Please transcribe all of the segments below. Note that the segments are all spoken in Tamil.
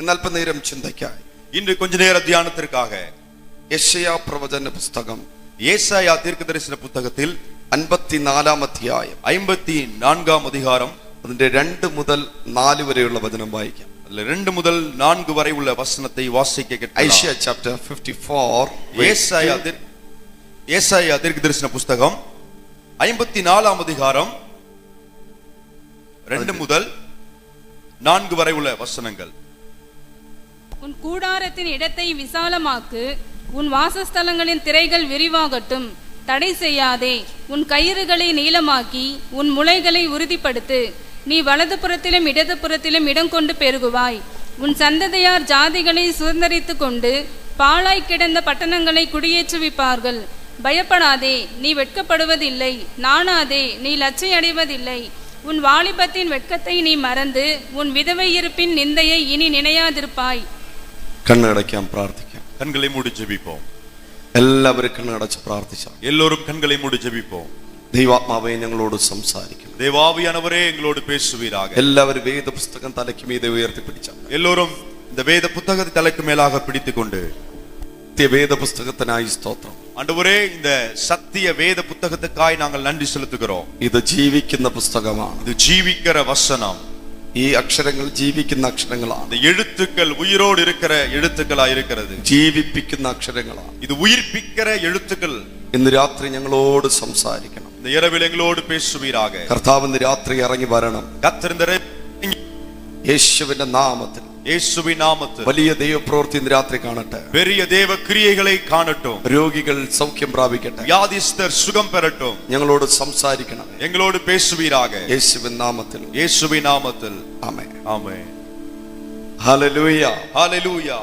ഇന്ന് അല്പനേരം ചിന്തയ്ക്കായി இன்று கொஞ்ச நேர தியானத்திற்காக യെശയ്യാ പ്രവചന പുസ്തകം ஏசாயா தீர்க்கதரிசன புத்தகத்தில் 54 അധ്യായം 54 அதிகாரம் അതിന്റെ 2 മുതൽ 4 വരെയുള്ള വചനം വായിക്കാം. அதுல 2 முதல் 4 வரை உள்ள வசனத்தை வாசிக்க கேட்கலாம். ஐசியா chapter 54 ஏசாயா தீர்க்கதரிசன புத்தகம் 54 அதிகாரம் 2 முதல் 4 வரை உள்ள வசனங்கள். உன் கூடாரத்தின் இடத்தை விசாலமாக்கு, உன் வாசஸ்தலங்களின் திரைகள் விரிவாகட்டும். தடை செய்யாதே, உன் கயிறுகளை நீளமாக்கி உன் முளைகளை உறுதிப்படுத்து. நீ வலது புறத்திலும் இடது புறத்திலும் இடம் கொண்டு பெருகுவாய். உன் சந்ததியார் ஜாதிகளை சுதந்தரித்து கொண்டு பாழாய் கிடந்த பட்டணங்களை குடியேற்றுவிப்பார்கள். பயப்படாதே, நீ வெட்கப்படுவதில்லை. நாணாதே, நீ லட்சை அடைவதில்லை. உன் வாலிபத்தின் வெட்கத்தை நீ மறந்து உன் விதவை இருப்பின் நிந்தையை இனி நினையாதிருப்பாய். കണ്ണടയ്ക്കാം, പ്രാർത്ഥിക്കാം. கண்களை மூடி ஜெபிப்போம். എല്ലാവരും കണ്ണടച്ച് പ്രാർത്ഥിച്ചാൽ எல்லோரும் கண்களை மூடி ஜெபிப்போம். ദൈവാത്മാവേ ഞങ്ങളോട് സംസാരിക്കണം. தேவாவியானவரே எங்களோடு பேசுவீராக. എല്ലാവരും വേദ പുസ്തകം തലയ്ക്ക് മീതെ ഉയർത്തിപ്പിടിച്ചാൽ எல்லோரும் இந்த வேத புத்தகத்தை தலைக்கு மேலாக பிடித்துக்கொண்டு വേദ പുസ്തകത്തിനായി സ്തോത്രം. ஆண்டவரே, இந்த சத்திய வேத புத்தகத்துக்காய் நாங்கள் நன்றி செலுத்துகிறோம். ഇത് ജീവിക്കുന്ന പുസ്തകമാണ്. இது ஜீவிக்கிற வசனம். ഈ അക്ഷരങ്ങൾ ജീവിക്കുന്ന അക്ഷരങ്ങളാണ്. இந்த எழுத்துக்கள் உயிரோடு இருக்கிற எழுத்துக்களா இருக்கிறது. ജീവിപ്പിക്കുന്ന അക്ഷരങ്ങളാണ്. இது உயிர்ப்பிக்கிற எழுத்துக்கள். ഇന്ന് രാത്രി ഞങ്ങളോട് സംസാരിക്കണം. இந்த இரவில் எங்களோடு பேசுவீராக. കർത്താവ് ഇന്ന് രാത്രി ഇറങ്ങി വരണം. கர்த்தர் യേശുവിന്റെ നാമത്തിൽ, இயேசுவின் நாமத்தில் വലിയ ദൈവപ്രവൃത്തി ഇന്ന് രാത്രി കാണട്ടെ. பெரிய தேவ கிரியைகளை காணட்டும். രോഗികൾ സൗഖ്യം പ്രാപിക്കട്ടെ. வியாதிஸ்தர் சுகம் பெறட்டும். ഞങ്ങളോട് സംസാരിക്കണം. எங்களோடு பேசுவீராக. യേശുവിൻ നാമത്തിൽ, இயேசுவின் நாமத்தில். ആമേൻ. ஆமென். ഹല്ലേലൂയ, ஹல்லேலூயா.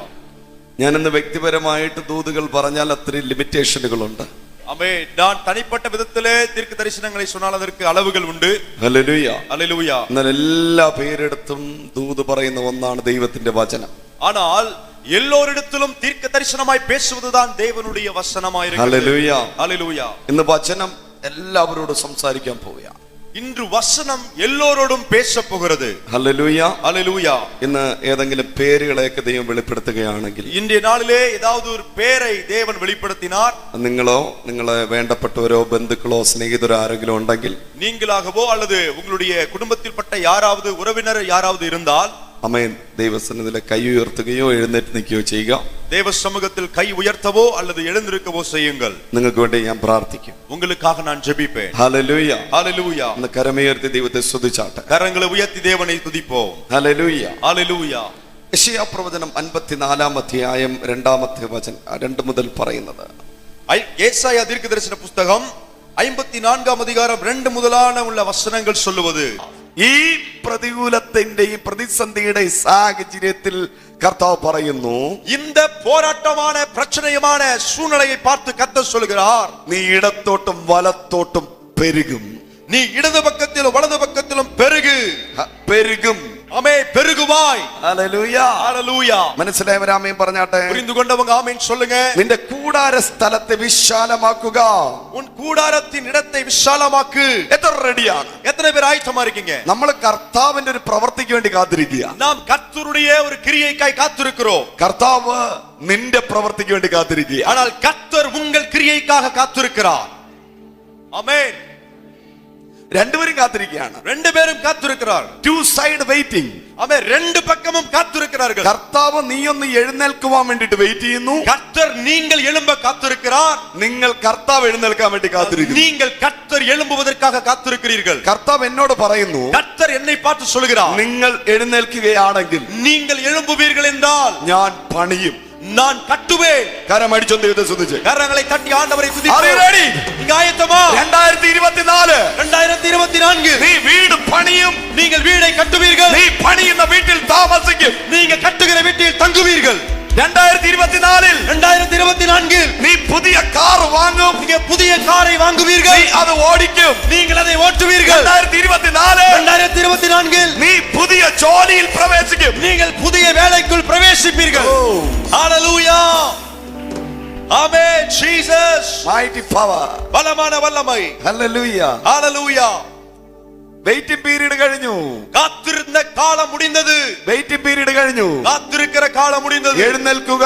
ഞാനിന്ന് വ്യക്തിപരമായിട്ട് ദൂതുകൾ പറഞ്ഞാൽ അത്രയും ലിമിറ്റേഷനുകളുണ്ട്. ஆமென். நான் தனிப்பட்ட விதத்திலே தீர்க்க தரிசனங்களை சொன்னால் அதற்கு அளவுகள் உண்டு. ഹല്ലേലൂയ, ஹல்லேலூயா. എന്നാൽ എല്ലാ പേരെടുത്തും ദൂത് പറയുന്ന ഒന്നാണ് ദൈവത്തിന്റെ വചനം. ஆனால் எல்லோரிடத்திலும் தீர்க்க தரிசனமாய் பேசுவதுதான் தேவனுடைய வசனமாய் இருக்கிறது. ഹല്ലേലൂയ, ஹல்லேலூயா. ഇന്ന് വചനം എല്ലാവരോടും സംസാരിക്കാൻ പോവുകയാണ്. இன்று வசனம் எல்லோரோடும் பேச போகிறது. ഹല്ലേലൂയ. ஹல்லேலூயா. ഇന്ന് ഏതെങ്കിലും പേരുകളെയൊക്കെ ദൈവം വെളിപ്പെടുത്തുകയാണെങ്കിൽ, இன்றைய நாளிலே ஏதாவது ஒரு பேரை தேவன் வெளிப்படுத்தினார், നിങ്ങളോ നിങ്ങളെ വേണ്ടപ്പെട്ടവരോ ബന്ധുക്കളോ സ്നേഹിതരോ ആരെങ്കിലും ഉണ്ടെങ്കിൽ, நீங்களாகவோ அல்லது உங்களுடைய குடும்பத்தில்பட்ட யாராவது உறவினர் யாராவது இருந்தால், ആമേൻ, ദൈവസന്നിധിയിലെ കൈ ഉയർത്തുകയോ എഴുന്നേറ്റ് നിൽക്കുകയോ ചെയ്യുക. தேவ சமூகத்தில் கை உயர்த்தவோ அல்லது எழுந்திருக்கவோ செய்யுங்கள். നിങ്ങൾക്ക് വേണ്ടി ഞാൻ പ്രാർത്ഥിക്കും. உங்களுக்காக நான் ஜெபிப்பேன். ഹല്ലേലൂയ. ஹல்லேலூயா. ഇന്ന് കരമുയർത്തി ദൈവത്തെ സ്തുതിച്ചാട്ടെ. கரங்களை உயர்த்தி தேவனை துதிப்போம். ഹല്ലേലൂയ. ஹல்லேலூயா. യെശയ്യാ പ്രവചനം 54 അധ്യായം 2 വചനം 2 മുതൽ പറയുന്നത്, ஏசாயா தீர்க்கதரிசன புத்தகம் 54 அதிகாரம் 2 முதலான உள்ள வசனங்கள் சொல்லுவது, ഈ പ്രതികൂലത്തിന്റെ ഈ പ്രതിസന്ധിയുടെ സാഹചര്യത്തിൽ കർത്താവ് പറയുന്നു, இந்த போராட்டமான பிரச்சனையுமான சூழ்நிலையை பார்த்து கர்த்தர் சொல்கிறார், നീ ഇടത്തോട്ടും വലത്തോട്ടും പെരുകും. நீ இடது பக்கத்திலும் வலது பக்கத்திலும் பெருகு. പെരുകും. ஆமே, பெருகுவாய். ഹല്ലേലൂയ. ஹல்லேலூயா. മനസ്സിലായവരാമേൻ പറഞ്ഞാട്ടെ. புரிந்து கொண்டவங்க ஆமென் சொல்லுங்க. നിന്റെ കൂടാര സ്ഥലത്തെ വിശാലമാക്കുക. உன் கூடாரத்தின் இடத்தை விசாலமாக்கு. എത്ര റെഡിയാണ്? எத்தனை பேர் ஆயத்தமா இருக்கீங்க? നമ്മൾ കർത്താവിന്റെ ഒരു പ്രവൃത്തിക്ക് വേണ്ടി കാത്തിരിക്കുക. நாம் கர்த்தருடைய ஒரு கிரியைக்காய் காத்திருக்கிறோம். കർത്താവ് നിന്റെ പ്രവൃത്തിക്ക് വേണ്ടി കാത്തിരിക്കുക. ஆனால் கர்த்தர் உங்கள் கிரியைக்காக காத்திருக்கிறார். ஆமென். രണ്ടുപേരും കാത്തിരിക്കുകയാണ്. ரெண்டு பேரும் காத்திருக்கிறார். Two side waiting. ஆமென். ரெண்டு பக்கமும் காத்திருக்கிறார்கள். കർത്താവ് നീ ഒന്ന് എഴുന്നേൽക്കുവാൻ വേണ്ടിട്ട് വെയിറ്റ് ചെയ്യുന്നു. கர்த்தர் நீங்கள் எழும்ப காத்திருக்கிறார். നിങ്ങൾ കർത്താവ് എഴുന്നേൽക്കാൻ വേണ്ടി കാത്തിരിക്കുന്നു. நீங்கள் கர்த்தர் எழும்புவதற்காக காத்திருக்கிறீர்கள். കർത്താവ് എന്നോട് പറയുന്നു, கர்த்தர் என்னை பார்த்து சொல்கிறார், നിങ്ങൾ എഴുന്നേൽക്കുകയാണെങ്കിൽ நீங்கள் எழும்புவீர்கள் என்றால் ഞാൻ പണിയും, நான் கட்டுவேன். കരമടിച്ചോ ദൈവത്തെ സ്തുതിച്ച്. கரங்களை தட்டி ஆண்டவரை Are you துதிப்போம். ready? நீங்க ஆயத்தமா? 2024 2024 നീ വീട് പണിയും. நீங்கள் வீடை கட்டுவீர்கள். നീ പണിയുന്ന വീട്ടിൽ താമസിക്കും. நீங்க கட்டுகிற வீட்டில் தங்குவீர்கள். 2024 2024 നീ പുതിയ കാർ വാങ്ങും. நீங்க புதிய காரை வாங்குவீர்கள். നീ അത് ഓടിക്കും. நீங்கள் அதை ஓட்டுவீர்கள். 2024 2024 നീ പുതിയ ജോലിയിൽ പ്രവേശിക്കും. நீங்கள் புதிய வேலைக்குள் பிரவேசிப்பீர்கள். Hallelujah. Amen. Jesus mighty power. பலமான வல்லமை. hallelujah. ஹalleluya. വെയിറ്റിംഗ് പീരീഡ് കഴിഞ്ഞു. காத்திருந்த காலம் முடிந்தது. വെയിറ്റിംഗ് പീരീഡ് കഴിഞ്ഞു. காத்திருக்கிற காலம் முடிந்தது. എഴുന്നേൽക്കുക,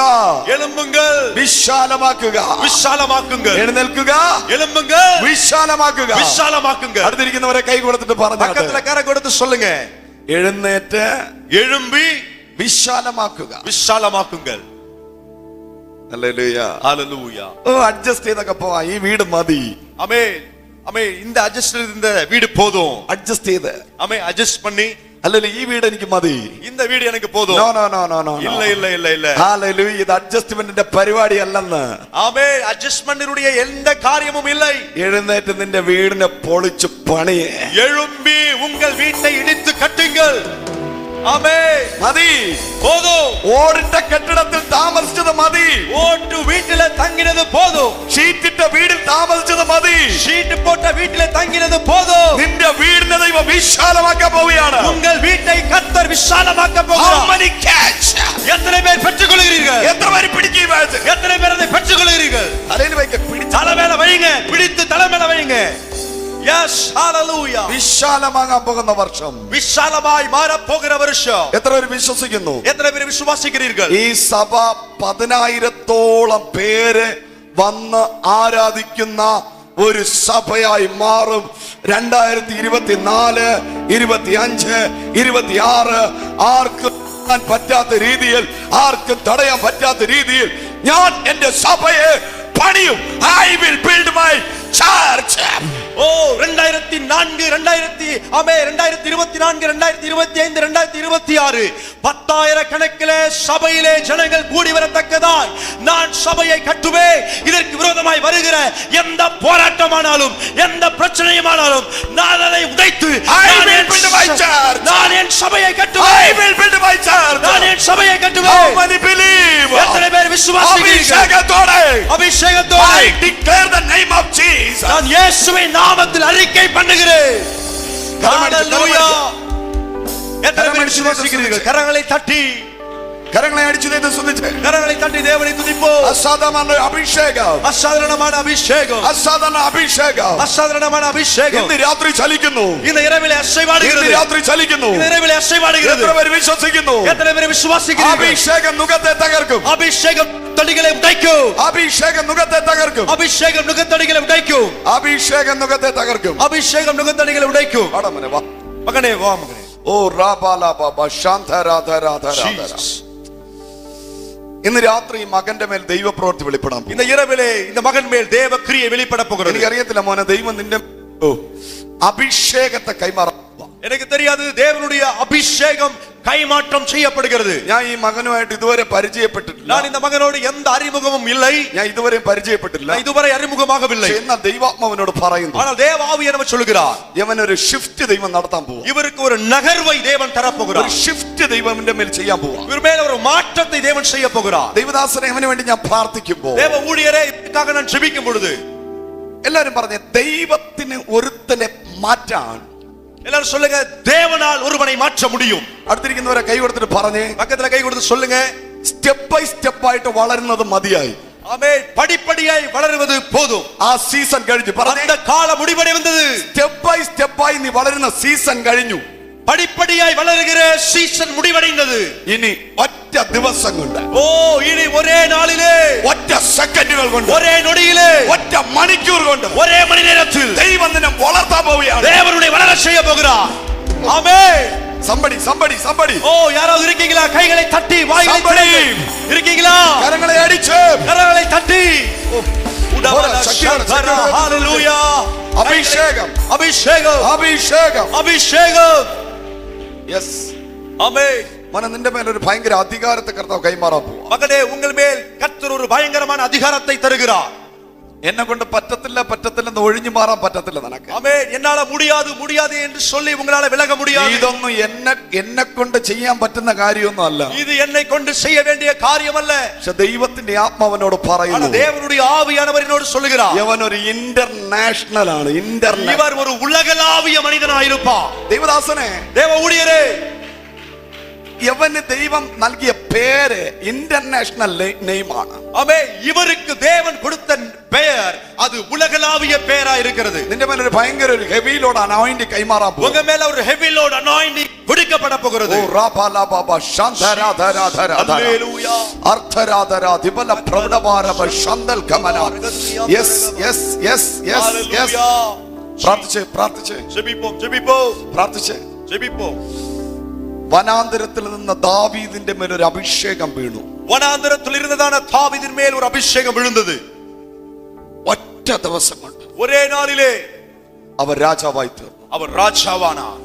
எழும்புங்கள், വിശാലമാക്കുക. விசாலமாக்குங்கள். എഴുന്നേൽക്കുക, எழும்புங்கள், വിശാലമാക്കുക. விசாலமாக்குங்கள். അടുത്തിരിക്കുന്നവരെ കൈ കൊടുത്തിട്ട് പറഞ്ഞു, பக்கத்துல கரை கொடுத்து சொல்லுங்க, എഴുന്നേറ്റ് எழும்பி വിശാലമാക്കുക. விசாலமாக்குங்கள். ഹല്ലേലൂയ, ஹalleluya. ഓ അഡ്ജസ്റ്റ് ചെയ്തൊക്കെ പോവാ, ഈ വീട് മതി. ஆமென், ஆமென். இந்த அட்ஜஸ்ட் இந்த வீடு போதும். അഡ്ജസ്റ്റ് ചെയ്ത്, ஆமென், அட்ஜஸ்ட் பண்ணி, അല്ലല്ലോ ഈ വീട് എനിക്ക് മതി, இந்த வீடு எனக்கு போதும். No no no no no, இல்ல இல்ல இல்ல இல்ல. ഹല്ലേലൂയ, ഇത് അഡ്ജസ്റ്റ്മെന്റിന്റെ പരിപാടി അല്ലെന്ന്. ஆமென், அட்ஜஸ்ட்மென்டினுடைய எந்த காரியமும் இல்லை. എഴുന്നേറ്റ് നിന്റെ വീടിനെ പൊളിച്ചു പണിയേ. எழும்பி உங்கள் வீட்டை இடித்து கட்டுங்கள். ஆமென், മതി, போதும். ഓടിട്ട കെട്ടിടത്തിൽ താമസിച്ചത് മതി, ஓட்டு வீட்டில தங்கினது போதும். ഷീറ്റിട്ട വീടിൽ താമസിച്ചത് മതി. ஷீட் போட்ட வீட்டில தங்கினது போதும். നിന്റെ വീടിനെ ദൈവം വിശാലമാക്കാൻ പോവുകയാണ്. உங்கள் வீட்டை கர்த்தர் விசாலமாக்க How போகிறார். many catch? எத்தனை பேர் பெற்றுக்கொள்கிறீர்கள்? എത്ര പേര് പിടിക്കും ഈ വാച്ച്? எத்தனை பேர் அதை பெற்றுக்கொள்கிறீர்கள்? തലയിൽ വയ്ക്ക, പിടിച്ച് தலை மேல வைங்க, பிடித்து தலை மேல வைங்க. Yes, hallelujah. വിശാലമാകാൻ പോകുന്ന വർഷം விசாலமாய் மாற போகிற வருஷம். എത്ര പേര് വിശ്വസിക്കുന്നു? எத்தனை பேர் விசுவாசிக்கிறீர்கள்? ഈ സഭ 10,000-ഓളം പേര് വന്ന് ആരാധിക്കുന്ന ഒരു സഭയായി മാറും. 2024, 25, 26 ആർക്കും പറ്റാത്ത രീതിയിൽ, ആർക്കും തടയാൻ പറ്റാത്ത രീതിയിൽ ഞാൻ എന്റെ സഭയെ പണിയും. I will build my church. ஓ 2004, 2024, 2025, 2026 10,000 கணக்கிலே சபையிலே ஜனங்கள் கூடி வரத்தக்கதாய் நான் சபையை கட்டுவேன். இதற்கு விரோதமாய் வருகிற எந்த போராட்டமானாலும், எந்த பிரச்சனையுமானாலும் நான் அதை உடைத்து நான் என் சபையை கட்டுவேன். I will build my church. நான் என் சபையை How கட்டுவேன். many believe? எத்தனை பேர் விசுவாசிக்கிறீர்கள்? അഭിഷേകത്തോടെ அபிஷேகத்தோடு I declare the name of Jesus. நான் இயேசுவின் நாமத்தில் அறிக்கை பண்ணுகிறேன். ஹalleluya. எத்தனை பேர் விசுவாசிக்கிறீர்கள்? கரங்களை தட்டி, കരങ്ങളെ അടിച്ചു ദൈവത്തെ സ്തുതിച്ച്, கரங்களை தட்டி தேவனை துதிப்போம். അസാധാരണ അഭിഷേകം, அசாதாரணமான அபிஷேகம், അസാധാരണ അഭിഷേകം அசாதாரணமான அபிஷேகம் ഇന്ന് രാത്രി ചലിക്കുന്നു. இந்த இரவிலே ഇന്ന് அசைவாடுகிறது. രാത്രി ചലിക്കുന്നു. இந்த இரவிலே அசைவாடுகிறது. എത്ര പേര് വിശ്വസിക്കുന്നു? எத்தனை பேர் விசுவாசிக்கிறீர்கள்? അഭിഷേകം നുകത്തെ തകർക്കും. அபிஷேகம் தடிகளை உடைக்கும். അഭിഷേകം നുകത്തെ തകർക്കും. அபிஷேகம் நுகத்தடிகளை உடைக்கும். അഭിഷേകം നുകത്തെ തകർക്കും. அபிஷேகம் நுகத்தடிகளை உடைக்கும். വാടാ മോനെ, വാ. மகனே வா மகனே. ഓ റാബാലാ ബാബാ ശാന്ത രാധ രാധ രാധ. Jesus. ഇന്ന് രാത്രി മകന്റെ മേൽ ദൈവപ്രവൃത്തി വെളിപ്പെടാൻ പോകുന്നു. இந்த இரவிலே இந்த மகன் மேல் தேவ கிரியை வெளிப்பட போகிறது. എനിക്കറിയത്തില്ല മോനെ, ദൈവം നിന്റെ അഭിഷേകത്തെ കൈമാറാൻ. எனக்கு தெரியாது, தேவனுடைய அபிஷேகம் கைமாற்றம் செய்யப்படுகிறது. ഞാൻ ഈ മകനുമായിട്ട് ഇതുവരെ പരിചയപ്പെട്ടിട്ടില്ല. நான் இந்த மகனோடு எந்த அறிமுகமும் இல்லை. ഞാൻ ഇതുവരെ പരിചയപ്പെട്ടില്ല. நான் இதுவரை அறிமுகமாகவில்லை. എന്നാൽ ദൈവാത്മാവിനോട് പറയുന്നു, ஆனால் தேவ ஆவியானவர் சொல்கிறார், ഇവനൊരു ഷിഫ്റ്റ് ദൈവം നടത്താൻ പോവാ. இவருக்கு ஒரு நகர்வை தேவன் தர ഒരു போகிறார். ഷിഫ്റ്റ് ദൈവത്തിന്റെ മേൽ ചെയ്യാൻ പോവാ. இவர் மேல ஒரு மாற்றத்தை தேவன் செய்ய போகிறார். ദൈവദാസനെ അവന് വേണ്ടി ഞാൻ പ്രാർത്ഥിക്കുമ്പോൾ தேவ ஊழியரே, இதுக்காக நான் ஜெபிக்கும் பொழுது എല്ലാരും പറഞ്ഞ ദൈവത്തിന് ഒരുത്തനെ മാറ്റാൻ. எல்லாரும் சொல்லுங்க, தேவனால் ஒருவனை மாற்ற முடியும். അടുത്തിരിക്കുന്നവരെ കൈ കൊടുത്തിട്ട് പറഞ്ഞേ, பக்கத்துல கை கொடுத்து சொல்லுங்க, സ്റ്റെപ്പ് ബൈ സ്റ്റെപ്പ് ആയിട്ട് വളരുന്നത് മതിയായി. ஆமென். படிப்படியாய் வளருவது போதும். ആ സീസൺ കഴിഞ്ഞു. പറഞ്ഞേ, அந்த கால முடிவடை வந்தது. സ്റ്റെപ്പ് ബൈ സ്റ്റെപ്പായി നീ വളരുന്ന സീസൺ കഴിഞ്ഞു. படிப்படியாய் வளருகிற சீசன் முடிவடைந்தது. ഇനി ഒറ്റ ദിവസം കൊണ്ട്, ஓ இனி ஒரே நாளிலே, ഒറ്റ സെക്കൻഡുകൾ കൊണ്ട്, ஒரே நொடியிலே, ഒറ്റ മണിക്കൂർ കൊണ്ട് ஒரே மணி நேரத்தில் ദൈവം നിന്നെ വളർത്താൻ പോവുകയാണ്. தேவனுடைய வளர செய்ய போகிறார். ஆமென். somebody ஓ யாராவது இருக்கீங்களா? கைகளை தட்டி வாய்களை Somebody. திறந்து. இருக்கீங்களா? കരങ്ങളെ അടിച്ച് கரங்களை தட்டி. ஹalleluya. അഭിഷേകം, அபிஷேகம், അഭിഷേകം. அபிஷேகம். യെസ് ஆமென். മോനെ, നിന്റെ മേൽ ഒരു ഭയങ്കര അധികാരത്തെ കർത്താവ് കൈമാറാൻ പോവാ. மகனே, உங்கள் மேல் கர்த்தர் ஒரு பயங்கரமான அதிகாரத்தை தருகிறார். എന്നെ കൊണ്ട് പറ്റത്തില്ലെന്ന് ഒഴിഞ്ഞു മാറാൻ പറ്റത്തില്ല നിനക്ക്. ஆமென். என்னால முடியாது என்று சொல்லி உங்களால விலக முடியாது. ഇതൊന്നും എന്നെ കൊണ്ട് ചെയ്യാൻ പറ്റുന്ന കാര്യമൊന്നും അല്ല. இது என்னை கொண்டு செய்ய வேண்டிய காரியம் அல்ல. പക്ഷെ ദൈവത്തിന്റെ ആത്മാവനോട് പറയുന്നു, தேவனுடைய ஆவியானவர் என்னோடு சொல்லுகிறார், ഇവൻ ഒരു ഇന്റർനാഷണൽ ആണ്. இவர் ஒரு உலகளாவிய மனிதனாய் இருப்பார். ദൈവദാസനെ, தேவ ஊழியரே, യവന് ദൈവം നൽകിയ പേര് ഇന്റർനാഷണൽ നെയിമാണ്. ஆமே, இவருக்கு தேவன் கொடுத்த பெயர் அது உலகளாவிய பெயரா இருக்கிறது. നിന്റെ മേൽ ഒരു ഭയങ്കര ഒരു ഹെവി ലോഡ് അനോയിന്റിംഗ് കൈമാറാൻ പോകും. உங்க மேல ஒரு ஹெவி லோட் அனாயிண்டிங் கொடுக்கப்பட போகிறது. ഓ റാപാലാബാബ ശാന്തരാധരാധരാധര ഹല്ലേലൂയ. അർത്ഥരാധരാ ദിബല പ്രൗഢഭാരവ ശാന്തൽ ഗമന. Yes yes yes yes yes. പ്രാർത്ഥിച്ച് പ്രാർത്ഥിച്ച് ജെബിപ്പോ ജെബിപ്പോ പ്രാർത്ഥിച്ച്. ജെബിപ്പോ. വനാന്തരത്തിൽ നിന്ന് ദാവീദിന്റെ മേൽ ഒരു അഭിഷേകം വീണു. വനാന്തരത്തിൽ ഇരുന്നതാണ് ദാവീദിൻ മേൽ ഒരു അഭിഷേകം വീഴുന്നത്. ഒറ്റ ദിവസം കൊണ്ട് ഒരേ നാളിലെ അവർ രാജാവായി തീർന്നു. അവർ രാജാവാനാണ്.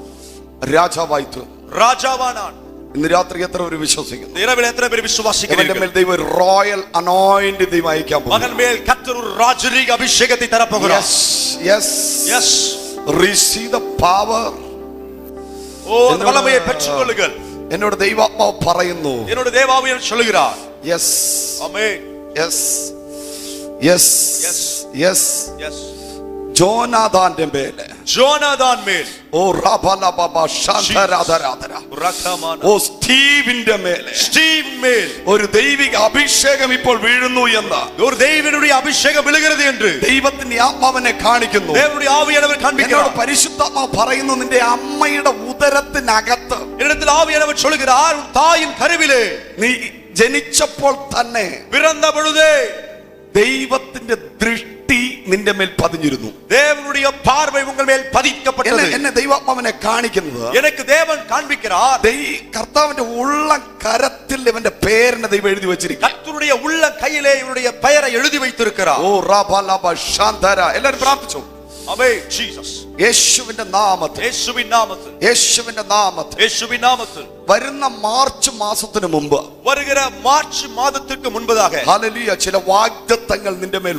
രാജാവായി തീർന്നു. രാജാവാനാണ്. ഇന്ന് രാത്രി എത്ര പേര് വിശ്വസിക്കുന്നു? இரவில் எத்தனை பேர் ഇവന്റെ விசுவாசிக்கிறீர்கள்? മേൽ ദൈവം ഒരു റോയൽ അനോയിന്റിംഗ് ദൈവം അയക്കാൻ പോകുന്നു. மகன் மேல் கர்த்தர் ஒரு ராஜரீக அபிஷேகத்தை தர போகிறார். Yes yes. receive the power. ஓ, அந்த வல்லமையை பெற்றுக்கொள்ளுங்கள். എന്നോട് ദൈവാത്മാവ് പറയുന്നു. என்னோட தேவாவியன் சொல்லுகிறார். Yes amen. Yes yes yes. Yes. ജോനാഥാന്റെ മേലെ ജോനാഥാൻ മേൽ. ഓ റാബാലാബാബ ശാന്തരാധരാധര. റഖമാന. ഓ സ്റ്റീവിന്റെ മേലെ സ്റ്റീവ് മേൽ ഒരു ദൈവിക അഭിഷേകം ഇപ്പോൾ വീഴുന്നു എന്ന് ஒரு தெய்வனுடைய அபிஷேகம் விழுகிறது என்று ദൈവത്തിന്റെ ആത്മാവിനെ കാണിക്കുന്നു. தேவனுடைய ஆவியானவர் എന്നോട് காண்பிக்கிறார். പരിശുദ്ധാത്മാവ് പറയുന്നു, നിന്റെ അമ്മയുടെ ഉദരത്തിനകത്ത് என்னிடத்தில் ஆவியானவர் சொல்கிறார், உன் தாயின் கருவிலே നീ ജനിച്ചപ്പോൾ തന്നെ பிறந்த பொழுதே ദൈവത്തിന്റെ ദൃഷ്ടി നിന്റെ മേൽ പതിഞ്ഞിരുന്നു. தேவனுடைய பார்வை உங்கள் மேல் பதிக்கப்பட்டது. എന്നെ ദൈവാത്മാവിനെ കാണിക്കുന്നത്, எனக்கு தேவன் காண்பிக்கிறார், കർത്താവിന്റെ ഉള്ള കരത്തിൽ ഇവന്റെ പേരിനെ ദൈവം എഴുതി വെച്ചിരിക്കും. கர்த்தருடைய உள்ள கையிலே இவருடைய பெயரை எழுதி வைத்திருக்கிறார். ഓ റാബാലാബ ശാന്തര. എല്ലാവരും പ്രാർത്ഥിച്ചു. ஆமென். ஜீசஸ். യേശുവിന്റെ നാമത്തിൽ, இயேசுவின் நாமத்தில், യേശുവിന്റെ നാമത്തിൽ இயேசுவின் நாமத்தில் വരുന്ന മാർച്ച് മാസത്തിന് മുമ്പ്, வருகிற மார்ச் மாதத்திற்கு முன்பதாக ഹല്ലേലൂയ, ചില വാഗ്ദത്തങ്ങൾ നിന്റെ മേൽ.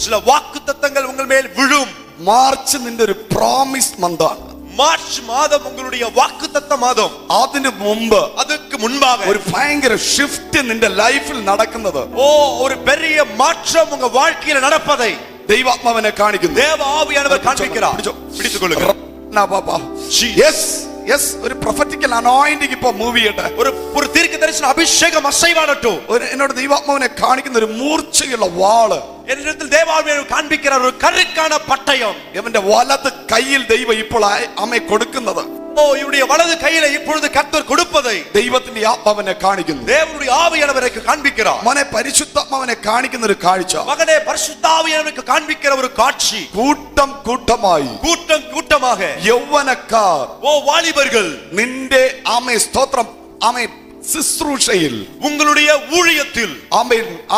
சில வாக்குத்தத்தங்கள் உங்கள் மேல் விழும். മാർച്ച് നിന്റെ ഒരു പ്രോമിസ് മന്താണ്. மார்ச் மாதம் உங்களுடைய வாக்குத்தத்த மாதம். അതിനു മുമ്പ് அதற்கு முன்பாக ഒരു ഭയങ്കര ഷിഫ്റ്റ് നിന്റെ ലൈഫിൽ നടക്കുന്നത് ஓ, ஒரு பெரிய மாற்றம் உங்க வாழ்க்கையில நடப்பதை ദൈവാത്മാവിനെ കാണിക്കുന്നു. தேவ ஆவியானவர் காண்பிக்கிறார். பிடித்துக் கொள்ளுங்கள். Yes yes. ഒരു പ്രൊഫറ്റിക്കൽ അനോയിന്റിംഗ് ഇപ്പോ മൂവ് ചെയ്യട്ടെ. ஒரு தீர்க்கதரிசன அபிஷேகம் அசைவாடட்டும். എന്നോട് ദൈവാത്മാവിനെ കാണിക്കുന്ന ഒരു മൂർച്ചയുള്ള വാള് என்னிடத்தில் தேவ ஆவியானவர் காண்பிக்கிறார், ஒரு கருக்கான பட்டயம். ഇവന്റെ വലത് കയ്യിൽ ദൈവം ഇപ്പോൾ അമ്മയെ കൊടുക്കുന്നത്. ஓ, இவருடைய வலது கையில இப்பொழுது கர்த்தர் கொடுப்பதை ദൈവത്തിന്റെ ആത്മാവിനെ കാണിക്കുന്നു. தேவனுடைய ஆவியானவருக்கு காண்பிக்கிறார். മോനെ പരിശുദ്ധാത്മാവിനെ കാണിക്കുന്ന ഒരു കാഴ്ച. மகனே, பரிசுத்த ஆவியானவருக்கு காண்பிக்கிற ஒரு காட்சி. കൂട്ടം കൂട്ടമായി கூட்டம் கூட்டமாக യൗവനക്കാർ, ஓ வாலிபர்கள், നിന്റെ ആമേ സ്തോത്രം, ആമേ ശുശ്രൂഷയിൽ, உங்களுடைய ஊழியத்தில்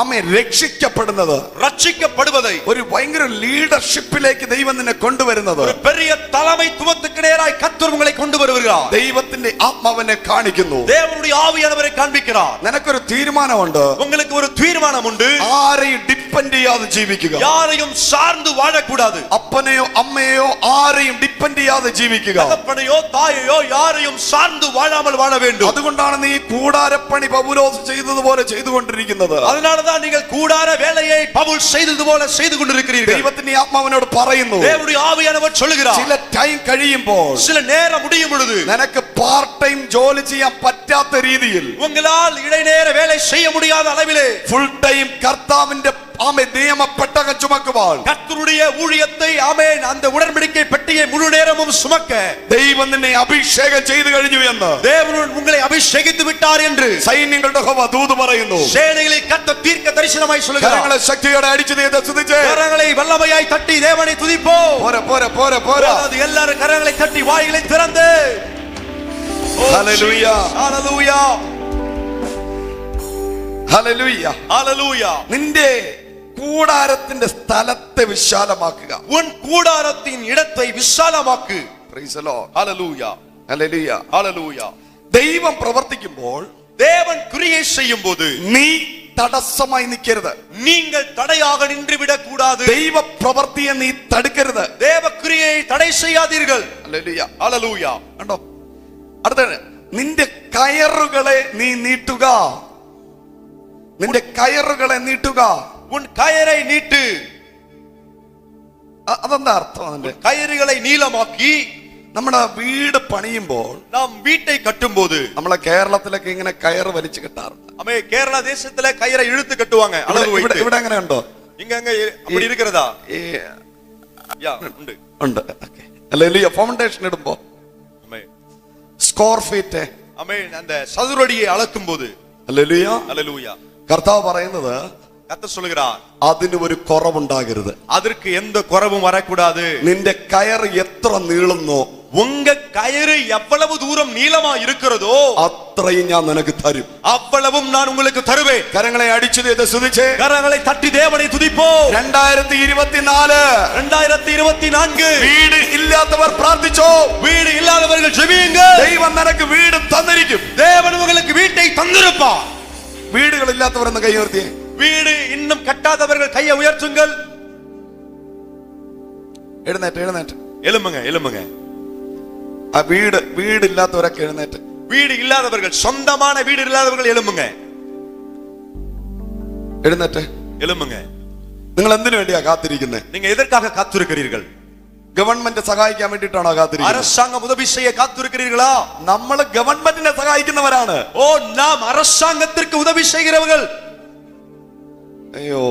ആമേ രക്ഷിക്കപ്പെടുന്നത്, ரட்சிக்கப்படுவதை, ഒരു ഭയങ്കര ലീഡർഷിപ്പിലേക്ക് ദൈവം നിന്നെ കൊണ്ടുവരുന്നത്, ஒரு பெரிய தலைமைத்துவத்துக்கு நேராய் கர்த்தர் உங்களை கொண்டு வருகிறார். ദൈവത്തിന്റെ ആത്മാവിനെ കാണിക്കുന്നു. தேவனுடைய ஆவியானவரை காண்பிக்கிறார். നിനക്കൊരു തീരുമാനമുണ്ട്. உங்களுக்கு ஒரு தீர்மானம் உண்டு. ആരെയും ഡിപ്പെൻഡ് ചെയ്യാതെ ജീവിക്കുക. யாரையும் சார்ந்து வாழக்கூடாது. അപ്പനെയോ അമ്മയെയോ ആരെയും ഡിപ്പെൻഡ് ചെയ്യാതെ ജീവിക്കുക. தகப்பனையோ தாயையோ யாரையும் சார்ந்து வாழாமல் வாழ வேண்டும். അതുകൊണ്ടാണ് നീ കൂടാരപ്പണി പൗലോസ് ചെയ്തതുപോലെ ചെയ്തുകൊണ്ടിരിക്കുന്നത്. அதனாலதான் நீங்கள் கூடார வேலையை பவுல் செய்தது போல செய்து கொண்டிருக்கிறீர்கள். ദൈവത്തിന്റെ ആത്മാവിനോട് പറയുന്നു, தேவனுடைய ஆவியானவர் சொல்லுகிறார், ചില ടൈം കഴിയുമ്പോൾ சில நேரம் முடியும் பொழுது നിനക്ക് പാർട്ട് ടൈം ജോലി ചെയ്യാൻ പറ്റാത്ത രീതിയിൽ, உங்களால் இடைநேர வேலை செய்ய முடியாத அளவிலே ഫുൾ ടൈം കർത്താവിന്റെ നിയമപ്പെട്ടകം ചുമക്കുവാൻ, கர்த்தருடைய ஊழியத்தை, ஆமென், அந்த உடன்படிக்கை பெட்டியை முழு நேரமும் சுமக்க ദൈവം നിന്നെ അഭിഷേകം ചെയ്തു കഴിഞ്ഞു എന്ന് தேவன் உங்களை அபிஷேகித்து விட்டார் என்று സൈന്യങ്ങളുടെ യഹോവ ദൂത് പറയുന്നു. சேனைகளை கர்த்தர் தீர்க்க தரிசனமாய் சொல்லுகிறார். കരങ്ങളെ ശക്തിയോടെ അടിച്ചു നീ സ്തുതിച്ചേ. கரங்களை வல்லமையாய் தட்டி தேவனை துதிப்போம். പോരാ പോരാ പോരാ പോരാ. அது எல்லாரும் கரங்களை தட்டி வாய்களை திறந்து ഹല്ലേലൂയ ஹalleluya ഹല്ലേലൂയ ஹalleluya. നിന്റെ കൂടാരത്തിന്റെ സ്ഥലത്തെ വിശാലമാക്കുക. உன் கூடாரத்தின் இடத்தை விசாலமாக்கு. Praise the Lord. Hallelujah hallelujah hallelujah. ദൈവം പ്രവർത്തിക്കുമ്പോൾ தேவன் கிரியை செய்யும் போது നീ തടസ്സമായി നിൽക്കരുത്. நீங்கள் தடையாக நின்று விடக் கூடாது. ദൈവ പ്രവൃത്തിയെ നീ തടുക്കരുത്. தேவ கிரியை தடை செய்யாதீர்கள். ഹല്ലേലൂയ ஹalleluya. കണ്ടോ? അടുത്ത, നിന്റെ കയറുകളെ നീ നീട്ടുക. നിന്റെ കയറുകളെ നീട്ടുക. உன் கயரை நீட்டு. അതെന്താ അർത്ഥം? അതിന്റെ கயிறுகளை நீளமாக்கி നമ്മുടെ വീട് പണിയുമ്പോൾ நாம் வீட்டை கட்டும்போது നമ്മളെ കേരളത്തിലൊക്കെ ഇങ്ങനെ കയറ് വലിച്ചു കെട്ടാറുണ്ട്. அமே கேரளா தேசத்துல கயிறை இழுத்து கட்டுவாங்க அளவு ഇവിടെ வைத்து. ഇവിടെ അങ്ങനെ ഉണ്ടോ? இங்க அங்க அப்படி இருக்குறதா? ഈ யா ഉണ്ട്. ഉണ്ട്. ഓക്കേ. ഹല്ലേലൂയ. ഫൗണ്ടേഷൻ ഇടുമ്പോ அமே സ്ക്വയർ ഫീറ്റ്. அமே அந்த சதுரடியை அளக்கும்போது ഹല്ലേലൂയ. ஹalleluya. കർത്താവ് പറയുന്നത് கர்த்தர் சொல்கிறார் അതിന് ഒരു കുറവുണ്ടാകരുത്. அதற்கு எந்த குறைவும் வரக்கூடாது. നിന്റെ കയർ എത്ര നീളുന്നോ உங்க கயிறு எவ்வளவு தூரம் நீளமா இருக்கிறதோ അത്രയും ഞാൻ നിനക്ക് തരും. அவ்வளவும் நான் உங்களுக்கு தருவேன். കരങ്ങളെ അടിച്ചു ചെയ്ത് സ്തുതിച്ചേ. கரங்களை தட்டி தேவனை துதிப்போம். 2024 2024 വീട് ഇല്ലാത്തവർ പ്രാർത്ഥിച്ചോ. வீடு இல்லாதவர்கள் ஜெபியுங்கள். ദൈവം നിനക്ക് വീട് തന്നിരിക്കും. தேவன் உங்களுக்கு வீட்டை தந்திருப்பார். വീടുകളില്ലാത്തവർ എന്ന് കൈ ഉയർത്തിയേ. வீடு இன்னும் கட்டாதவர்கள் கையை உயர்த்துங்கள். എഴുന്നേറ്റ് എഴുന്നേറ്റ്. எழும்புங்க எழும்புங்க. ആ വീടില്ലാത്തവരൊക്കെ എഴുന്നേറ്റ്. வீடு இல்லாதவர்கள் சொந்தமான வீடு இல்லாதவர்கள் எழும்புங்க. എഴുന്നേറ്റ് எழும்புங்க. നിങ്ങൾ എന്തിനു വേണ്ടിയാ കാത്തിരിക്കുന്നത്? நீங்க எதற்காக காத்திருக்கிறீர்கள்? ഗവൺമെന്റ് സഹായിക്കാൻ വേണ്ടിയിട്ടാണോ കാത്തിരിക്കുന്നത്? அரசாங்கம் உதவி செய்ய காத்திருக்கிறீர்களா? നമ്മൾ ഗവൺമെന്റിനെ സഹായിക്കുന്നവരാണ്. ஓ நாம் அரசாங்கத்திற்கு உதவி செய்கிறவர்கள். അയ്യോ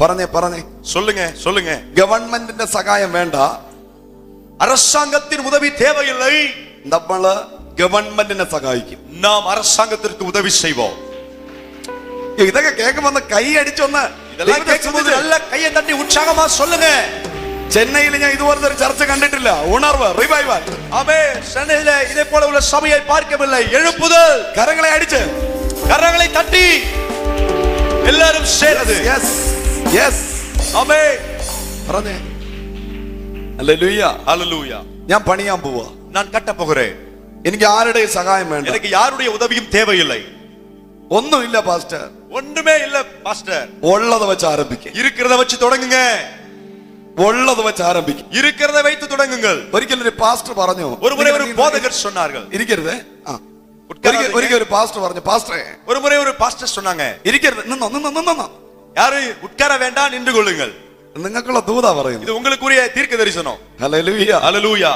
പറഞ്ഞേ പറഞ്ഞേ சொல்லுங்க சொல்லுங்க. ഗവൺമെന്റിന്റെ സഹായം വേണ്ട. அரசாங்கத்தின் உதவி தேவையில்லை. നമ്മള് ഗവൺമെന്റിനെ സഹായിക്കും. நாம் அரசாங்கத்திற்கு உதவி செய்வோம். ഇതൊക്കെ കേൾക്കുമ്പോ കൈ അടിച്ചൊന്ന് இதெல்லாம் கேட்கும்போது நல்ல கையை தட்டி உற்சாகமா சொல்லுங்க. ചെന്നൈയിൽ ഞാൻ ഇതുപോലത്തെ ഒരു ചർച്ച കണ്ടിട്ടില്ല. ഉണർവ് റിവൈവൽ. ஆமென். சென்னையில இதே போல உள்ள சபையை பார்க்கவில்லை. எழுப்புதல். കരങ്ങളെ അടിച്ച് கரங்களை தட்டி எல்லாரும் சேர்ந்து യെസ് യെസ് ஆமென் പറഞ്ഞേ. ഹല്ലേലൂയ. ஹalleluya. ഞാൻ പണിയാൻ പോവാ. நான் கட்ட போகிறேன். എനിക്ക് ആരുടെയും സഹായം വേണ്ട. எனக்கு யாருடைய உதவியும் தேவையில்லை. ഒന്നുമില്ല പാസ്റ്റർ. ஒண்ணுமே இல்ல பாஸ்டர். ഉള്ളത് വെച്ച് ആരംഭിക്കുക. இருக்கிறத வச்சு தொடங்குங்க. ഉള്ളത് വെച്ച് ആരംഭിക്കുക. இருக்கிறத வைத்து தொடங்குங்கள். ഒരിക്കലും ഒരു പാസ്റ്റർ പറഞ്ഞു. ஒரு முறை ஒரு போதகர் சொன்னார்கள். ഇരിക്കരുത്. ഒരിക്കൽ ഒരു പാസ്റ്റർ പറഞ്ഞു, പാസ്റ്ററെ ஒரு முறை ஒரு பாஸ்டர் சொன்னாங்க, ഇരിക്കരുത്, നിന്നോ നിന്നോ നിന്നോ. யாரு உட்கார வேண்டாம், நின்று கொள்ளுங்கள். നിങ്ങൾക്കുള്ള ദൂതാ പറയുന്നത്. இது உங்களுக்குரிய தீர்க்க தரிசனம். ഹല്ലേലൂയ. ஹalleluya.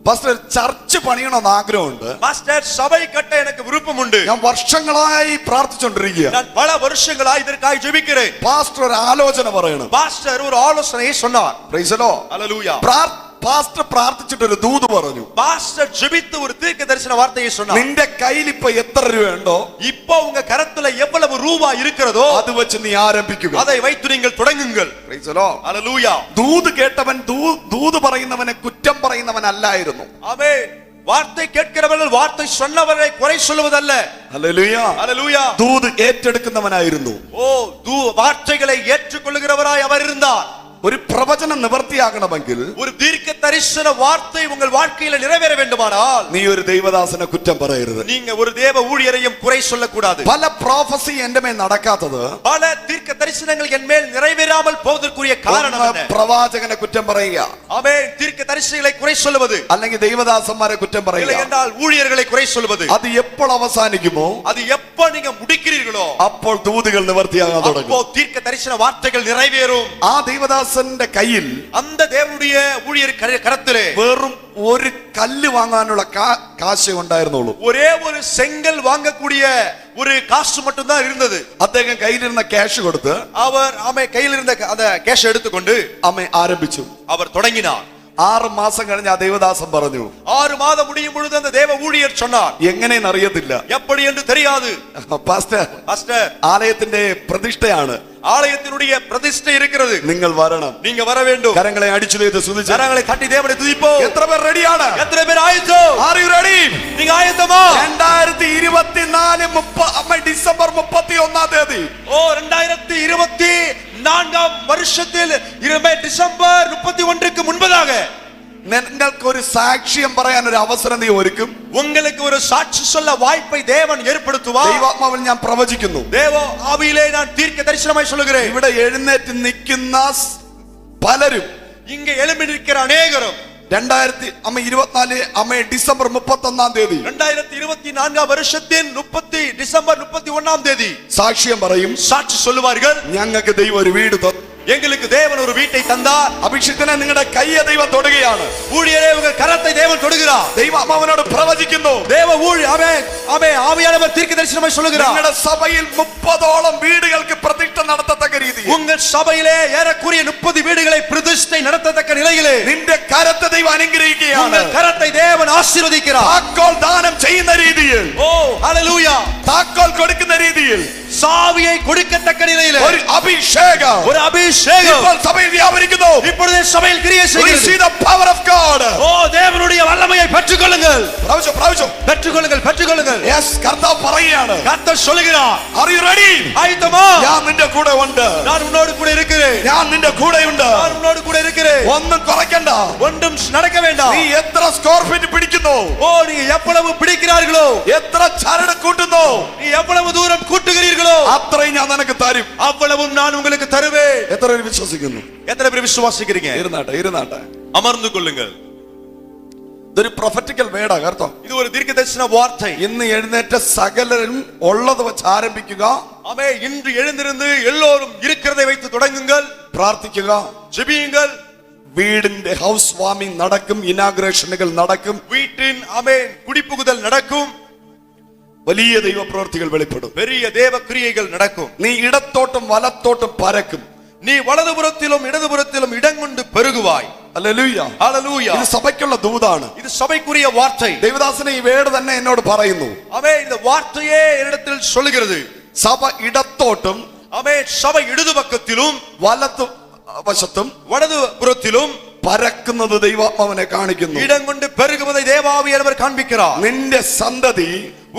പാസ്റ്റർ ചർച്ച് പണിയണമെന്ന് ആഗ്രഹമുണ്ട്. பாஸ்டர் சபை கட்ட எனக்கு விருப்பம் உண்டு. ഞാൻ വർഷങ്ങളായി പ്രാർത്ഥിച്ചുകൊണ്ടിരിക്കുക. நான் பல வருஷங்களாய் இதற்காக ஜெபிக்கிறேன். പാസ്റ്റർ ഒരു ആലോചന പറയണം. பாஸ்டர் ஒரு ஆலோசனையை சொன்னார். Price the Lord. Hallelujah. Pastor പ്രാർത്ഥിച്ചിട്ട് ഒരു ദൂത് പറഞ്ഞു. பாஸ்டர் ஜெபித்து ஒரு தீர்க்க தரிசன வார்த்தையை சொன்னார். നിന്റെ കയ്യിൽ ഇപ്പൊ എത്ര രൂപയുണ്ടോ, இப்போ உங்க கரத்துல எவ்வளவு ரூபாய் இருக்கிறதோ അത് വെച്ച് നീ ആരംഭിക്കുക. அதை வைத்து நீங்கள் தொடங்குங்கள். Praise the Lord. ஹalleluya. ദൂത് കേട്ടവൻ ദൂത് പറയുന്നവനെ കുറ്റം പറയുന്നവനല്ലായിരുന്നു. ஆமென். வார்த்தை கேட்கிறவர்கள் வார்த்தை சொன்னவரை குறை சொல்லுவதல்ல. ഹല്ലേലൂയ. ஹalleluya. ദൂത് ഏറ്റെടുക്കുന്നവനായിരുന്നു. ஓ வார்த்தைகளை ஏற்றுக்கொள்கிறவராய் அவர் இருந்தார். ഒരു പ്രവചനം നിവർത്തിയാകണമെങ്കിൽ, ஒரு தீர்க்க தரிசன வார்த்தை உங்கள் வாழ்க்கையில நிறைவேற வேண்டுமானால், നീ ഒരു ദൈവദാസനെ കുറ്റം പറയരുത്. நீங்க ஒரு தேவ ஊழியரையும் குறை சொல்லக்கூடாது. പല പ്രോഫസി എന്റെ മേൽ നടക്കാത്തത്, பல தீர்க்க தரிசனங்கள் என் மேல் நிறைவேறாமல் போவதற்குரிய காரணம் என்ன? പ്രവാചകനെ കുറ്റം പറയുക, ஆமென். தீர்க்க தரிசனங்களை குறை சொல்லுவது, അല്ലെങ്കിൽ ദൈവദാസന്മാരെ കുറ്റം இல்லை പറയുക, என்றால் ஊழியர்களை குறை சொல்லுவது, അത് എപ്പോൾ അവസാനിക്കുമോ அது எப்ப நீங்க முடிக்கிறீர்களோ അപ്പോൾ ദൂതുകൾ നിവർത്തിയാകാൻ அப்போ തുടങ്ങും. தீர்க்க தரிசன வார்த்தைகள் நிறைவேறும். ആ ദൈവദാസന്റെ കയ്യിൽ அந்த தேவனுடைய ஊழியர் கரத்திலே വെറും ഒരു കല്ല് വാങ്ങാനുള്ള കാശ് ഉണ്ടായിരുന്നുള്ളൂ. ஒரே ஒரு செங்கல் வாங்கக்கூடிய ஒரு காசு மட்டும் தான் இருந்தது. അദ്ദേഹം കയ്യിലിരുന്ന ക്യാഷ് കൊടുത്ത് அவர் கையில் இருந்த அந்த கேஷ் எடுத்துக்கொண்டு ആരംഭിച്ചു. அவர் தொடங்கினார். 6 മാസം കഴിഞ്ഞ് ആ ദൈവദാസൻ പറഞ്ഞു, 6 மாதம் முடியும் பொழுது அந்த தேவ ஊழியர் சொன்னார், എങ്ങനെയെന്ന് അറിയത്തില്ല எப்படி என்று தெரியாது പാസ്റ്റർ, பாஸ்டர், ആലയത്തിന്റെ പ്രതിഷ്ഠയാണ്, ஆலயத்தினுடைய பிரதிஷ்டை இருக்கிறது, നിങ്ങൾ വരണം. நீங்க வர வேண்டும். കരങ്ങളെ അടിച്ചു ചെയ്ത് സ്തുതിച്ച് கரங்களை தட்டி தேவனை துதிப்போம். എത്ര പേർ റെഡിയാണ്? எத்தனை பேர் ஆயத்தம்? Are you ready? நீங்க ஆயத்தமா? 2024 ഡിസംബർ 31 ஓ 2024 வருஷத்தில் டிசம்பர் 31க்கு முன்பதாக നിങ്ങൾക്ക് ഒരു സാക്ഷ്യം പറയാൻ ഒരു അവസരം നീ ഒരുക്കും. உங்களுக்கு ஒரு சாட்சி சொல்ல வாய்ப்பை தேவன் ஏற்படுத்துவார். ദൈവാത്മാവിൽ ഞാൻ പ്രവചിക്കുന്നു. தேவ ஆவியிலே நான் தீர்க்க தரிசனமாய் சொல்லுகிறேன். ഇവിടെ എഴുന്നേറ്റ് നിൽക്കുന്ന പലരും, இங்க எழும்பி நிற்கிற அநேகரும் 2024 ഡിസംബർ 31 2024 வருஷத்தின் டிசம்பர் 31 സാക്ഷ്യം പറയും. சாட்சி சொல்லுவார்கள். ഞങ്ങൾക്ക് ദൈവം ഒരു വീട് തന്നു. எங்களுக்கு தேவன் ஒரு வீட்டை தந்தார். അഭിഷിക്തനെ നിങ്ങളുടെ കയ്യെ ദൈവം തൊടുകയാണ്. ஊழியரே உங்கள் கரத்தை தேவன் தொடுகிறார். ദൈവം അവനോട് പ്രവചിക്കുന്നു. தேவ ஆமென் ஆமென் ஆவியானவர் தீர்க்கதரிசனமாய் சொல்லுகிறார். നിങ്ങളുടെ സഭയിൽ 30ഓളം വീടുകൾക്ക് പ്രതിഷ്ഠ നടത്തത്തക്ക രീതിയിൽ உங்கள் சபையிலே ஏறக்குறைய 30 வீடுகளை பிரதிஷ்டை நடத்தத்தக்க நிலையிலே നിന്റെ കരത്തെ ദൈവം അനുഗ്രഹിക്കുകയാണ്. உங்கள் கரத்தை தேவன் ஆசீர்வதிக்கிறார். താക്കോൽ ദാനം ചെയ്യുന്ന രീതിയിൽ, ஓ ஹalleluya, താക്കോൽ കൊടുക്കുന്ന രീതിയിൽ சாவியை கொடுக்கத்தக்க நிலையிலே ഒരു അഭിഷേകം, ஒரு அபிஷேகம் ഇപ്പോൾ സഭയിൽ വ്യാപരിക്കുന്നു. இப்பொழுது சபையில் கிரியை செய்கிறது. Receive the power of God. ஓ தேவனுடைய வல்லமையை பெற்றுக்கொள்ளுங்கள். പ്രാവശ്യം பெற்றுக்கொள்ளுங்கள். Yes, കർത്താവ് പറയുകയാണ്. கர்த்தர் சொல்லுகிறார். Are you ready? ஆயத்தமா? ഞാൻ നിന്റെ കൂടെ ഉണ്ട്. நான் உன்னோடு கூட இருக்கிறேன். ഞാൻ നിന്റെ കൂടെ ഉണ്ട്. நான் உன்னோடு கூட இருக்கிறேன். ഒന്നും കുറയ്ക്കണ്ട. ஒன்றும் நடக்க வேண்டாம். നീ എത്ര സ്ക്വയർ ഫീറ്റ് പിടിക്കുന്നു, ஓ நீங்க எவ்வளவு பிடிக்கிறார்களோ, എത്ര ചരട് കൂട്ടുന്നു, நீ எவ்வளவு தூரம் கூட்டுகிறீர்களோ, അത്രയും ഞാൻ നിനക്ക് തരും. அவ்வளவும் நான் உங்களுக்கு தருவேன். എത്ര പേര് വിശ്വസിക്കുന്നു? எத்தனை பேர் விசுவாசிக்கிறீங்க? ഇരുന്നാട്ടെ. அமர்ந்து கொள்ளுங்கள். ഇതൊരു പ്രൊഫറ്റിക്കൽ വേർഡാ കേട്ടോ. இது ஒரு தீர்க்கதரிசன வார்த்தை. ഇന്ന് എഴുന്നേറ്റ സകലരും ഉള്ളത് വെച്ച് ആരംഭിക്കുക. ஆமே, இன்று எழுந்திருந்து எல்லோரும் இருக்கிறதை வைத்து தொடங்குங்கள். പ്രാർത്ഥിക്കുക, ஜெபியுங்கள். വീടിന്റെ ഹൗസ് വാമിംഗ് നടക്കും, ഇനാഗ്രേഷനുകൾ നടക്കും, வீட்டின் ஆமென் குடிபுகுதல் நடக்கும், വലിയ ദൈവപ്രവൃത്തികൾ വെളിപ്പെടും, பெரிய தேவ கிரியைகள் நடக்கும். നീ ഇടത്തോട്ടും വലത്തോട്ടും പരക്കും. நீ வலதுபுறத்திலும் இடதுபுறத்திலும் இடங்கொண்டு பெருகுவாய். ഹല്ലേലൂയ. ஹalleluya. ഇത് സഭയ്ക്കുള്ള ദൂതാണ്. இது சபைக்குரிய வார்த்தை. ദൈവദാസനെ ഈ വേർഡ് തന്നെ എന്നോട് പറയുന്നു. ஆமென், இந்த வார்த்தையே என்னிடத்தில் சொல்லுகிறது. സഭ ഇടത്തോട്ടും ஆமென், சபை இடது பக்கத்திலும் വലത്തു വശത്തും வலதுபுறத்திலும் പരക്കുന്നത് ദൈവാത്മാവിനെ കാണിക്കുന്നു. இடங்கொண்டு பெருகுவதை தேவாவியானவர் காண்பிக்கிறார். നിന്റെ സന്തതി,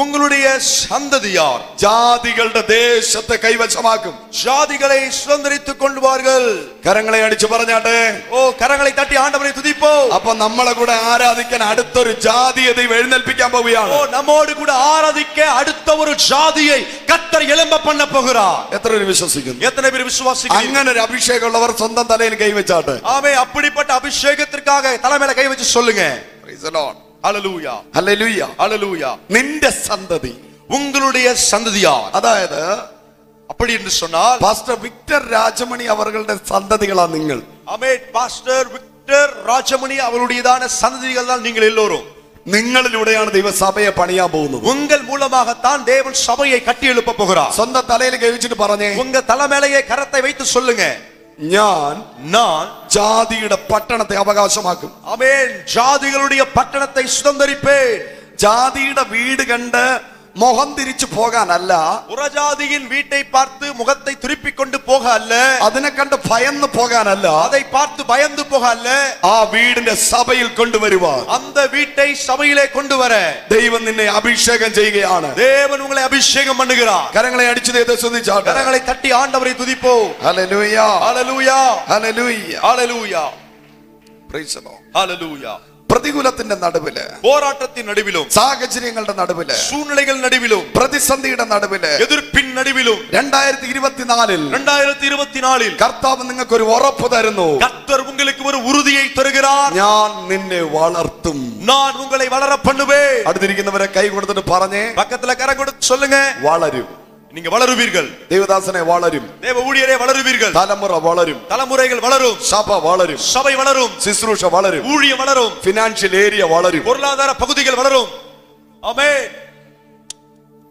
உங்களுடைய சந்ததியார் ജാതികളുടെ ദേശത്തെ കൈവശമാക്കും. ஜாதிகளை சுதந்தரித்துக் கொள்வார்கள். കരങ്ങളെ അടിച്ചു പറഞ്ഞാട്ടെ. ஓ கரங்களை தட்டி ஆண்டவரை துதிப்போம். അപ്പൊ നമ്മളെ കൂടെ ആരാധിക്കാൻ അടുത്തൊരു ജാതിയെ ദൈവം എഴുന്നേൽപ്പിക്കാൻ പോവുകയാണ്. ஓ நம்மோடு கூட ஆராதிக்க அடுத்த ஒரு ஜாதியை கர்த்தர் எழும்ப பண்ண போகிறார். എത്ര പേര് വിശ്വസിക്കുന്നു? எத்தனை பேர் விசுவாசிக்கிறீர்கள்? അങ്ങനെ ഒരു അഭിഷേകമുള്ളവർ സ്വന്തം തലയിൽ കൈവച്ചാട്ടെ. ஆமே, அப்படிப்பட்ட அபிஷேகத்திற்காக தலைமையில கை வச்சு சொல்லுங்க. Praise the Lord. Hallelujah, hallelujah. Hallelujah. നിന്റെ സന്തതി, உங்களுடைய சந்ததியார், അതായത് அப்படி என்று சொன்னால் പാസ്റ്റർ വിക്ടർ രാജമണി അവരുടെ സന്തതികളാ നിങ്ങൾ. ஆமே, பாஸ்டர் விக்டர் ராஜமணி அவருடையதான சந்ததிகள் தான் நீங்கள் எல்லோரும். നിങ്ങളിലൂടെയാണ് ദൈവസഭയെ പണിയാൻ പോകുന്നത്. உங்கள் மூலமாகத்தான் தேவன் சபையை கட்டி எழுப்ப போகிறார். സ്വന്തം തലയിൽ കൈവച്ചിട്ട് പറഞ്ഞേ, உங்க தலைமையிலேயே கரத்தை வைத்து சொல்லுங்க, ഞാൻ ജാതിയുടെ പട്ടണത്തെ അവകാശമാക്കും. ஆமென், ஜாதிகளுடைய பட்டணத்தை சுதந்தரிப்பேன். ജാതിയുടെ വീട് കണ്ട് മുഖം തിരിച്ചു പോകാനല്ല, புறஜாதியின் வீட்டை பார்த்து முகத்தை திருப்பிக் கொண்டு போக அல்ல, അതിനെ കണ്ട് ഭയന്ന് പോകാനല്ല, அதை பார்த்து பயந்து போக அல்ல, ആ വീടിന്റെ സഭയിൽ കൊണ്ടുവരുവാൻ அந்த வீட்டை சபையிலே கொண்டு வர ദൈവം നിന്നെ അഭിഷേകം ചെയ്യുകയാണ്. தேவன் உங்களை அபிஷேகம் பண்ணுகிறார். കരങ്ങളെ അടിച്ചു ദൈവത്തെ സ്തുതിച്ചാട്ടെ. கரங்களை தட்டி ஆண்டவரை துதிப்போம். Hallelujah, hallelujah, hallelujah, hallelujah, praise the Lord. Hallelujah. പ്രതികൂലത്തിന്റെ നടുവില്, போராட்டத்தின் நடுவிலும், സാഹചര്യങ്ങളുടെ നടുവില്, சூழ்நிலைகள் நடுவிலும், പ്രതിസന്ധിയുടെ നടുവില്, எதிர்ப்பின் நடுவிலும் 2024 കർത്താവ് നിങ്ങൾക്ക് ഒരു ഉറപ്പ് തരുന്നു. கர்த்தர் உங்களுக்கு ஒரு உறுதியை தருகிறார். ഞാൻ നിന്നെ വളർത്തും. நான் உங்களை வளர பண்ணுவேன். അടുത്തിരിക്കുന്നവരെ കൈ കൊടുത്തിട്ട് പറഞ്ഞേ, பக்கத்துல கரம் கொடுத்து சொல்லுங்க, വളരും. நீங்க வளருவீர்கள். ദേവദാസനെ വളരും. தேவ ஊழியரே வளருவீர்கள். തലമുറ വളരും. தலைமுறைகள் வளரும். സഭ വളരും. சபை வளரும். ശുശ്രൂഷ വളരും. ஊழியம் வளரும். ഫിനാൻഷ്യൽ ഏരിയ വളരും. பொருளாதார பகுதிகள் வளரும். ஆமென்.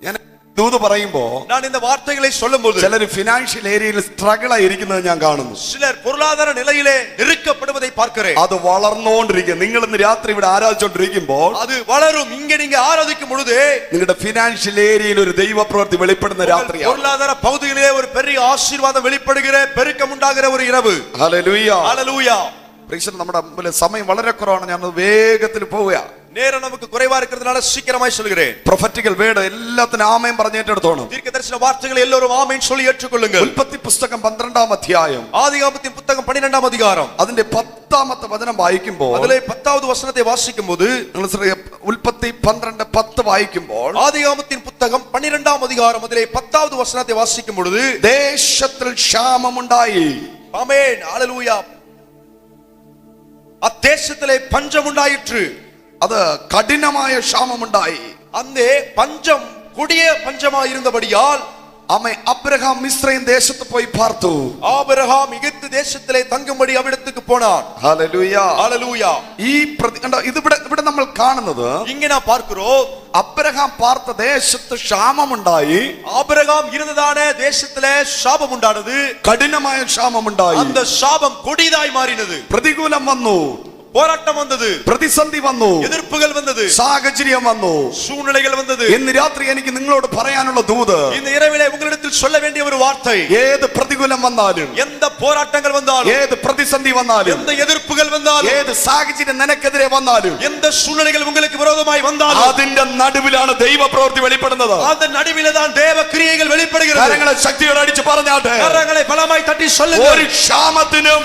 ഞാൻ ദൂത് പറയുമ്പോ நான் இந்த வார்த்தைகளை சொல்லும்போது ചിലർ ഫിനാൻഷ്യൽ ഏരിയയിൽ സ്ട്രഗിൾ ആയിരിക്കുന്നത് ഞാൻ കാണുന്നു. சிலர் பொருளாதார நிலையிலே நெருக்கப்படுவதை பார்க்கிறேன். അത് വളർന്നുകൊണ്ടിരിക്കുക. നിങ്ങൾ ഇന്ന് രാത്രി ഇവിടെ ആരാധിച്ചുകൊണ്ടിരിക്കുമ്പോൾ அது வளரும். இங்க நீங்க ஆராதிக்கும் பொழுது നിങ്ങളുടെ ഫിനാൻഷ്യൽ ഏരിയയിൽ ഒരു ദൈവപ്രവൃത്തി വെളിപ്പെടുന്ന രാത്രിയാണ്. பொருளாதார பகுதியிலே ஒரு பெரிய ஆசீர்வாதம் வெளிப்படுகிற, பெருக்கம் உண்டாகிற ஒரு இரவு. ഹല്ലേലൂയ, ஹalleluya. പ്രീശൻ, നമ്മുടെ മുമ്പിൽ സമയം വളരെ കുറവാണ്. ഞാൻ വേഗത്തിൽ പോവുക. நேரம் நமக்கு குறைவா இருக்கிறதுனால சீக்கிரமாய் சொல்கிறேன். പ്രൊഫറ്റിക്കൽ വേർഡ് എല്ലാത്തിനും ആമേൻ പറഞ്ഞേറ്റെടുത്തോണം. தீர்க்கதரிசன வார்த்தைகளை எல்லோரும் ஆமென் சொல்லி ஏற்றுக்கொள்ளுங்கள். ഉൽപ്പത്തി പുസ്തകം 12-ാം അധ്യായം, ஆதியாகமத்தின் புத்தகம் 12ஆம் அதிகாரம், അതിന്റെ 10ാമത്തെ വചനം വായിക്കുമ്പോൾ, அதிலே 10வது வசனத்தை வாசிக்கும்போது, ഉൽപ്പത്തി 12:10 വായിക്കുമ്പോൾ, ஆதியாகமத்தின் புத்தகம் 12ஆம் அதிகாரம் அதிலே 10வது வசனத்தை வாசிக்கும் பொழுது, ദേശത്തിൽ ക്ഷാമമുണ്ടായി. ஆமென், ஹalleluya. அத்தேசத்திலே பஞ்சம் உண்டாயிற்று. അത് കഠിനമായ ക്ഷാമമുണ്ടായി. அந்த பஞ்சம் கொடிய பஞ்சமாய் இருந்தபடியால் அவன் அப்ரஹாம் மிஸ்ரயீம் தேசத்து போய் பார்த்து ஆபிரகாம் எகிப்து தேசத்திலே தங்கும்படி அவிடத்துக்கு போனான். ഹല്ലേലൂയ ஹalleluya. ഇവിടെ നമ്മൾ കാണുന്നത് இங்கே நான் பார்க்கிறோம் അബ്രഹാം പാർത്ത ദേശത്ത് ക്ഷാമമുണ്ടായി. ஆபிரகாம் இருந்ததான தேசத்திலே சாபம் உண்டானது. കഠിനമായ ക്ഷാമമുണ്ടായി. அந்த சாபம் கொடிதாய் மாறினது. പ്രതികൂലം വന്നു, போராட்டம் வந்தது, പ്രതിസന്ധി വന്നു, எதிர்ப்புகள் வந்தது, സാഹചര്യം വന്നു, சூழ்நிலைகள் வந்தது. ഇന്ന് രാത്രി എനിക്ക് നിങ്ങളോട് പറയാനുള്ള ദൂത്, இந்த இரவிலே உங்களிடத்தில் சொல்ல வேண்டிய ஒரு வார்த்தை, ഏത് പ്രതികൂലം വന്നാലും, எந்த போராட்டங்கள் வந்தாலும், ഏത് പ്രതിസന്ധി വന്നാലും, எந்த எதிர்ப்புகள் வந்தாலும், ഏത് സാഹചര്യം നിനക്കെതിരെ വന്നാലും, எந்த சூழ்நிலைகள் உங்களுக்கு விரோதமாய் வந்தாலும், അതിന്റെ നടുവിലാണ് ദൈവപ്രവൃത്തി വെളിപ്പെടുന്നത്. அந்த நடுவிலே தான் தேவ கிரியைகள் வெளிப்படுகிறது. കരങ്ങളെ ശക്തിയോടെ അടിച്ച് പറഞ്ഞാട്ടെ, கரங்களை பலமாய் தட்டி சொல்லுங்க. ഒരു ക്ഷാമത്തിനും,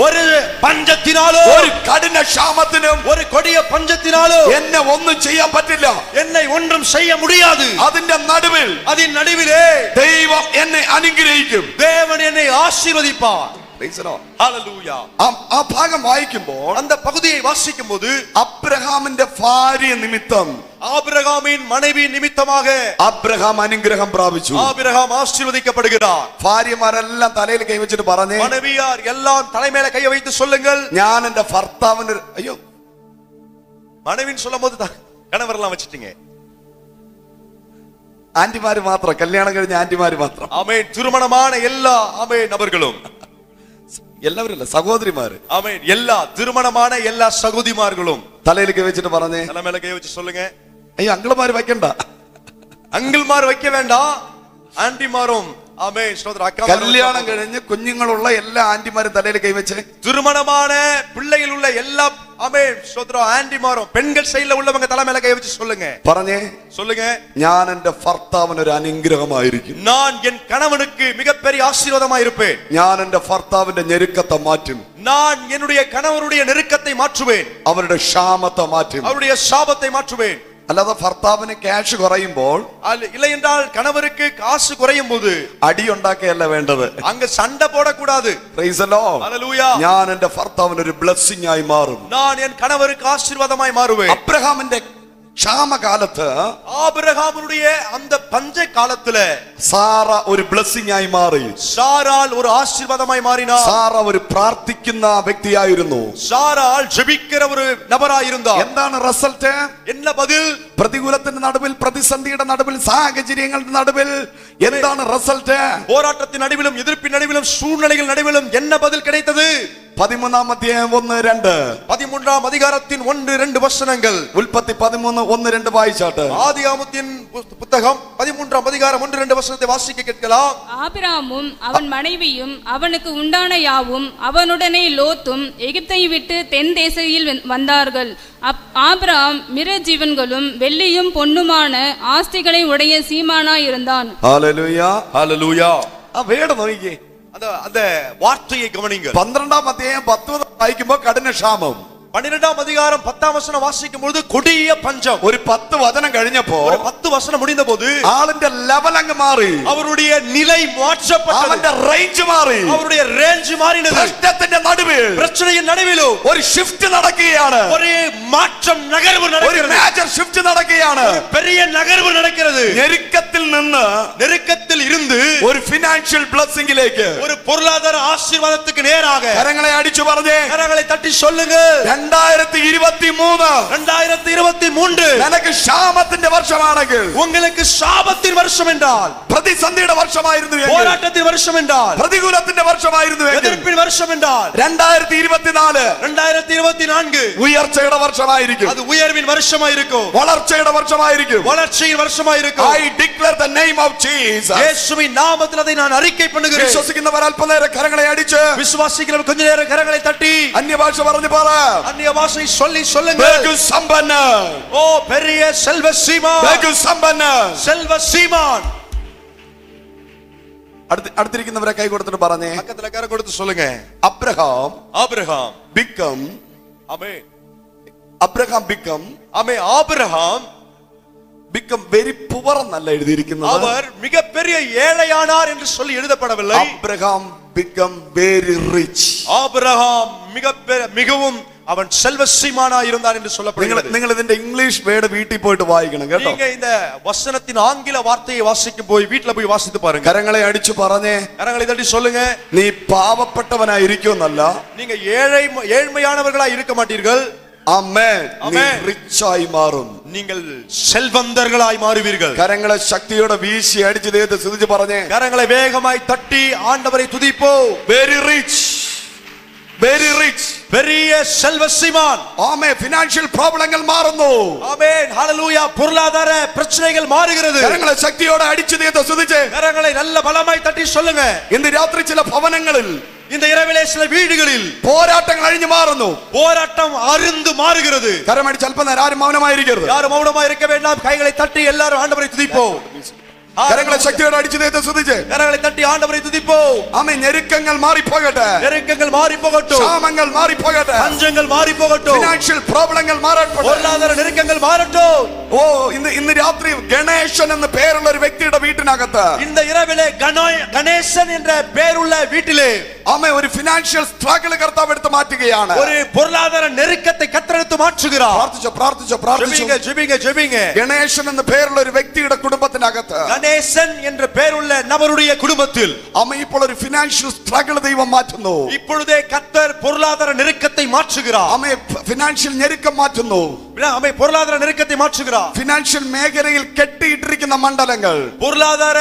ஒரு பஞ்சத்தினாலோ, ഒരു കഠിന ക്ഷാമത്തിനും ஒரு கொடிய பஞ்சத்தினாலோ എന്നെ ഒന്നും ചെയ്യാൻ പറ്റില്ല. என்னை ஒன்றும் செய்ய முடியாது. അതിന്റെ നടുവിൽ அதன் நடுவிலே ദൈവം എന്നെ അനുഗ്രഹിക്കും. தேவன் என்னை ஆசீர்வதிப்பார். Praise the Lord. ஹalleluya. ആ ഭാഗം വായിക്കുമ്പോൾ அந்த பகுதியை வாசிக்கும்போது അബ്രഹാമിന്റെ ഭാര്യ നിമിത്തം ஆபிரகாமின் மனைவி நிமித்தமாக അബ്രഹാം അനുഗ്രഹം പ്രാപിച്ചു. ஆபிரகாம் ஆசீர்வதிக்கப்படுகிறார். ഭാര്യമാരെല്ലാം തലയിൽ കൈവച്ചിട്ട് പറഞ്ഞേ, மனைவியார் எல்லாம் தலைமையில கையை வைத்து சொல்லுங்கள், ഞാൻ എന്റെ ഭർത്താവിന് അയ്യോ மனைவின்னு சொல்லும்போது கணவர் எல்லாம் வச்சிட்டீங்க. ആന്റിമാര് മാത്രം, കല്യാണം കഴിഞ്ഞ ആന്റിമാര് മാത്രം. ஆமென். திருமணமான எல்லா ஆமென் நபர்களும், എല്ലാവരും അല്ല, സഹോദരിമാര്. ஆமென். எல்லா திருமணமான எல்லா சகோதரிமார்களும் തലയിൽ കൈവച്ചിട്ട് പറഞ്ഞേ, தலைமையில கையை வச்சு சொல்லுங்க. അയ്യോ അങ്കിളുമാര് വയ്ക്കണ്ട, அங்கிள்மார் வைக்க வேண்டாம், ஆண்டிமாரும் ஆமென். ஸ்தோத்திரம். அக்கா കല്യാണം കഴിഞ്ഞ് കുഞ്ഞുങ്ങളുള്ള എല്ലാ ആന്റിമാരും തലയിൽ കൈവച്ച്, திருமணமான பிள்ளைகள் உள்ள எல்லா ஆமென் ஸ்தோத்திரம் ஆண்டிமாரும் பெண்கள் சைடுல உள்ளவங்க தலைமையில கையை வச்சு சொல்லுங்க. പറഞ്ഞേ, சொல்லுங்க, ഞാൻ എന്റെ ഭർത്താവിന് ഒരു അനുഗ്രഹമായിരിക്കും. நான் என் கணவனுக்கு மிகப்பெரிய ஆசீர்வாதமா இருப்பேன். ഞാൻ എന്റെ ഭർത്താവിന്റെ ഞെരുക്കത്തെ മാറ്റും. நான் என்னுடைய கணவருடைய நெருக்கத்தை மாற்றுவேன். അവരുടെ ക്ഷാമത്തെ മാറ്റും. அவருடைய சாபத்தை மாற்றுவேன். അല്ലാതെ ഭർത്താവിന് ക്യാഷ് കുറയുമ്പോൾ இல்லை என்றால் கணவருக்கு காசு குறையும் போது അടിയുണ്ടാക്കുകയല്ല വേണ്ടത്, அங்க சண்டை போடக்கூடாது. Praise the Lord. ஹalleluya. ഞാൻ എന്റെ ഭർത്താവിന് ഒരു ബ്ലെസ്സിംഗ് ആയി മാറും. நான் என் கணவருக்கு ஆசீர்வாதமாய் மாறுவேன். അബ്രഹാമിന്റെ ക്ഷാമകാലത്ത് ஆபிரகாமுடைய அந்த பஞ்ச காலத்துல സാറ ഒരു ബ്ലെസ്സിംഗ് ആയി മാറി. சாராள் ஒரு ஆசீர்வாதமாய் மாறினார். സാറ ഒരു പ്രാർത്ഥിക്കുന്ന വ്യക്തിയായിരുന്നു. சாராள் ஜெபிக்கிற ஒரு நபராய் இருந்தார். എന്താണ് റിസൾട്ട്? என்ன பதில்? പ്രതികൂലത്തിന്റെ നടുവിൽ, പ്രതിസന്ധിയുടെ നടുവിൽ, സാഹചര്യങ്ങളുടെ നടുവിൽ എന്താണ് റിസൾട്ട്? போராட்டத்தின் நடுவிலும், எதிர்ப்பின் நடுவிலும், சூழ்நிலைகள் நடுவிலும் என்ன பதில் கிடைத்தது? 13-ാം അധ്യായം 1-2, 13ஆம் அதிகாரத்தின் 1-2 வசனங்கள். ഉൽപ്പത്തി 13:1-2 വായിച്ചാട്ടെ. ஆதியாகமத்தின் புத்தகம் 13ஆம் அதிகாரம் 1-2 வசனத்தை வாசிக்க கேட்கலாம். ஆபிராமும் அவன் மனைவியும் அவனுக்கு உண்டான யாவும் அவனுடனே லோத்தும் எகிப்தை விட்டு தென் தேசையில் வந்தார்கள். ஆபிராம் மிருக ஜீவன்களும் வெள்ளியும் பொன்னுமான ஆஸ்திகளை உடைய சீமானாய் இருந்தான். ഹല്ലേലൂയ. ஹalleluya. ആ വേട് നോക്കിക്കേ, அந்த வார்த்தையை கவனிங்க. 12-ാം അധ്യായം 10 വായിക്കുമ്പോ കഠിന ക്ഷാമം. 12ஆம் அதிகாரம் 10ஆம் வசனம் வாசிக்கும் பொழுது கொடிய பஞ்சம். ഒരു 10 വചനം കഴിഞ്ഞപ്പോ ஒரு 10 வசனம் முடிந்த போது ആളിന്റെ ലെവൽ അങ്ങ് മാറി. அவருடைய நிலை மாற்றப்பட்டது. അവന്റെ റേഞ്ച് മാറി. அவருடைய ரேஞ்ச் மாறினது. പ്രശ്നത്തിന്റെ നടുവിൽ, பிரச்சனையின் நடுவிலும் ഒരു ഷിഫ്റ്റ് നടക്കുകയാണ്. ஒரு மாற்றம், நகர்வு ഒരു நடக்கிறது. മേജർ ഷിഫ്റ്റ് നടക്കുകയാണ്. பெரிய நகர்வு நடக்கிறது. ഞെരുക്കത്തിൽ നിന്ന് நெருக்கத்தில் இருந்து ഒരു ഫിനാൻഷ്യൽ ബ്ലെസ്സിംഗിലേക്ക്, ஒரு பொருளாதார ஆசீர்வாதத்துக்கு நேராக കരങ്ങളെ അടിച്ചു പറഞ്ഞേ, கரங்களை தட்டி சொல்லுங்க. 2023 നിനക്ക് ക്ഷാമത്തിന്റെ വർഷമാണെങ്കിൽ, உங்களுக்கு சாபத்தின் வருஷம் என்றால், പ്രതിസന്ധിയുടെ വർഷമായിരുന്നു, போராட்டத்தின் வருஷம் என்றால், പ്രതികൂലത്തിന്റെ വർഷമായിരുന്നു, எதிர்ப்பின் வருஷம் என்றால் 2024 ഉയർച്ചയുടെ വർഷമായിരിക്കും. அது உயர்வின் வருஷமா இருக்கும். വളർച്ചയുടെ വർഷമായിരിക്കും. வளர்ச்சியின் வருஷமா இருக்கும். I declare the name of Jesus. இயேசுவின் நாமத்தில் அதை நான் அறிக்கை பண்ணுகிறேன். വിശ്വസിക്കുന്നവർ അല്പനേരം കരങ്ങളെ അടിച്ച്, விசுவாசிக்கிறவர் கொஞ்ச நேரம் கரங்களை தட்டி അന്യഭാഷ പറഞ്ഞു പറ, அந்நிய பாஷை சொல்லி சொல்லுங்க. ബഹു സമ്പന്ന, ஓ பெரிய செல்வ சீமான், ബഹു സമ്പന്ന. செல்வ சீமான். അടുത്തിരിക്കുന്നവരെ കൈ കൊടുത്തിട്ട് പറഞ്ഞേ, பக்கத்துல கரம் கொடுத்து சொல்லுங்க. അബ്രഹാം ஆபிரகாம் become, amen. Abraham become, amen. ஆபிரகாம் become very poor എന്നല്ല എഴുതിയിരിക്കുന്നത്. அவர் மிகப்பெரிய ஏழையானார் என்று சொல்லி எழுதப்படவில்லை. Abraham become very rich. ஆபிரகாம் மிகவும் அவன் செல்வசீமானாய் இருந்தான் என்று சொல்லப்படுகிறது. നിങ്ങൾ ഇതിന്റെ ഇംഗ്ലീഷ് വേർഡ് വീട്ടിൽ പോയിട്ട് വായിക്കണം കേട്ടോ. நீங்க இந்த வசனத்தின் ஆங்கில வார்த்தையை வாசிக்கும் போய் வீட்ல போய் வாசித்து பாருங்க. കരങ്ങളെ അടിച്ചു പറഞ്ഞേ, கரங்களை தட்டி சொல்லுங்க, നീ പാവപ്പെട്ടവനായിരിക്കുമെന്നല്ല, நீங்க ஏழ்மையானவர்களாய் இருக்க மாட்டீர்கள். ആമേൻ. നീ റിച്ചായി മാറും. நீங்கள் செல்வந்தர்களாய் மாறுவீர்கள். കരങ്ങളെ ശക്തിയോടെ വീശി അടിച്ച് ദൈവത്തെ സ്തുതിച്ച് പറഞ്ഞേ, கரங்களை வேகமாய் தட்டி ஆண்டவரை துதிப்போம். വെരി റിച്ച്, വെരി റിച്ച്, பெரிய செல்வசீமான். ആമേൻ. ഫിനാൻഷ്യൽ പ്രോബ്ലങ്ങൾ മാറുന്നു. ஆமென், ஹalleluya. பொருளாதார பிரச்சனைகள் மாறுகிறது. കരങ്ങളെ ശക്തിയോടെ അടിച്ച് ദൈവത്തെ സ്തുതിച്ച് கரங்களை நல்ல பலமாய் தட்டி சொல்லுங்க. ഇന്ന് രാത്രി ചില ഭവനങ്ങളിൽ, இந்த இரவிலே சில வீடுகளில் പോരാട്ടങ്ങൾ അഴിഞ്ഞു മാറുന്നു. போராட்டம் அருந்து மாறுகிறது. കരമടിച്ച് അല്പനേരം ആരും മൗനമായിരിക്കരുത്. யாரும் மௌனமாய் இருக்க வேண்டாம். கைகளை தட்டி எல்லாரும் ஆண்டவரை துதிப்போம். കരങ്ങളെ ശക്തിയോടെ അടിച്ച് ദൈവത്തെ സ്തുതിച്ച് கரங்களை தட்டி ஆண்டவரை துதிப்போம். ആമേൻ. ഞെരുക്കങ്ങൾ മാറിപ്പോകട്ടെ, நெருக்கங்கள் மாறி போகட்டும், ക്ഷാമങ്ങൾ മാറിപ്പോകട്ടെ, பஞ்சங்கள் மாறி போகட்டும், ഫിനാൻഷ്യൽ പ്രോബ്ലങ്ങൾ മാറട്ടെ. பொருளாதார நெருக்கங்கள் மாறட்டும். ഓ, ഇന്ന് രാത്രി ഗണേശൻ എന്ന പേരുള്ള ഒരു വ്യക്തിയുടെ വീട്ടിനകത്ത് இந்த இரவிலே கணேசன் என்ற பெயருள்ள வீட்டிலே ആമേൻ ഒരു ഫിനാൻഷ്യൽ സ്ട്രഗിൾ കർത്താവ് എടുത്ത് മാറ്റുകയാണ്. ஒரு பொருளாதார நெருக்கத்தை கர்த்தர் எடுத்து மாற்றுகிறார். പ്രാർത്ഥിച്ചോ. ஜெபிங்க. ഗണേശൻ എന്ന പേരുള്ള ഒരു വ്യക്തിയുടെ കുടുംബത്തിനകത്ത് கணேசன் என்ற பெயருள்ள நபருடைய குடும்பத்தில் ആമേൻ ഇപ്പോൾ ഒരു ഫിനാൻഷ്യൽ സ്ട്രഗിൾ ദൈവം മാറ്റുന്നു. இப்பொழுதே கர்த்தர் பொருளாதார நெருக்கத்தை மாற்றுகிறார். ആമേൻ ഫിനാൻഷ്യൽ ഞെരുക്കം മാറ്റുന്നു. பொருளாதார நெருக்கத்தை மாற்றுகிறார். ഫിനാൻഷ്യൽ മേഖലയിൽ കെട്ടിയിട്ടിരിക്കുന്ന മണ്ഡലങ്ങൾ, பொருளாதார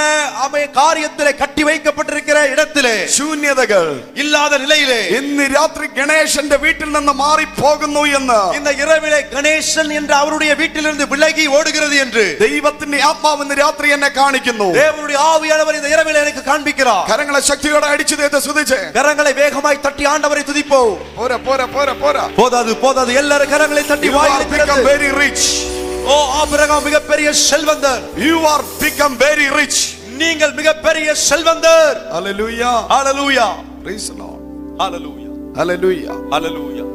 காரியத்திலே கட்டி வைக்கப்பட்டிருக்கிற இடத்திலே ശൂന്യതകൾ இல்லாத நிலையிலே ഇന്ന് രാത്രി ഗണേശന്റെ വീട്ടിൽ നിന്ന് മാറിപ്പോകുന്നു എന്ന് இந்த இரவிலே கணேசன் என்ற அவருடைய வீட்டிலிருந்து விலகி ஓடுகிறது என்று ദൈവത്തിന്റെ ആത്മാവ് ഇന്ന് രാത്രി എന്നെ കാണിക്കുന്നു. தேவனுடைய ஆவியானவர் இந்த இரவிலே எனக்கு காண்பிக்கிறார். കരങ്ങളെ ശക്തിയോടെ അടിച്ചു ദൈവത്തെ സ്തുതിച്ച് கரங்களை வேகமாய் தட்டி ஆண்டவரை துதிப்போம். പോരാ போதாது எல்லாரும் கரங்களை தட்டி வாயிலை திறந்து, very rich. ஓ ஆபிரகாம் மிகப்பெரிய செல்வந்தர். You are become very rich. நீங்கள் மிகப்பெரிய செல்வந்தர். Hallelujah. Hallelujah. Praise the Lord. Hallelujah. Hallelujah. ஹalleluya.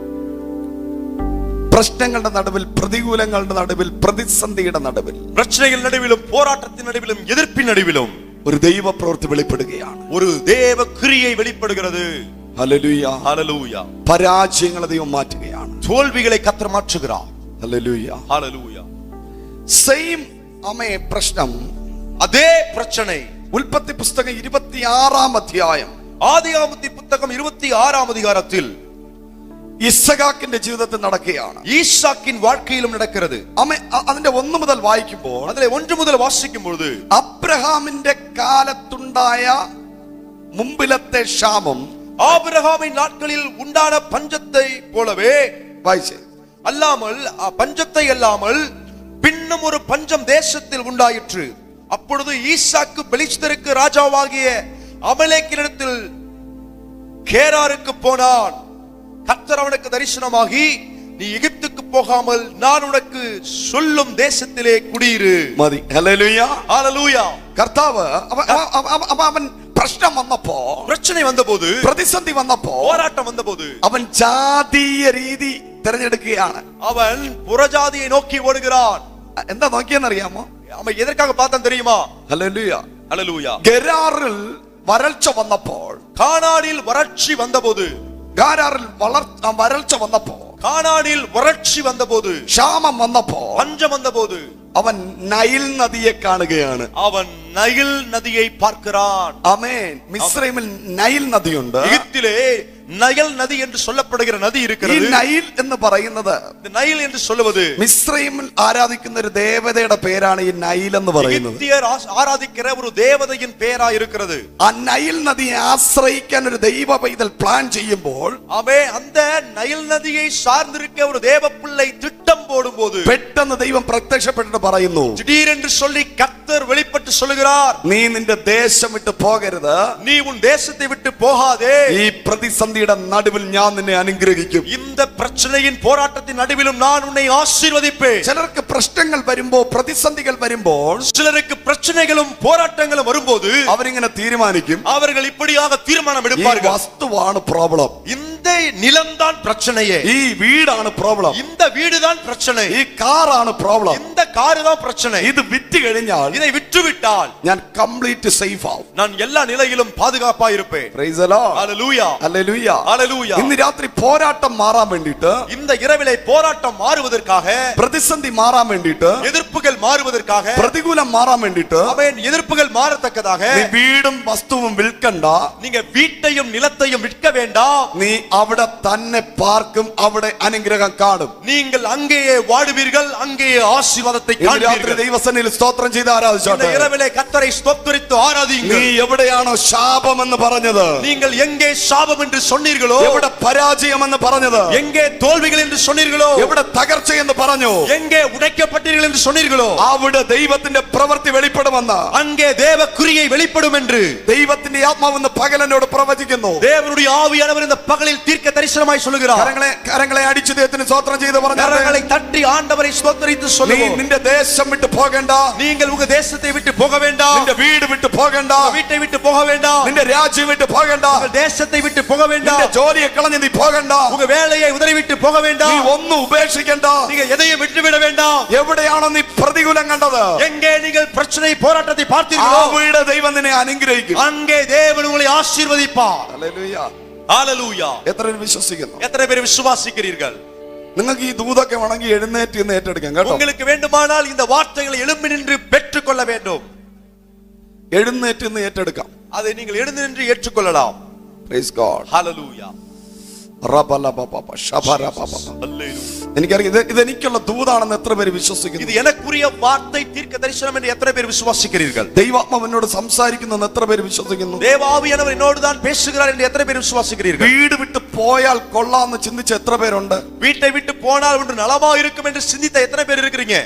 പ്രശ്നങ്ങളുടെ നടുവിൽ, പ്രതികൂലങ്ങളുടെ നടുവിൽ, പ്രതിസന്ധിയുടെ നടുവിൽ, பிரச்சனைகள் நடுவிலும், போராட்டத்தின் நடுவிலும், எதிர்ப்பின் நடுவிலும் ഒരു ദൈവ പ്രവൃത്തി വെളിപ്പെടുകയാണ്. ஒரு தேவ கிரியை வெளிப்படுகிறது. Hallelujah. ஹalleluya. പരാജയങ്ങളെ ദൈവം മാറ്റുകയാണ്. தோல்விகளை கர்த்தர் மாற்றுகிறார். Hallelujah. ஹalleluya. സെയിം അമേ പ്രശ്നം, அதே பிரச்சனை ഉൽപ്പത്തി പുസ്തകം 26-ാം അധ്യായം, ஆதியாகமத்தின் புத்தகம் 26-ஆம் அதிகாரத்தில் ഇസ്ഹാക്കിന്റെ ജീവിതത്തിൽ നടക്കുകയാണ്. ஈசாக்கின் வாழ்க்கையிலும் நடக்கிறது. അതിന്റെ 1 മുതൽ വായിക്കുമ്പോൾ, அதிலே 1 முதல் வாசிக்கும் பொழுது, അബ്രഹാമിന്റെ കാലത്തുണ്ടായ മുമ്പിലത്തെ ക്ഷാമം, ஆபிரகாமின் நாட்களில் உண்டான பஞ்சத்தை போலவே വായിച്ചേ, அல்லாமல் பஞ்சத்தை அல்லாமல் பின்னும் ஒரு பஞ்சம் தேசத்தில் உண்டாயிற்று. அப்பொழுது ஈசாக்கு பெலிஸ்தருக்கு ராஜாவாகிய அமலேக்கினிடத்தில் கேராருக்கு போனான். கர்த்தர் அவனுக்கு தரிசனமாகி, நீ எகிப்துக்கு போகாமல் நான் உனக்கு சொல்லும் தேசத்திலே குடியிரு. മതി. ഹല്ലേലൂയ. ஹalleluya. കർത്താവ് അവൻ പ്രശ്നം വന്നപ്പോ, பிரச்சனை வந்தபோது, പ്രതിസന്ധി വന്നപ്പോ, போராட்டம் வந்தபோது അവൻ ജാതീയ രീതി തിരഞ്ഞെടുക്കുകയാണ്. அவன் புறஜாதியை நோக்கி ஓடுகிறான். എന്താ നോക്കിയെന്നറിയാമോ? அவன் எதற்காக பார்த்தான் தெரியுமா? ഹല്ലേലൂയ. ஹalleluya. ഗെരാറിൽ വരൾച്ച വന്നപ്പോൾ, கானானில் வறட்சி வந்தபோது, ഗാരാറിൽ വരൾച്ച വന്നപ്പോ, கானானில் வறட்சி வந்தபோது, ക്ഷാമം വന്നപ്പോ, பஞ்சம் வந்தபோது, അവൻ നൈൽ നദിയെ കാണുകയാണ്. அவன் நைல் நதியை பார்க்கிறான். ആമേൻ. മിസ്രൈമിൽ നൈൽ നദിയുണ്ട്. எகிப்திலே நைல் நதி என்று சொல்லப்படுகிற நதி ഈ இருக்கிறது. നൈൽ എന്ന് പറയുന്നത്, இந்த நைல் என்று சொல்லுவது, മിസ്രൈമിൽ ആരാധിക്കുന്ന ഒരു ദേവതയുടെ പേരാണ് ഈ നൈൽ എന്ന് പറയുന്നത്. எகிப்தியர் ஆராதிக்கிற ஒரு தேவதையின் பெயரா இருக்கிறது. ആ നൈൽ നദിയെ ആശ്രയിക്കാൻ ഒരു ദൈവ പൈതൽ പ്ലാൻ ചെയ്യുമ്പോൾ, அந்த நைல் நதியை சார்ந்திருக்க ஒரு தேவ பிள்ளை திட்டம் போடும்போது, പെട്ടെന്ന് ദൈവം പ്രത്യക്ഷപ്പെട്ടിട്ട് പറയുന്നു, திடீரென்று சொல்லி கர்த்தர் வெளிப்பட்டு சொல்லுகிறார், നീ നിന്റെ ദേശം വിട്ട് പോകരുത്, நீ உன் தேசத்தை விட்டு போகாதே. ഈ പ്രതിസന്ധിയുടെ നടുവിൽ ഞാൻ നിന്നെ അനുഗ്രഹിക്കും. இந்த பிரச்சனையின் போராட்டத்தின் நடுவிலும் நான் உன்னை ஆசீர்வதிப்பேன். ചിലർക്ക് പ്രശ്നങ്ങൾ വരുമ്പോ, പ്രതിസന്ധികൾ വരുമ്പോൾ, சிலருக்கு பிரச்சனைகளும் போராட்டங்களும் வரும்போது അവരിങ്ങനെ തീരുമാനിക്കും, அவர்கள் இப்படியாக தீர்மானம் ഈ எடுப்பார்கள், വസ്തുവാണ് പ്രോബ്ലം, இந்த நிலம்தான் பிரச்சனையே. ഈ വീടാണ് പ്രോബ്ലം. இந்த வீடுதான் பிரச்சனை. ഈ കാറാണ് പ്രോബ്ലം. இந்த காரு தான் பிரச்சனை. ഇത് വിറ്റ് കഴിഞ്ഞാൽ இதை விற்றுவிட்டால் ഞാൻ കംപ്ലീറ്റ് സേഫ് ആവും. நான் எல்லா நிலையிலும் பாதுகாப்பா இருப்பேன். Praise the Lord. Hallelujah. Hallelujah. Hallelujah. ഇന്ന് രാത്രി പോരാട്ടം മാറാൻ വേണ്ടിയിട്ട്, இந்த இரவிலே போராட்டம் மாறுவதற்காக, പ്രതിസന്ധി മാറാൻ വേണ്ടിയിട്ട്, எதிர்ப்புகள் மாறுவதற்காக, പ്രതികൂലം മാറാൻ വേണ്ടിയിട്ട് ஆமென், எதிர்ப்புகள் மாறத்தக்கதாக നീ വീടും വസ്തുവും വിൽക്കണ്ട. நீங்க வீட்டையும் நிலத்தையும் விற்க வேண்டாம். നീ അവിടെ തന്നെ പാർക്കും, അവിടെ അനുഗ്രഹം കാണും. நீங்கள் அங்கேயே வாடுவீர்கள், அங்கேயே ஆசீர்வாதத்தை ഇന്ന് രാത്രി காண்பீர்கள். ദൈവസന്നിധിയിൽ സ്തോത്രം ചെയ്ത് இந்த ആരാധിച്ചോട്ടെ. இரவிலே கர்த்தரை ஸ்தோத்திரித்து നീ ஆராதியுங்கள். എവിടെയാണോ ശാപം എന്ന് പറഞ്ഞത്, நீங்கள் எங்கே சாபம் என்று சொன்னீர்களோ, എവിടെ പരാജയം എന്ന് പറഞ്ഞത്, எங்கே தோல்விகள் என்று சொன்னீர்களோ, എവിടെ തകർച്ച എന്ന് പറഞ്ഞു, எங்கே உடைக்கப்பட்டீர்கள் என்று சொன்னீர்களோ, അവിടെ ദൈവത്തിന്റെ പ്രവൃത്തി വെളിപ്പെടുമെന്ന് அங்கே தேவ கிரியை வெளிப்படும் என்று ദൈവത്തിന്റെ ആത്മാവെന്ന് പകലനോട് പ്രവചിക്കുന്നു. தேவனுடைய ஆவியானவர் இந்த பகலில் தீர்க்க தரிசனமாய் சொல்லுகிறார். കരങ്ങളെ അടിച്ചു ദൈവത്തിന് സ്തോത്രം ചെയ്ത് പറഞ്ഞു. கரங்களை தட்டி ஆண்டவரை ஸ்தோத்திரித்து നീ சொல்லுவோம். നിന്റെ ദേശം വിട്ട് പോകണ്ട, நீங்கள் உங்க தேசத்தை விட்டு போக வேண்டாம், നിന്റെ വീട് വിട്ട് പോകണ്ട, வீட்டை விட்டு போக வேண்டாம், നിന്റെ രാജ്യം വിട്ട് പോകണ്ട, உங்கள் தேசத்தை விட்டு போக வேண்டாம், നിന്റെ ജോലിയെ കളഞ്ഞ് നീ പോകണ്ട, உங்க வேலையை உதறி விட்டு போக നീ வேண்டாம், ഒന്നും ഉപേക്ഷിക്കണ്ട. நீங்க எதையும் விட்டுவிட வேண்டாம். എവിടെയാണോ നീ പ്രതികൂലം കണ്ടത്, எங்கே நீங்கள் பிரச்சனை போராட்டத்தை ആ பார்த்தீர்களோ, വീട് ദൈവം നിന്നെ അനുഗ്രഹിക്കും. அங்கே தேவன் உங்களை ஆசீர்வதிப்பார். ഹല്ലേലൂയ. ஹalleluya. എത്ര പേര് വിശ്വസിക്കുന്നു? எத்தனை பேர் விசுவாசிக்கிறீர்கள்? നിങ്ങൾക്ക് ഈ ദൂതൊക്കെ വേണമെങ്കിൽ എഴുന്നേറ്റ് ഇന്ന് ഏറ്റെടുക്കാം കേട്ടോ. உங்களுக்கு வேண்டுமானால் இந்த வார்த்தைகளை எழும்பி நின்று பெற்றுக்கொள்ள வேண்டும். എഴുന്നേറ്റ് ഇന്ന് ഏറ്റെടുക്കാം. அதை நீங்கள் எழுந்து நின்று ஏற்றுக்கொள்ளலாம். Praise God. ஹalleluya. റബലബബബ ശബരബബബ. ஹalleluya. എനിക്കറിയാം ഇത് എനിക്കുള്ള ദൂതാണെന്ന് എത്ര പേര് വിശ്വസിക്കുന്നു? இது எனக்குரிய வார்த்தை தீர்க்க தரிசனம் என்று எத்தனை பேர் விசுவாசிக்கிறீர்கள்? ദൈവാത്മാവ് എന്നോട് സംസാരിക്കുന്നെന്ന് എത്ര പേര് വിശ്വസിക്കുന്നു? தேவ ஆவியானவர் என்னோடு தான் பேசுகிறார் என்று எத்தனை பேர் விசுவாசிக்கிறீர்கள்? വീട് വിട്ട് പോയാൽ കൊള്ളാമെന്ന് ചിന്തിച്ച എത്ര പേരുണ്ട്? வீட்டை விட்டு போனால் ஒன்று நலமா இருக்கும் என்று சிந்தித்த எத்தனை பேர் இருக்கிறீங்க?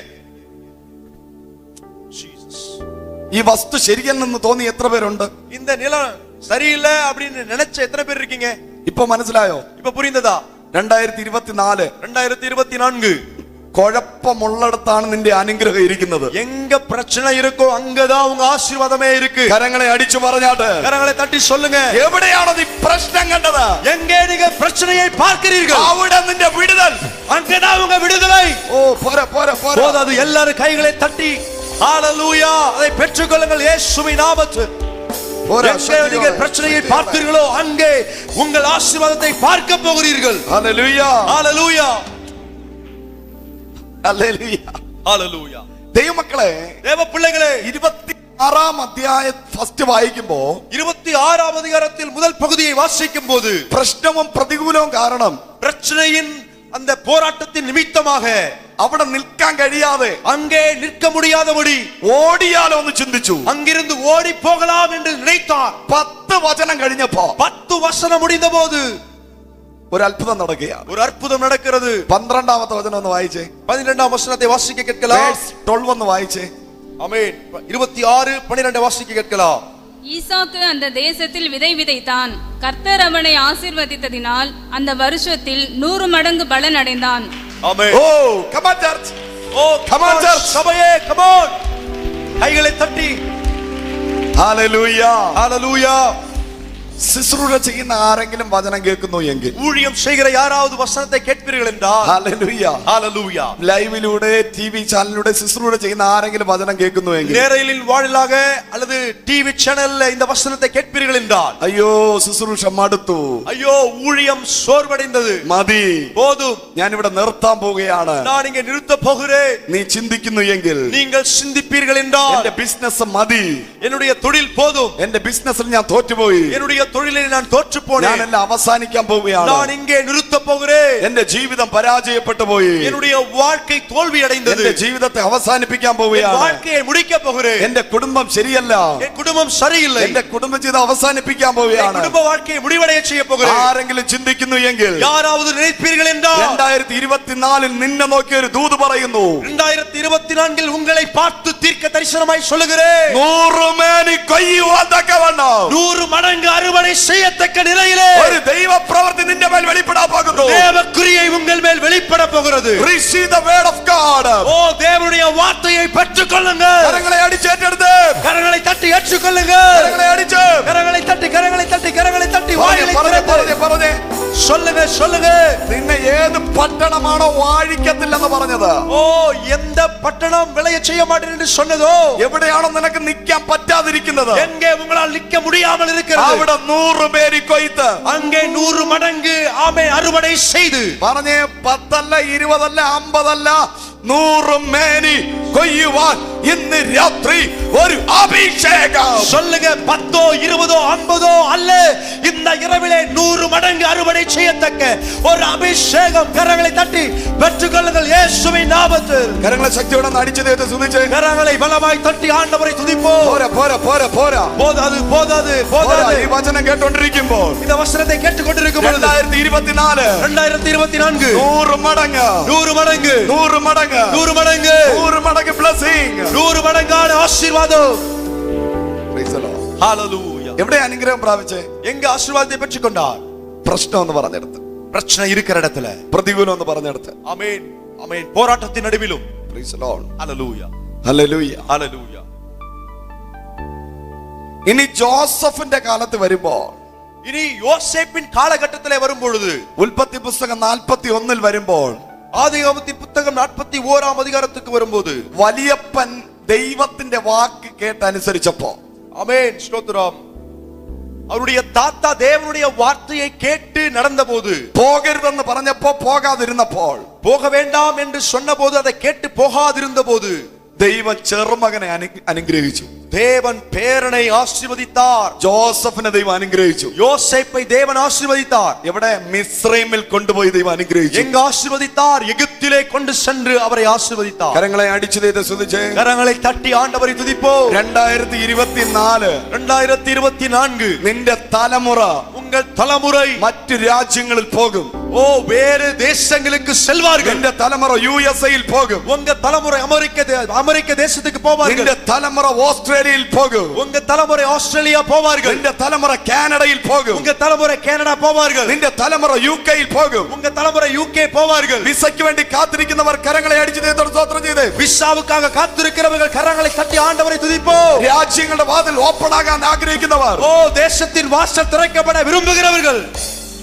ഈ വസ്തു ശരിയല്ലെന്ന് തോന്നി എത്ര പേരുണ്ട്? இந்த நிலம் சரியில்லை அப்படின்னு நினைச்ச எத்தனை பேர் இருக்கீங்க? ഇപ്പൊ മനസ്സിലായോ? இப்ப புரிந்ததா? 2024 2024 കുഴപ്പമുള്ളിടത്താണ് നിന്റെ അനുഗ്രഹം ഇരിക്കുന്നത്. எங்க பிரச்சனை இருக்கோ அங்கதான் உங்க ஆசீர்வாதமே இருக்கு. കരങ്ങളെ അടിച്ചു പറഞ്ഞാട്ട്, கரங்களை தட்டி சொல்லுங்க, എവിടെയാണോ നീ പ്രശ്നം കണ്ടത്, எங்கே நீங்க பிரச்சனையை பார்க்கிறீர்கள், അവിടെ നിന്റെ വിടുതൽ. அங்கதான் உங்க விடுதலை. ഓ പോരാ പോരാ പോരാ. போதாது, எல்லாரும் கைகளை தட்டி ஹalleluya அதை பெற்றுக்கொள்ளுங்கள் இயேசுவின் நாமத்தில். പോരാ. எங்கே நீங்கள் பிரச்சனையை பார்த்தீர்களோ அங்கே உங்கள் ஆசீர்வாதத்தை பார்க்க போகிறீர்கள். ഹല്ലേലൂയ. ஹalleluya. ഹല്ലേലൂയ. ஹalleluya. ദൈവമക്കളെ, தேவ பிள்ளைகளே, 26 അധ്യായം ഫസ്റ്റ് വായിക്കുമ്പോ 26ஆம் அதிகாரத்தில் முதல் பகுதியை வாசிக்கும் போது പ്രശ്നവും പ്രതികൂലവും കാരണം பிரச்சனையின் அந்த போராட்டத்தின் நிமித்தமாக അവിടെ നിൽക്കാൻ കഴിയാതെ அங்கே நிற்க முடியாதபடி ഓടിയാലോ എന്ന് ചിന്തിച്ചു. அங்கிருந்து ஓடி போகலாம் என்று நினைத்தார். 10 വചനം കഴിഞ്ഞപ്പോ 10 வசனம் முடிந்த போது ഒരു അത്ഭുതം നടക്കുകയാണ്. ஒரு அற்புதம் நடக்கிறது. 12ാമത്തെ വചനം ഒന്ന് വായിച്ചേ. 12ஆம் வசனத்தை வாசிக்க கேட்கலாம். Verse 12 ഒന്ന് വായിച്ചേ. ஆமென். 26 12 வாசிக்க கேட்கலாம். ஈசாக்கு அந்த தேசத்தில் விதை விதைத்தான். கர்த்தர் அவனை ஆசீர்வதித்ததினால் அந்த வருஷத்தில் 100 மடங்கு பலன் அடைந்தான். ஆமென். ഓ come on church. O come on church. சபையே come on. கைகளை தட்டி ഹല്ലേലൂയ. ஹalleluya. ശുശ്രൂഷ ചെയ്യുന്ന ആരെങ്കിലും വചനം കേൾക്കുന്നു എങ്കിൽ, ஊழியம் செய்கிற யாராவது வசனத்தை கேட்பீர்கள் என்றால் ഹല്ലേലൂയ. ஹalleluya. ലൈവിലൂടെ ടിവി ചാനലിലൂടെ ശുശ്രൂഷ ചെയ്യുന്ന ആരെങ്കിലും വചനം കേൾക്കുന്നു എങ്കിൽ, நேரலில் வாயிலாக அல்லது டிவி சேனல்ல இந்த வசனத்தை கேட்பீர்கள் என்றால், അയ്യോ ശുശ്രൂഷ മടുത്തു, ஐயோ ஊழியம் சோர்வடைந்தது, മതി, போதும், ഞാനിവിടെ നിർത്താൻ പോവുകയാണ്, நான் இங்கே நிறுத்த போகிறேன், നീ ചിന്തിക്കുന്നു എങ്കിൽ, நீங்கள் சிந்திப்பீர்கள் என்றால், എന്റെ ബിസിനസ് മതി, என்னுடைய தொழில் போதும், എന്റെ ബിസിനസ്സിൽ ഞാൻ തോറ്റുപോയി, என்னுடைய தொழிலில் நான் தோற்று போனேன், ഞാനെല്ലാം അവസാനിക്കാൻ പോവുകയാണ്, நான் இங்கே நிறுத்த போகிறேன், എന്റെ ജീവിതം പരാജയപ്പെട്ടു പോയി, என்னுடைய வாழ்க்கை தோல்வி அடைந்தது, എന്റെ ജീവിതത്തെ അവസാനിപ്പിക്കാൻ என் പോവുകയാണ്, வாழ்க்கையை முடிக்க போகிறேன், എന്റെ കുടുംബം ശരിയല്ല, என் குடும்பம் சரியில்லை, എന്റെ കുടുംബജീവിതം അവസാനിപ്പിക്കാൻ என் പോവുകയാണ്. குடும்ப வாழ்க்கையை முடிவடைய செய்ய போகிறேன். ആരെങ്കിലും ചിന്തിക്കുന്നു എങ്കിൽ, யாராவது நினைப்பீர்கள் என்றால், 2024 നിന്നെ നോക്കി ഒരു ദൂത് പറയുന്നു, 2024 உங்களை பார்த்து தீர்க்க தரிசனமாய் சொல்லுகிறேன், 100 മേനി കൊയ്യുവാൻ തക്കവണ്ണം 100 மடங்கு அறுவடை செய்யத்தக்க நிலையிலே ഒരു ദൈവ പ്രവൃത്തി നിന്റെ മേൽ വെളിപ്പെടാൻ പോകുന്നു. தேவ கிரியை உங்கள் மேல் வெளிப்பட போகிறது. Receive the word of God. ஓ தேவனுடைய வார்த்தையை பெற்றுக்கொள்ளுங்க. കരങ്ങളെ അടിച്ചേറ്റെടുത്ത്, கரங்களை தட்டி ஏற்றுக்கொள்ளுங்க. കരങ്ങളെ അടിച്ച്, கரங்களை தட்டி கரங்களை தட்டி கரங்களை தட்டி வாயிலை പറഞ്ഞേ திறந்து പറഞ്ഞേ சொல்லுங்க சொல்லுங்க. നിന്നെ ഏത് പട്ടണമാണോ വാഴിക്കത്തില്ലെന്ന് പറഞ്ഞത്, ஓ எந்த பட்டணம் விளைய செய்ய மாட்டேன் என்று சொன்னதோ, എവിടെയാണോ നിനക്ക് നിൽക്കാൻ പറ്റാതിരിക്കുന്നത്, எங்கே உங்களால் நிற்க முடியாமல் இருக்கிறது, അവിടെ 100 പേര് കൊയ്ത്ത്, அங்கே 100 மடங்கு ஆமே அறுவடை செய்து, പറഞ്ഞേ 10 അല്ല 20 അല്ല 50 അല്ല 100 മേനി കൊയ്യുവാൻ ഇന്ന് രാത്രി ഒരു അഭിഷേകം. சொல்லுங்க 10 20 50 அல்ல, இந்த இரவிலே 100 மடங்கு அறுவடை செய்யத்தக்க ஒரு அபிஷேகம். கரங்களை தட்டி பெற்றுக்கொள்ளுங்கள் இயேசுவின் நாமத்தில். കരങ്ങളെ ശക്തിയോടെ അടിച്ചു ദൈവത്തെ സ്തുതിച്ച് கரங்களை பலமாய் தட்டி ஆண்டவரை துதிப்போம். പോരാ പോരാ പോരാ പോരാ போதாது போதாது പോരാ. போதாது. ഈ വചനം കേട്ടോണ്ടിരിക്കുമ്പോൾ இந்த வசனத்தை கேட்டுக்கொண்டிருக்கும் பொழுது 2024 2024 100 മടങ്ങ് 100 மடங்கு 100 മടങ്ങ് 100 மடங்கு 100 மடங்கு blessing. 100 மடங்கான ஆசீர்வாதம். Praise the Lord. ஹalleluya. എവിടെ അനുഗ്രഹം പ്രാപിച്ചേ? எங்க ஆசீர்வாதத்தை பெற்றுக்கொண்டார்? പ്രശ്നം എന്ന് പറഞ്ഞെടുത്ത്, பிரச்சனை இருக்கிற இடத்துல. പ്രതികൂലം എന്ന് പറഞ്ഞെടുത്ത്. ஆமென் ஆமென். போராட்டத்தின் நடுவிலும். Praise the Lord. Hallelujah hallelujah. Hallelujah. ഇനി ജോസഫിന്റെ കാലത്ത് വരുമ്പോൾ, இனி யோசேப்பின் காலகட்டத்திலே வரும் பொழுது, ഉൽപ്പത്തി പുസ്തകം 41 വരുമ്പോൾ, ஆதியாகமத்தின் புத்தகம் 41ஆம் அதிகாரத்துக்கு வரும்போது, വലിയപ്പൻ ദൈവത്തിന്റെ വാക്ക് കേട്ടനുസരിച്ചപ്പോ, ஆமென் ஸ்தோத்திரம், அவருடைய தாத்தா தேவனுடைய வார்த்தையை கேட்டு நடந்தபோது, പോകരുതെന്ന് പറഞ്ഞപ്പോ പോകാതിരുന്നപ്പോൾ, போக வேண்டாம் என்று சொன்னபோது அதை கேட்டு போகாதிருந்த போது, ദൈവം ചെറുമകനെ അനുഗ്രഹിച്ചു. தேவன் பேரனை ஆசீர்வதித்தார். ജോസഫിനെ ദൈവം അനുഗ്രഹിച്ചു. யோசேப்பை தேவன் ஆசீர்வதித்தார். എവിടെ? മിസ്രൈമിൽ കൊണ്ടുപോയി ദൈവം അനുഗ്രഹിച്ചു. எங்க ஆசீர்வதித்தார்? எகிப்திலே கொண்டு சென்று அவரை ஆசீர்வதித்தார். കരങ്ങളെ അടിച്ചു ദൈവത്തെ സ്തുതിച്ച് கரங்களை தட்டி ஆண்டவரை துதிப்போம். 2024 നിന്റെ തലമുറ, உங்கள் தலைமுறை മറ്റു രാജ്യങ്ങളിൽ പോകും. ஓ வேறு தேசங்களுக்கு செல்வார்கள். നിന്റെ തലമുറ USA-യിൽ പോകും. உங்க தலைமுறை அமெரிக்க தேசத்துக்கு போவார்கள். നിന്റെ തലമുറ ഓസ്ട്രേലിയയിൽ പോകും. உங்க தலைமுறை ஆஸ்திரேலியா போவார்கள். നിന്റെ തലമുറ കാനഡയിൽ പോകും. உங்க தலைமுறை கனடா போவார்கள். നിന്റെ തലമുറ UK-യിൽ പോകും. உங்க தலைமுறை UK போவார்கள். വിസയ്ക്ക് വേണ്ടി കാത്തിരിക്കുന്നവർ കരങ്ങളെ അടിച്ചു ദൈവത്തോട് സ്തോത്രം ചെയ്ത്, விசாவுக்காக காத்திருக்கிறவர்கள் கரங்களை தட்டி ஆண்டவரை துதிப்போம். രാജ്യങ്ങളുടെ വാതിൽ ഓപ്പൺ ആകാൻ ആഗ്രഹിക്കുന്നവർ, ஓ தேசத்தின் வாசல் திறக்கப்பட விரும்புகிறவர்கள்,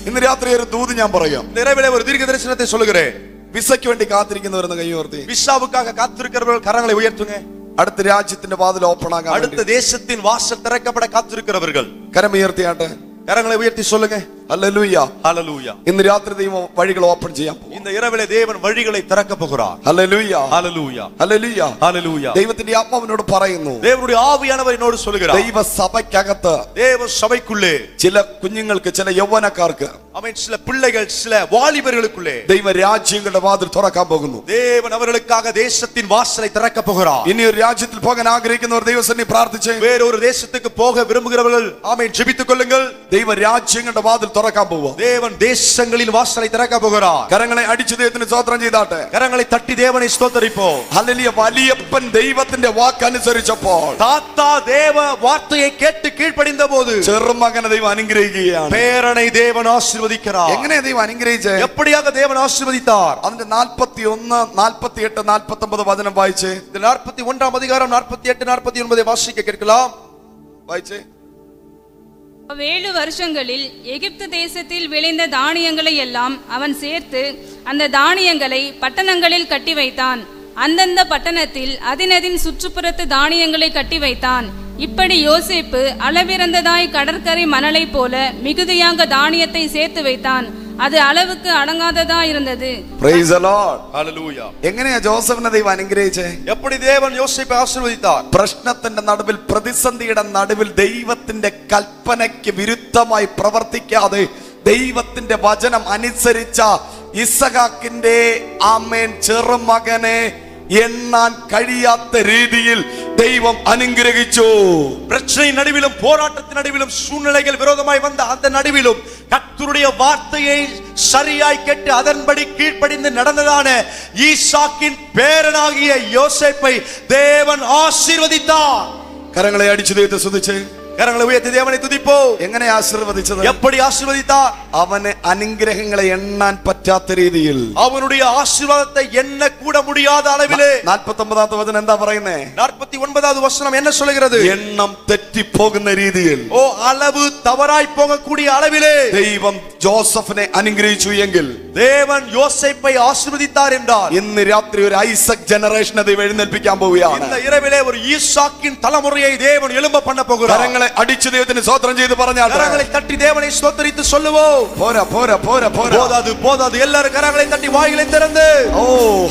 ഇന്ന് രാത്രി ഒരു ദൂത് ഞാൻ പറയാം. நிறைவிலே ஒரு தீர்க்க தரிசனத்தை சொல்லுகிறேன். വിസയ്ക്ക് വേണ്ടി കാത്തിരിക്കുന്നവരെന്ന് കൈ ഉയർത്തി. விசாவுக்காக காத்திருக்கிறவர்கள் கரங்களை உயர்த்துங்க. അടുത്ത രാജ്യത്തിന്റെ വാതിൽ ഓപ്പൺ ആകാൻ அடுத்த தேசத்தின் வாசல் திறக்கப்பட காத்திருக்கிறவர்கள் കരമുയർത്തിയാട്ടെ. கரங்களை உயர்த்தி சொல்லுங்க. ഹല്ലേലൂയ. ஹalleluya. ഇന്ന് രാത്രി ദൈവം വഴികൾ ഓപ്പൺ ചെയ്യാൻ പോകും. இந்த இரவிலே தேவன் வழிகளை திறக்க போகிறார். ഹല്ലേലൂയ. ஹalleluya. ഹല്ലേലൂയ. ஹalleluya. ദൈവത്തിന്റെ ആത്മാവിനോട് പറയുന്നു, தேவனுடைய ஆவியானவர் என்னோடு சொல்கிறார். ദൈവ സഭയ്ക്കകത്ത് தேவ சபைக்குள்ளே ചില കുഞ്ഞുങ്ങൾക്ക്, ചില യൗവനക്കാർക്ക്, ஆமென், சில பிள்ளைகள், சில வாலிபர்களுக்குள்ளே ദൈവ രാജ്യങ്ങളുടെ വാതിൽ തുറക്കാൻ പോകുന്നു. தேவன் அவர்களுக்காக தேசத்தின் வாசலை திறக்க போகிறார். ഇനി ഒരു രാജ്യത്തിൽ പോകാൻ ആഗ്രഹിക്കുന്നവർ ദൈവസന്നിധി പ്രാർത്ഥിച്ച്, வேறொரு தேசத்துக்கு போக விரும்புகிறவர்கள் ஆமென் ஜெபித்துக் கொள்ளுங்கள். ദൈവ രാജ്യങ്ങളുടെ വാതിൽ തുറക്കാൻ പോവുക. தேவன் தேசங்களின் வாசலை திறக்க போகிறார். കരങ്ങളെ അടിച്ചു ദൈവത്തിന് സ്തോത്രം ചെയ്താട്ടെ. கரங்களை தட்டி தேவனை ஸ்தோத்தரிப்போம். ഹല്ലേലൂയ. വലിയപ്പൻ ദൈവത്തിന്റെ വാക്കനുസരിച്ചപ്പോൾ தாத்தா தேவ வார்த்தையை கேட்டு கீழ்ப்படிந்த போது ചെറുമകനെ ദൈവം അനുഗ്രഹിക്കുകയാണ്. பேரனை தேவன் ஆசீர்வதிக்கிறார். എങ്ങനെയാ ദൈവം അനുഗ്രഹിച്ചേ? எப்படியாக தேவன் ஆசீர்வதித்தார்? അതിന്റെ 41, 48, 49 വചനം വായിച്ചേ. இந்த 41ஆம் அதிகாரம் 48 49 வாசிக்க கேட்கலாம். വായിച്ചേ. 7 வருஷங்களில் எகிப்து தேசத்தில் விளைந்த தானியங்களை எல்லாம் அவன் சேர்த்து அந்த தானியங்களை பட்டணங்களில் கட்டி வைத்தான். அந்தந்த பட்டணத்தில் அதினதின் சுற்றுப்புறத்து தானியங்களை கட்டி வைத்தான். இப்படி யோசேப்பு அளவிறந்ததாய் கடற்கரை மணலை போல மிகுதியாக தானியத்தை சேர்த்து வைத்தான். அது அளவுக்கு அடங்காததா இருந்தது. Praise the Lord. ஹalleluya. എങ്ങനെയാ ജോസഫിനെ ദൈവം അനുഗ്രഹിച്ചേ? எப்படி தேவன் யோசேப்பை ஆசீர்வதித்தார்? പ്രശ്നത്തിന്റെ നടുവിൽ, പ്രതിസന്ധിയുടെ നടുവിൽ ദൈവത്തിന്റെ കൽപ്പനയ്ക്ക് വിരുദ്ധമായി പ്രവർത്തിക്കാതെ ദൈവത്തിന്റെ വചനം അനുസരിച്ച ഇസഹാക്കിന്റെ ആമേൻ ചെറുമകനെ എണ്ണാൻ കഴിയാത്ത രീതിയിൽ ദൈവം അനുഗ്രഹിച്ചു. பிரச்சனை நடுவிலும், போராட்டத்தின் நடுவிலும், சூழ்நிலைகள் விரோதமாய் வந்த அந்த நடுவிலும் கர்த்தருடைய வார்த்தையை சரியாய் கேட்டு அதன்படி கீழ்ப்படிந்து நடந்ததான ஈசாக்கின் பேரனாகிய யோசேப்பை தேவன் ஆசீர்வதித்தார். കരങ്ങളെ അടിച്ചു ദൈവത്തെ സ്തുതിച്ച്, கரங்களை உயர்த்தி தேவனை துதிப்போ. എങ്ങനെ ആശീർവദിച്ചത്? எப்படி ஆசீர்வதித்தார்? അവന് അനുഗ്രഹങ്ങളെ എണ്ണാൻ പറ്റാത്ത രീതിയിൽ, அவனுடைய ஆசீர்வாதத்தை எண்ண கூட முடியாத அளவிலே. 49ാമത്തെ വചനം എന്താ പറയുന്നേ? 49வது வசனம் என்ன சொல்கிறது? എണ്ണം തെറ്റിപ്പോകുന്ന രീതിയിൽ ஓ அளவு தவறாய் போகக்கூடிய அளவிலே ദൈവം ജോസഫിനെ അനുഗ്രഹിച്ചു എങ്കിൽ தேவன் யோசேப்பை ஆசீர்வதித்தார் என்றால் ഇന്ന് രാത്രി ഒരു ഐസക് ജനറേഷനെ ദൈവം എഴുന്നേൽപ്പിക്കാൻ പോവുകയാണ്. இந்த இரவிலே ஒரு ஈசாக்கின் தலைமுறையை தேவன் எழும்ப பண்ண போகிறார். കരങ്ങളെ അടിച്ചു ദൈവത്തിന് സ്തോത്രം ചെയ്ത് പറഞ്ഞാൽ கரங்களை தட்டி தேவனை ஸ்தோத்திரித்து சொல்லுவோம். പോരാ പോരാ പോരാ പോരാ போதாது போதாது எல்லாரும் கரங்களை தட்டி வாய்களை திறந்து ഓ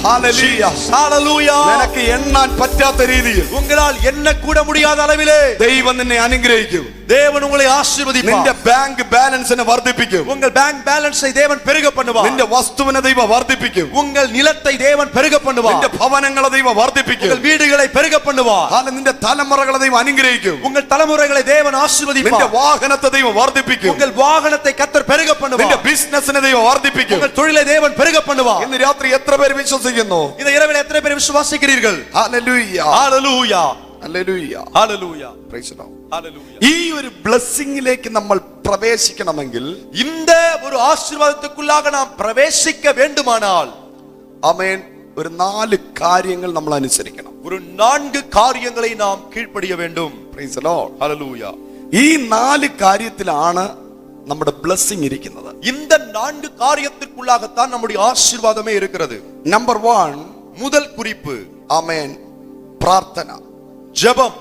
ഹല്ലേലൂയ ഹല്ലേലൂയ നിനക്ക് എണ്ണാൻ പറ്റാത്ത രീതിയിൽ உங்களால் என்ன கூட முடியாத அளவிலே ദൈവം നിന്നെ അനുഗ്രഹിക്കും. தேவன் உங்களை ஆசீர்வதிப்பார். നിന്റെ ബാങ്ക് ബാലൻസിനെ വർദ്ധിപ്പിക്കും. உங்கள் பேங்க் பேலன்ஸை தேவன் பெருக பண்ணுவார். നിന്റെ വസ്തുവിനെ ദൈവം വർദ്ധിപ്പിക്കും. உங்கள் நிலத்தை தேவன் பெருக பண்ணுவார். നിന്റെ ഭവനങ്ങളെ ദൈവം വർദ്ധിപ്പിക്കും. உங்கள் വീടുகளை பெருக பண்ணுவார். നിന്റെ തലമുറകളെ ദൈവം അനുഗ്രഹിക്കും. உங்கள் தலைமுறைகளை தேவன் ஆசீர்வதிப்பார். നിന്റെ വാഹനത്തെ ദൈവം വർദ്ധിപ്പിക്കും. உங்கள் വാഹനத்தை கர்த்தர் பெருக பண்ணுவார். നിന്റെ ബിസിനസിനെ ദൈവം വർദ്ധിപ്പിക്കും. உங்கள் தொழிலை தேவன் பெருக பண்ணுவார். ഇന്ന് രാത്രി എത്ര പേര് വിശ്വസിക്കുന്നു? இந்த இரவில் எத்தனை பேர் விசுவாசிக்கிறீர்கள்? Hallelujah hallelujah hallelujah hallelujah praise the Lord. Hallelujah. ഈ ഒരു ബ്ലെസ്സിങ്ങിലേക്ക് നമ്മൾ പ്രവേശിക്കണമെങ്കിൽ இந்த ஒரு ஆசீர்வாதத்துக்குள்ளாக நாம் பிரவேசிக்க வேண்டுமானால் ആമേൻ ഒരു 4 കാര്യങ്ങൾ നമ്മൾ അനുസരിക്കണം. ஒரு 4 காரியங்களை நாம் கீழ்ப்படிய வேண்டும். Price the Lord. ഹല്ലേലൂയ. ഈ 4 കാര്യത്തിലാണ് നമ്മുടെ ബ്ലെസ്സിങ് ഇരിക്കുന്നത്. இந்த 4 காரியத்திற்குள்ளாகத்தான் நம்முடைய ஆசீர்வாதமே இருக்கிறது. നമ്പർ 1 முதல் குறிப்பு ആമേൻ പ്രാർത്ഥന. ஜெபம்.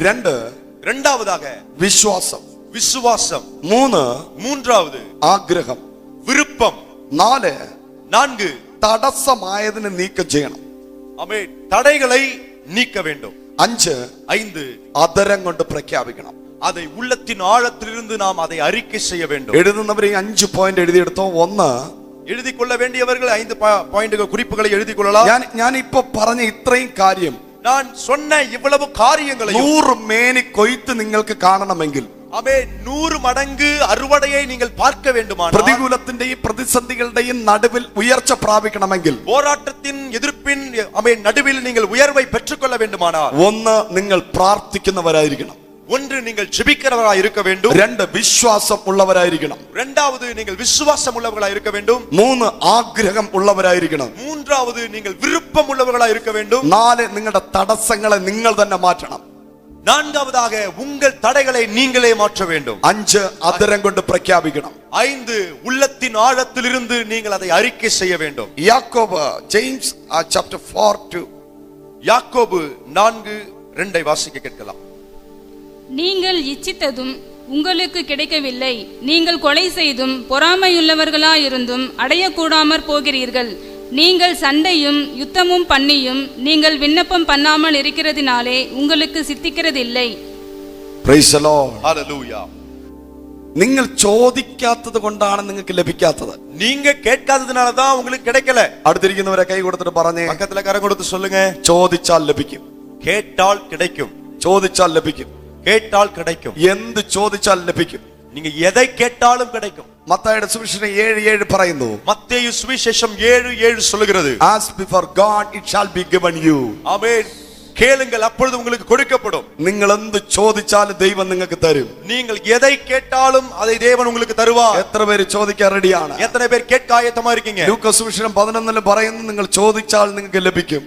2 இரண்டாவதாக വിശ്വാസം. விசுவாசம். 3 மூன்றாவது ആഗ്രഹം. விருப்பம். 4 തടസ്സമായതിനെ നീക്കം ചെയ്യണം. ஆமென். தடைகளை நீக்க வேண்டும். 5 5 അതരം കൊണ്ട് പ്രഖ്യാപിക്കണം. அதை உள்ளத்தின் ஆழத்திலிருந்து நாம் அதை அறிக்கை செய்ய வேண்டும். എഴുതുന്നവരെ 5 പോയിന്റ് എഴുതിയെടുത്തോ. 1 எழுதிக் கொள்ள வேண்டியவர்கள் 5 பாயிண்டுகள் குறிப்புகளை எழுதிக் கொள்ளலாம். ഞാൻ ഇപ്പൊ പറഞ്ഞ ഇത്രയും കാര്യം நான் சொன்ன இவ்வளவு காரியங்களையும் 100 മേനി കൊയ്ത്ത് നിങ്ങൾക്ക് കാണണമെങ്കിൽ ஆமென் 100 மடங்கு அறுவடையை நீங்கள் பார்க்க வேண்டுமானால் പ്രതികൂലത്തിന്റെയും പ്രതിസന്ധികളുടെയും നടുവിൽ ഉയർച്ച പ്രാപിക്കണമെങ്കിൽ போராட்டத்தின் எதிர்ப்பின் ஆமென் நடுவில் நீங்கள் உயர்வை பெற்றுக்கொள்ள வேண்டுமானால் 1 നിങ്ങൾ പ്രാർത്ഥിക്കുന്നവരായിരിക്കണം. 1 நீங்கள் ஜெபிக்கிறவராய் இருக்க வேண்டும். 2 വിശ്വാസം ഉള്ളവരായിരിക്കണം. 2வது நீங்கள் விசுவாசம் உள்ளவர்களாய் இருக்க வேண்டும். 3 ആഗ്രഹം ഉള്ളവരായിരിക്കണം. 3வது நீங்கள் விருப்பம் உள்ளவர்களாய் இருக்க வேண்டும். 4 നിങ്ങളുടെ തടസ്സങ്ങളെ നിങ്ങൾ തന്നെ മാറ്റണം. 4வதாக உங்கள் தடைகளை நீங்களே மாற்ற வேண்டும். 5 അതരം കൊണ്ട് പ്രഖ്യാപിക്കണം. 5 உள்ளத்தின் ஆழத்திலிருந்து நீங்கள் அதை அறிக்கை செய்ய வேண்டும். യാക്കോബ് ജെയിംസ് chapter 4:2 யாக்கோபு 4:2 வாசிக்க கேட்கலாம். நீங்கள் இச்சித்ததும் உங்களுக்கு கிடைக்கவில்லை, நீங்கள் கொலை செய்தும் பொறாமையுள்ளவர்களாயிருந்தும் அடையக்கூடாமற் போகிறீர்கள். நீங்கள் சண்டையும் யுத்தமும் பண்ணியும் நீங்கள் விண்ணப்பம் பண்ணாமல் இருக்கிறதினாலே உங்களுக்கு சித்திக்கிறதில்லை. Praise the Lord. ஹalleluya. നിങ്ങൾ ചോദിക്കാത്തത് കൊണ്ടാണ് നിങ്ങൾക്ക് ലഭിക്കാത്തത്. நீங்க கேட்காததனால தான் உங்களுக்கு கிடைக்கல. അടുത്തിരിക്കുന്നവരെ കൈ കൊടുത്തിട്ട് പറഞ്ഞേ, பக்கத்துல கரம் கொடுத்து சொல்லுங்க, ചോദിച്ചാൽ ലഭിക്കും. கேட்டால் கிடைக்கும். ചോദിച്ചാൽ ലഭിക്കും. கேட்டால் கிடைக்கும். എന്ത് ചോദിച്ചാൽ ലഭിക്കും. நீங்க எதை கேட்டாலும் கிடைக்கும். മത്തായിയുടെ സുവിശേഷം 7:7 പറയുന്നു. மத்தேயு சுவிசேஷம் 7:7 சொல்லுகிறது. Ask before God, it shall be given you. ஆமென். கேளுங்கள், அப்பொழுது உங்களுக்கு கொடுக்கப்படும். നിങ്ങൾ എന്ത് ചോദിച്ചാലും ദൈവം നിങ്ങൾക്ക് തരും. நீங்கள் எதை கேட்டாலும் அதை தேவன் உங்களுக்கு தருவார். എത്ര പേര് ചോദിക്കാൻ റെഡിയാണ്? எத்தனை பேர் கேட்க ஆயத்தமா இருக்கீங்க? ലൂക്കാസ് സുവിശേഷം 11 പറയുന്നു, നിങ്ങൾ ചോദിച്ചാൽ നിങ്ങൾക്ക് ലഭിക്കും.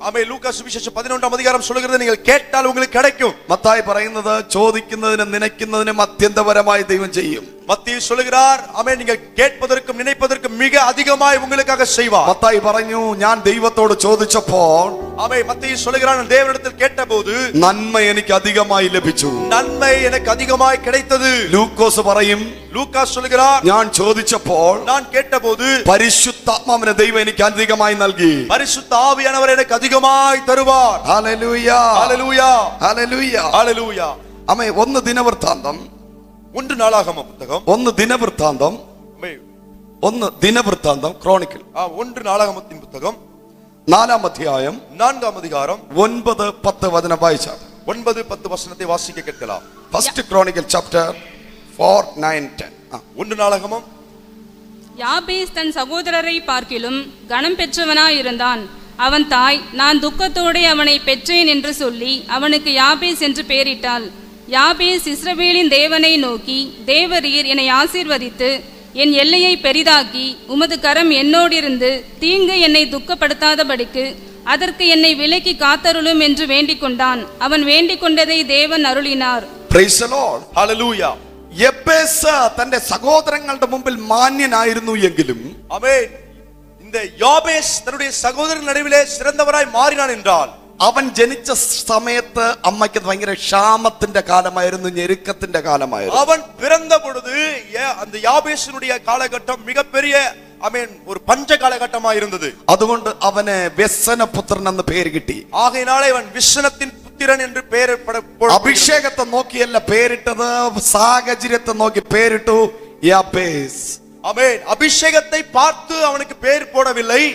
ஆமென். லூக்கா சுவிசேஷம் 11ஆம் அதிகாரம் சொல்கிறது, நீங்கள் கேட்டால் உங்களுக்கு கிடைக்கும். മത്തായി പറയുന്നത് ചോദിക്കുന്നതിനും നനയ്ക്കുന്നതിനും അത്യന്തപരമായി ദൈവം ചെയ്യും. மத்தேயு சொல்கிறார், ஆமென், நீங்கள் கேட்பதற்கும் நினைப்பதற்கும் மிக அதிகமாய் உங்களுக்காக செய்வார். മത്തായി പറഞ്ഞു, ഞാൻ ദൈവത്തോട് ചോദിച്ചപ്പോൾ ஆமென், மத்தேயு சொல்கிறார், நான் தேவனிடத்தில் கேட்டபோது നന്മ എനിക്ക് അധികമായി ലഭിച്ചു. நன்மை எனக்கு அதிகமாய் கிடைத்தது. ലൂക്കോസ് പറയും, லூக்கா சொல்கிறார், ഞാൻ ചോദിച്ചപ്പോൾ நான் கேட்டபோது പരിശുദ്ധാത്മാവിനെ ദൈവം എനിക്ക് അധികമായി നൽകി. பரிசுத்த ஆவியானவர் எனக்கு அதிகமாய் தருவார். Hallelujah hallelujah. ഹല്ലേലൂയ ஹalleluya. ആമേൻ. 1 ദിനവൃത്താന്തം 1 நாளாகம புத்தகம் 1 ദിനവൃത്താന്തം 1 ദിനവൃത്താന്തം ക്രോണിക്കൽ 1 நாளாகமத்தின் புத்தகம் 4-ാം അധ്യായം 4ஆம் அதிகாரம் 9-10 വചനം വായിച്ചാൽ 9-10 வசனத்தை வாசிக்க கேட்கலாம். First chronicle chapter 4:9-10. 1 நாளாகமம். யாபேஸ் தன் சகோதரரை பார்க்கிலும் கனம் பெற்றவனாயிருந்தான். அவன் தாய், நான் துக்கத்தோடே அவனை பெற்றேன் என்று சொல்லி அவனுக்கு யாபேஸ் என்று பெயரிட்டாள். யாபேஸ் இஸ்ரவேலின் தேவனை நோக்கி, தேவரீர் என்னை ஆசீர்வதித்து என் எல்லையை பெரிதாக்கி உமது கரம் என்னோடிருந்து தீங்கு என்னை துக்கப்படுத்தாதபடிக்கு அதற்கு என்னை விலக்கி காத்தருளும் என்று வேண்டிக் கொண்டான். அவன் வேண்டிக் கொண்டதை தேவன் அருளினார். Praise the Lord. ஹalleluya. യബ്ബേസ് തന്റെ സഹോദരങ്ങളുടെ മുമ്പിൽ മാന്യനായിരുന്നു എങ്കിലും ஆமென். இந்த யாபேஸ் தன்னுடைய சகோதரர்கள் நடுவிலே சிறந்தவராய் மாறினான் என்றால் അവൻ ജനിച്ച സമയത്ത് അമ്മയ്ക്ക് ഭയങ്കര ക്ഷാമത്തിന്റെ കാലമായിരുന്നു, ഞെരുക്കത്തിന്റെ കാലമായിരുന്നു. அவன் பிறந்த பொழுது அந்த யாபேசினுடைய காலகட்டம் மிகப்பெரிய ஒரு பஞ்ச காலகட்டமாக இருந்தது. അതുകൊണ്ട് അവന് വ്യസനപുത്രൻ എന്ന് പേര് കിട്ടി. ஆகையினாலே அவன் விசனத்தின் புத்திரன் என்று பெயரிடப்பட അഭിഷേകത്തെ നോക്കിയല്ല പേരിട്ടത്, സാഹചര്യത്തെ നോക്കി പേരിട്ടു യാബേസ്. ஆமென். அபிஷேகத்தை பார்த்து அவனுக்கு பெயர் போடவில்லை,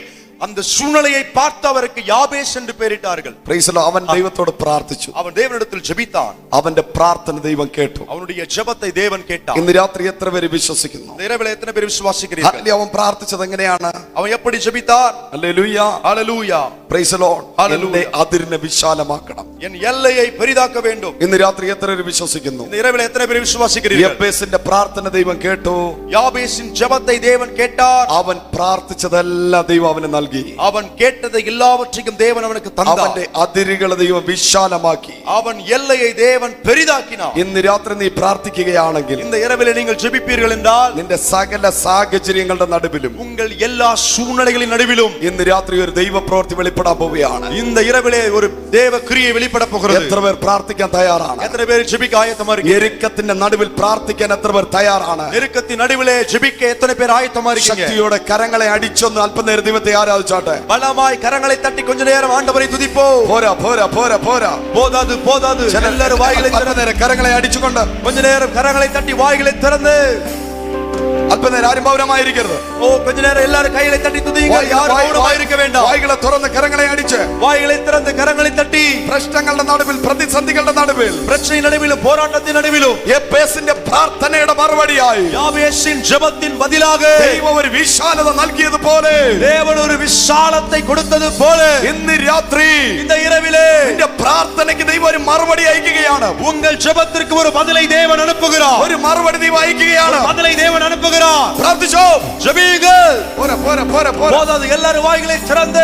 அந்த சூழ்நிலையை பார்த்து அவருக்கு யாபேஸ் என்று பெயரிட்டார்கள். Price the Lord. അവൻ ദൈവത്തോട് പ്രാർത്ഥിച്ചു. அவன் தேவனிடத்தில் ஜெபித்தான். അവന്റെ പ്രാർത്ഥന ദൈവം കേട്ടു. அவனுடைய ஜெபத்தை தேவன் கேட்டார். ഇന്ന് രാത്രി എത്ര പേര് വിശ്വസിക്കുന്നു? இந்த இரவிலே எத்தனை பேர் விசுவாசிக்கிறீர்கள்? അവൻ പ്രാർത്ഥിച്ചത് എങ്ങനെയാണ്? அவன் எப்படி ஜெபித்தார்? Hallelujah, hallelujah, praise the Lord. Hallelujah. അതിരിനെ വിശാലമാക്കണം. என் எல்லையை பெரிதாக்க வேண்டும். ഇന്ന് രാത്രി എത്ര പേര് വിശ്വസിക്കുന്നു? இந்த இரவிலே எத்தனை பேர் விசுவாசிக்கிறீர்கள்? യബ്ബേസിന്റെ പ്രാർത്ഥന ദൈവം കേട്ടു. யாபேசின் ஜெபத்தை தேவன் கேட்டார். അവൻ പ്രാർത്ഥിച്ചതെല്ലാം ദൈവം അവന് നൽകി. அவன் கேட்டதை எல்லாவற்றையும் தேவன் அவனுக்கு தந்தார். അവന്റെ അതിരുകളെ ദൈവം വിശാലമാക്കി. அவன் எல்லையை தேவன் பெரிதாக்கினார். ഇന്ന് രാത്രി നീ പ്രാർത്ഥിക്കുകയാണെങ്കിൽ, இந்த இரவிலே நீங்கள் ஜெபிப்பீர்கள் என்றால், നിന്റെ സകല സാഹചര്യങ്ങളുടെ നടുവിലും உங்கள் எல்லா சூழ்நிலைகளின் நடுவிலும் ഇന്ന് രാത്രി ഒരു ദൈവ പ്രവൃത്തി വെളിപ്പെടാൻ പോവുകയാണ്. இந்த இரவிலே ஒரு தேவ கிரியை வெளிப்பட போகிறது. എത്ര പേർ പ്രാർത്ഥിക്കാൻ തയ്യാറാണ്? எத்தனை பேர் ஜெபிக்க ஆயத்தமா இருக்கீங்க? ഞെരുക്കത്തിന്റെ നടുവിൽ പ്രാർത്ഥിക്കാൻ എത്ര പേർ തയ്യാറാണ്? நெருக்கத்தின் நடுவிலே ஜெபிக்க எத்தனை பேர் ஆயத்தமா இருக்கீங்க? ശക്തിയോടെ കരങ്ങളെ അടിച്ചൊന്ന് അല്പനേരം ദൈവത്തെ ആരാധിച്ചാട്ടെ. பலமாய் கரங்களை தட்டி கொஞ்ச நேரம் ஆண்டவரை துதிப்போம். പോരാ പോരാ പോരാ പോരാ, போதாது போதாது. எல்லாரும் வாய்களை திறந்து കരങ്ങളെ അടിച്ചുകൊണ്ട് கொஞ்ச நேரம் கரங்களை தட்டி வாய்களை திறந்து അല്പനേരം ആരും മൗനമായിരിക്കരുത്. கொஞ்ச நேரம் எல்லாரும் கைகளை தட்டி துதியுங்க. யாரும் மௌனமாக இருக்க வேண்டாம். വായ്കളെ തുറന്ന് കരങ്ങളെ അടിച്ച് வாய்களை திறந்து கரங்களை தட்டி പ്രശ്നങ്ങളുടെ നടുവിൽ, പ്രതിസന്ധികളുടെ നടുവിൽ, பிரச்சனை நடுவிலும் போராட்டத்தின் நடுவிலும் യബ്ബേസിന്റെ പ്രാർത്ഥനയുടെ മറുപടിയായി யாபேசின் ஜெபத்தின் பதிலாக ദൈവം ഒരു വിശാലത നൽകിയതുപോലെ, தேவன் ஒரு விசாலத்தை கொடுத்தது போல ഇന്ന് രാത്രി இந்த இரவிலே നിന്റെ പ്രാർത്ഥനയ്ക്ക് ദൈവം ഒരു മറുപടി അയക്കുകയാണ്. உங்கள் ஜெபத்திற்கு ஒரு பதிலை தேவன் அனுப்புகிறார். ഒരു മറുപടി ദൈവം അയക്കുകയാണ്. பதிலை தேவன் அனுப்புகிறார். പ്രാർത്ഥിച്ചോ, ஜெபியுங்கள். പോരാ പോരാ പോരാ പോരാ. போதாது. எல்லாரும் வாய்களை திறந்து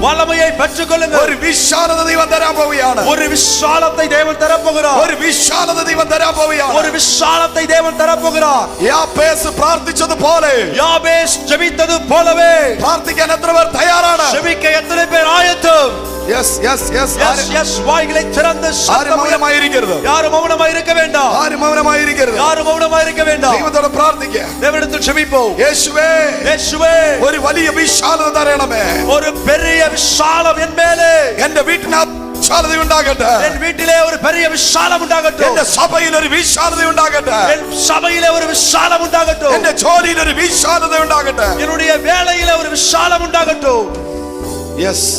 வல்லமையை பெற்றுக்கொள்ளுங்கள். ഒരു വിശാലത ദൈവം തരാൻ പോവുകയാണ്. ஒரு விசாலத்தை தேவன் தரப்போகிறார். ഒരു വിശാലത ദൈവം തരാൻ പോവുകയാണ്. ஒரு விசாலத்தை தேவன் தரப்போகிறார். യാബേസ് പ്രാർത്ഥിച്ചതുപോലെ, யாபேஸ் ஜெபித்தது போலவே പ്രാർത്ഥിക്കാൻ എത്ര പേർ തയ്യാറാണ്? ஜெபிக்க எத்தனை பேர் ஆயத்தம்? Yes yes yes. எஸ் வாய்களை திறந்து ആരും മൗനമായിരിക്കരുത്. யாரும் மௌனமாக இருக்க வேண்டாம். ആരും മൗനമായിരിക്കരുത്. யாரும் மௌனமாக இருக்க வேண்டாம். ദൈവത്തോട് പ്രാർത്ഥിക്കുക. தேவனிடத்தில் ஜெபிப்போம். യേശുവേ, இயேசுவே, ഒരു വലിയ വിശാലത തരണമേ. ஒரு பெரிய விசாலம் என் மேலே, എന്റെ വീട്ടിനകത്ത് വിശാലത ഉണ്ടാകട്ടെ. என் வீட்டிலே ஒரு பெரிய விசாலம் உண்டாகட்டும். എന്റെ സഭയിൽ ഒരു വിശാലത ഉണ്ടാകട്ടെ. என் சபையிலே ஒரு விசாலம் உண்டாகட்டும். എന്റെ ജോലിയിൽ ഒരു വിശാലത ഉണ്ടാകട്ടെ. என்னுடைய வேலையிலே ஒரு விசாலம் உண்டாகட்டும். യെസ്,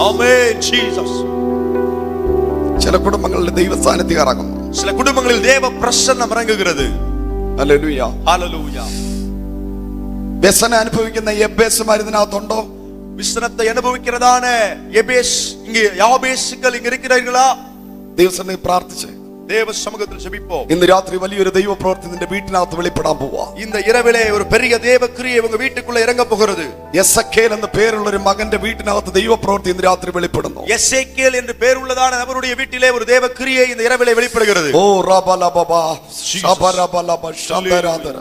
ஆமென். ஜீசஸ். ചില കുടുംബങ്ങളിൽ ദൈവ സാന്നിധ്യം ഇറങ്ങുന്നു. சில குடும்பங்களில் தேவ பிரசன்னம் இறங்குகிறது. ഹല്ലേലൂയ, ஹalleluya. വ്യസനം അനുഭവിക്കുന്ന യബ്ബേസുമാർ ഇതിനകത്തുണ്ടോ? விசனத்தை அனுபவிக்கிறதான எபேஸ் இங்க யாபேசுகள் இங்க இருக்கிறீர்களா? ദൈവസന്നിധി പ്രാർത്ഥിച്ച് தேவ சமூகத்தில் ஜெபிப்போம். ഇന്ന് രാത്രി വലിയൊരു ദൈവ പ്രവൃത്തി നിന്റെ വീട്ടിനകത്ത് വെളിപ്പെടാൻ പോവാ. இந்த இரவிலே ஒரு பெரிய தேவ கிரியை உங்க வீட்டுக்குள்ள இறங்க போகிறது. എസക്കേൽ എന്ന പേരുള്ള ഒരു മകന്റെ വീട്ടിനകത്ത് ദൈവ പ്രവൃത്തി ഇന്ന് രാത്രി വെളിപ്പെടുന്നു. எசேக்கியேல் என்று பேர் உள்ளதான அவருடைய வீட்டிலே ஒரு தேவ கிரியை இந்த இரவிலே வெளிப்படுகிறது. ഓ റബലബബ ശബരബലബ ശന്തരാദര.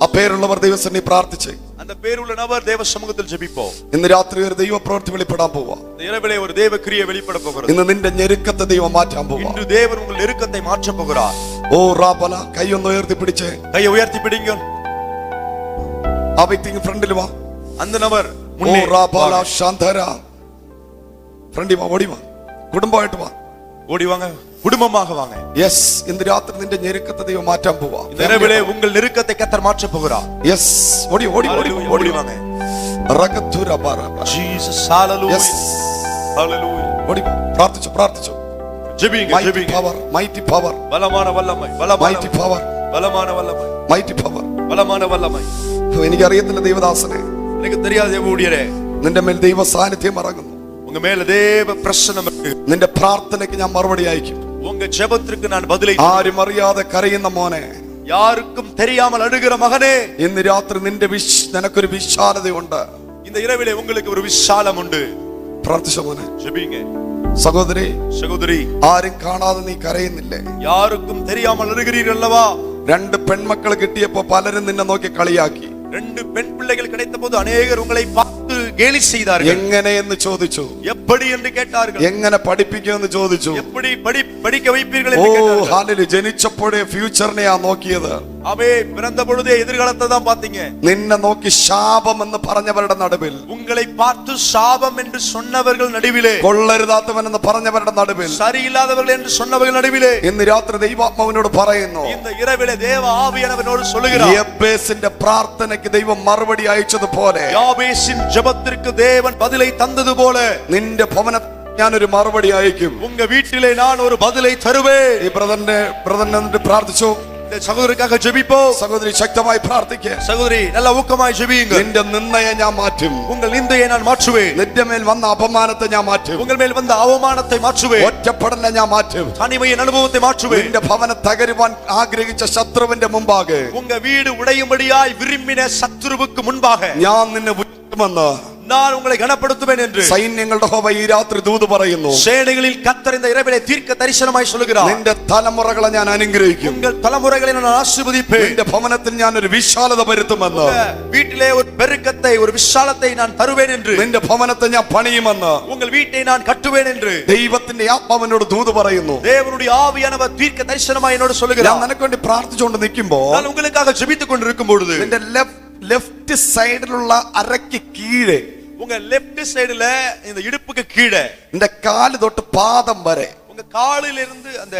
ആ പേരുള്ളവർ ദൈവസന്നിധി പ്രാർത്ഥിച്ച് அந்த பேருள்ள நபர் தேவ சமூகத்தில் ஜெபிப்போம். ഇന്ന് രാത്രി ഒരു ദൈവ പ്രവൃത്തി വെളിപ്പെടാൻ പോവാ. இந்த இரவிலே ஒரு தேவ கிரியை வெளிப்பட போகிறது. ഇന്ന് നിന്റെ ഞെരുക്കത്തെ ദൈവം മാറ്റാൻ പോവാ. இன்று தேவன் உங்கள் நெருக்கத்தை மாற்ற போகிறார். ഓ റബല, കൈയൊന്ന് ഉയർത്തി പിടിച്ച് கையை உயர்த்தி பிடிங்கள். ആ വ്യക്തി ഫ്രണ്ടിൽ വാ. அந்த நபர் ഓ முன்னே റബല ശാന്തര, ഫ്രണ്ടിൽ വാ, ഓടി വാ, കുടുംബമായിട്ട് വാ. ஓடி வாங்க, குடும்பமாக வாங்க. യെസ്, ഇന്ന് രാത്രി നിന്റെ ഞെരുക്കത്തെ ദൈവം മാറ്റാൻ പോവാ. இந்த இரவிலே உங்கள் நெருக்கத்தை கர்த்தர் மாற்ற போகிறார். യെസ്, ഓടി ഓടി ഓടി ஓடி வாங்க. റഗതുര ബറബ. ஜீசஸ். ஹalleluya. യെസ്, ஹalleluya. ഓടി വാ. പ്രാർത്ഥിച്ചു പ്രാർത്ഥിച്ചു. ஜெபிங்க, മൈറ്റി ஜெபிங்க. പവർ, മൈറ്റി പവർ, பலமான வல்லமை, മൈറ്റി പവർ, பலமான வல்லமை, മൈറ്റി പവർ. பலமான வல்லமை. എനിക്കറിയത്തില്ല ദൈവദാസനെ, எனக்கு தெரியாத தேவ ஊழியரே, നിന്റെ മേൽ ദൈവ സാന്നിധ്യം ഇറങ്ങുന്നു. உங்க மேல தேவ பிரசன்னம் இருக்கு. നിന്റെ പ്രാർത്ഥനയ്ക്ക് ഞാൻ മറുപടി അയക്കും. உங்க ஜெபத்திற்கு நான் பதிலை, ആരും അറിയാതെ കരയുന്ന മോനെ, யாருக்கும் தெரியாமல் அழுகிற மகனே, ഇന്ന് രാത്രി നിന്റെ നിനക്കൊരു വിശാലതയുണ്ട്. இந்த இரவிலே உங்களுக்கு ஒரு விசாலம் உண்டு. പ്രാർത്ഥിച്ച മോനെ, ஜெபிங்க. സഹോദരി சகோதரி, ആരും കാണാതെ നീ കരയുന്നില്ലേ? யாருக்கும் தெரியாமல் அழுகிறீர்கள் அல்லவா? രണ്ട് പെൺമക്കൾ കിട്ടിയപ്പോ പലരും നിന്നെ നോക്കി കളിയാക്കി. 2 பெண் பிள்ளைகள் கிடைத்த போது அநேகர் உங்களை பார்த்து கேலி செய்தார்கள். എങ്ങനെയെന്ന് ചോദിച്ചു. எப்படி என்று கேட்டார்கள். എങ്ങനെ പഠിപ്പിക്കുമെന്ന് ചോദിച്ചു. எப்படி படிக்க வைப்பீர்கள் ഓ என்று கேட்டார்கள். ഹാലലൂയ, ജനിച്ചപ്പോഴേ ഫ്യൂച്ചറിനെയാ നോക്കിയത്. அவே பிறந்த பொழுதே எதிர்காலத்தை தான் பாத்தீங்க. നിന്നെ നോക്കി ശാപം എന്ന് പറഞ്ഞവരുടെ നടുവിൽ, உங்களை பார்த்து சாபம் என்று சொன்னவர்கள் நடுவிலே, കൊള്ളരുതാത്തവൻ എന്ന് പറഞ്ഞവരുടെ നടുവിൽ, சரியில்லாதவர்கள் என்று சொன்னவர்கள் நடுவிலே ഇന്ന് രാത്രി ദൈവാത്മാവിനോട് പറയുന്നു, இந்த இரவிலே தேவ ஆவியானவரோடு சொல்லுகிறார், യബ്ബേസിന്റെ പ്രാർത്ഥനയ്ക്ക് ദൈവം മറുപടി അയച്ചതുപോലെ, யாபேசின் ஜெபத்திற்கு தேவன் பதிலை தந்தது போல, നിന്റെ ഭവനത്തിൽ ഞാനൊരു മറുപടി അയക്കും. உங்க வீட்டிலே நான் ஒரு பதிலை தருவேன். ഈ ബ്രദറിനെ പ്രാർത്ഥിച്ചു. இந்த சகோதரருக்காக ஜெபிப்போம். സഹോദരി ശക്തമായി പ്രാർത്ഥിക്കുക. சகோதரி நல்ல ஊக்கமாய் ஜெபியுங்கள். നിന്റെ നിന്ദയെ ഞാൻ മാറ്റും. உங்கள் நிந்தையை நான் மாற்றுவேன். നിന്റെ മേൽ വന്ന അപമാനത്തെ ഞാൻ മാറ്റും. உங்கள் மேல் வந்த அவமானத்தை மாற்றுவேன். ഒറ്റപ്പെടലിനെ ഞാൻ മാറ്റും. தனிமையின் அனுபவத்தை மாற்றுவேன். നിന്റെ ഭവനം തകരുവാൻ ആഗ്രഹിച്ച ശത്രുവിന്റെ മുമ്പാകെ, உங்க வீடு உடையும்படியாய் விரும்பின சத்துருவுக்கு முன்பாக ഞാൻ നിന്നെ ഉയർത്തുമെന്ന് நான் உங்களை கனப்படுத்துவேன் என்று സൈന്യങ്ങളുടെ യഹോവ ഈ രാത്രി ദൂത് പറയുന്നു. சேனைகளில் கர்த்தர் இந்த இரவிலே தீர்க்க தரிசனமாய் சொல்லுகிறார். നിന്റെ തലമുറകളെ ഞാൻ അനുഗ്രഹിക്കും. உங்கள் தலைமுறைகளை நான் ஆசீர்வதிப்பேன். നിന്റെ ഭവനത്തിൽ ഞാൻ ഒരു വിശാലത വരുത്തുമെന്ന്, வீட்டிலே ஒரு பெருக்கத்தை, ஒரு விசாலத்தை நான் தருவேன் என்று, നിന്റെ ഭവനത്തെ ഞാൻ പണിയുമെന്ന് உங்கள் வீட்டை நான் கட்டுவேன் என்று ദൈവത്തിന്റെ ആത്മാവിനോട് ദൂത് പറയുന്നു. தேவனுடைய ஆவியானவர் தீர்க்க தரிசனமாய் என்னோடு ഞാൻ சொல்லுகிறார். നിനക്ക് വേണ്ടി പ്രാർത്ഥിച്ചുകൊണ്ട് നിൽക്കുമ്പോ, நான் உங்களுக்காக ஜெபித்துக் கொண்டிருக்கும் பொழுது നിന്റെ ലെഫ്റ്റ് സൈഡിലുള്ള അരയ്ക്ക് കീഴെ, உங்க லெஃப்ட் சைடுல இந்த இடுப்புக்கு கீழே, നിന്റെ കാല് തൊട്ട് പാദം വരെ, உங்க காலில் இருந்து அந்த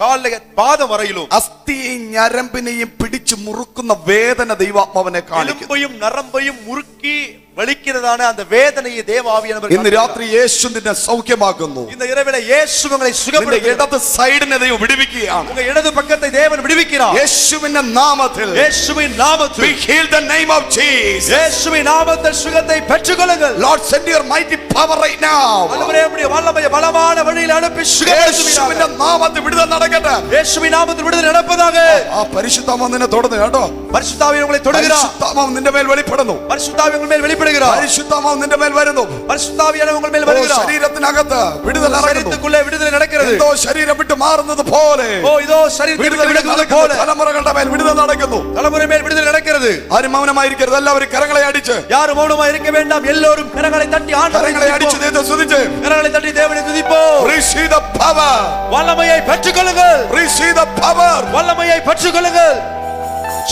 கால்ல பாதம் வரையிலும் അസ്ഥിയെയും ഞരമ്പിനെയും പിടിച്ചു മുറുക്കുന്ന വേദന ദൈവാത്മാവിനെ കാണിക്കും. எலும்பையும் நரம்பையும் முறுக்கி வலிக்கிறதான அந்த வேதனையை தேவ ஆவியானவர் ഇന്ന് രാത്രി യേശു നിന്നെ സൗഖ്യമാക്കുന്നു. இந்த இரவிலே இயேசு உங்களை നിന്റെ சுகப்படுத்துகிறார். ഇടത് സൈഡിനെ ദൈവം വിടുവിക്കുകയാണ്. உங்க இடது பக்கத்தை தேவன் விடுவிக்கிறார். യേശുവിന്റെ നാമത്തിൽ, இயேசுவின் நாமத்தில், we heal the name of Jesus. இயேசுவின் நாமத்தில் சுகத்தை பெற்றுக்கொள்ளுங்கள். Lord, send your mighty power right now. ஆண்டவரே, உம்முடைய வல்லமையை பலமான வழியில் அனுப்பி சுகப்படுத்துவீராக. യേശുവിന്റെ നാമത്തിൽ വിടുതൽ നടക്കട്ടെ. இயேசுவின் நாமத்தில் விடுதலை நடப்பதாக. ആ പരിശുദ്ധാത്മാവ് നിന്നെ തൊടുന്നു കേട്ടോ. பரிசுத்த ஆவியானவர் உங்களை தொடுகிறார். പരിശുദ്ധാത്മാവ് നിന്റെ മേൽ വെളിപ്പെടുന്നു. பரிசுத்த ஆவியானவர் உங்கள் மேல் வெளிப்படுகிறார். പരിശുദ്ധാത്മാവ് നിന്റെ മേൽ വരുന്നു. பரிசுத்த ஆவியானவர் உங்கள் மேல் ഓ, வருகிறார். ശരീരത്തിനകത്ത് വിടുതൽ നടക്കുന്നു. சரீரத்துக்குள்ளே விடுதலை நடக்கிறது. എന്തോ ശരീരം വിട്ട് മാറുന്നത് പോലെ, ஓ, இதோ சரீரத்தை വിടുതൽ விட்டு விலகுவது നടക്കുന്നു. போல തലമുറകളുടെ മേൽ വിടുതൽ നടക്കുന്നു. தலைமுறை மேல் விடுதலை நடக்கிறது. ആരും മൗനമായിരിക്കരുത്. എല്ലാവരും കരങ്ങളെ അടിച്ച്, யாரும் மௌனமாக இருக்க வேண்டாம். எல்லோரும் கரங்களை தட்டி ஆண்டவரை കരങ്ങളെ അടിച്ച് ദൈവത്തെ സ്തുതിച്ച്, கரங்களை தட்டி தேவனை துதிப்போம். receive the power, வல்லமையை பெற்றுக்கொள்ளுங்கள். receive the power. வல்லமையை பெற்றுக்கொள்ளுங்கள்.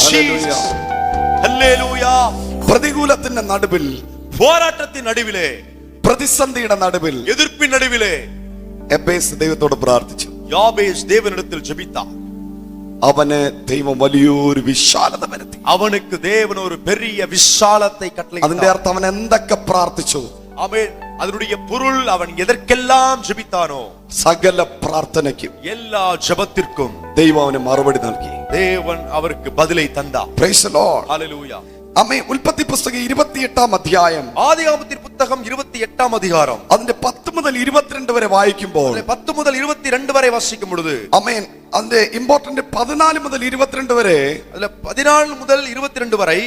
Hallelujah. ஹல்லேலூயா. പ്രതികൂലത്തിന്റെ നടുവിൽ, போராட்டத்தின் நடுவிலே, പ്രതിസന്ധിയുടെ നടുവിൽ எதிர்ப்பின் நடுவிலே എബേസ് ദൈവത്തോട് പ്രാർത്ഥിച്ചു. யாபேஸ் தேவனிடத்தில் ஜெபித்தான். അവന് ദൈവം വലിയൊരു വിശാലത വരുത്തി. அவனுக்கு தேவன் ஒரு பெரிய விசாலத்தை അതിന്റെ கட்டளையிட்டார். അർത്ഥം അവൻ എന്തൊക്കെ പ്രാർത്ഥിച്ചു, ஆமென். அதனுடைய பொருள் அவன் எதற்கெல்லாம் ஜெபித்தானோ സകല പ്രാർത്ഥനയ്ക്കും எல்லா ஜெபத்திற்கும் ദൈവം അവന് മറുപടി നൽകി. தேவன் அவருக்கு பதிலை தந்தார். Praise the Lord. ஹல்லேலூயா. ആമേൻ. ഉൽപ്പത്തി പുസ്തകം 28-ാം അധ്യായം, ஆதியாகமத்தின் புத்தகம் 28ஆம் அதிகாரம் അതിന്റെ 10 മുതൽ 22 വരെ വായിക്കുമ്പോൾ, 10 முதல் 22 வரை வாசிக்கும் பொழுது, ആമേൻ, അതിന്റെ ഇമ്പോർട്ടന്റ് 14 മുതൽ 22 വരെ அதுல 14 முதல் 22 வரை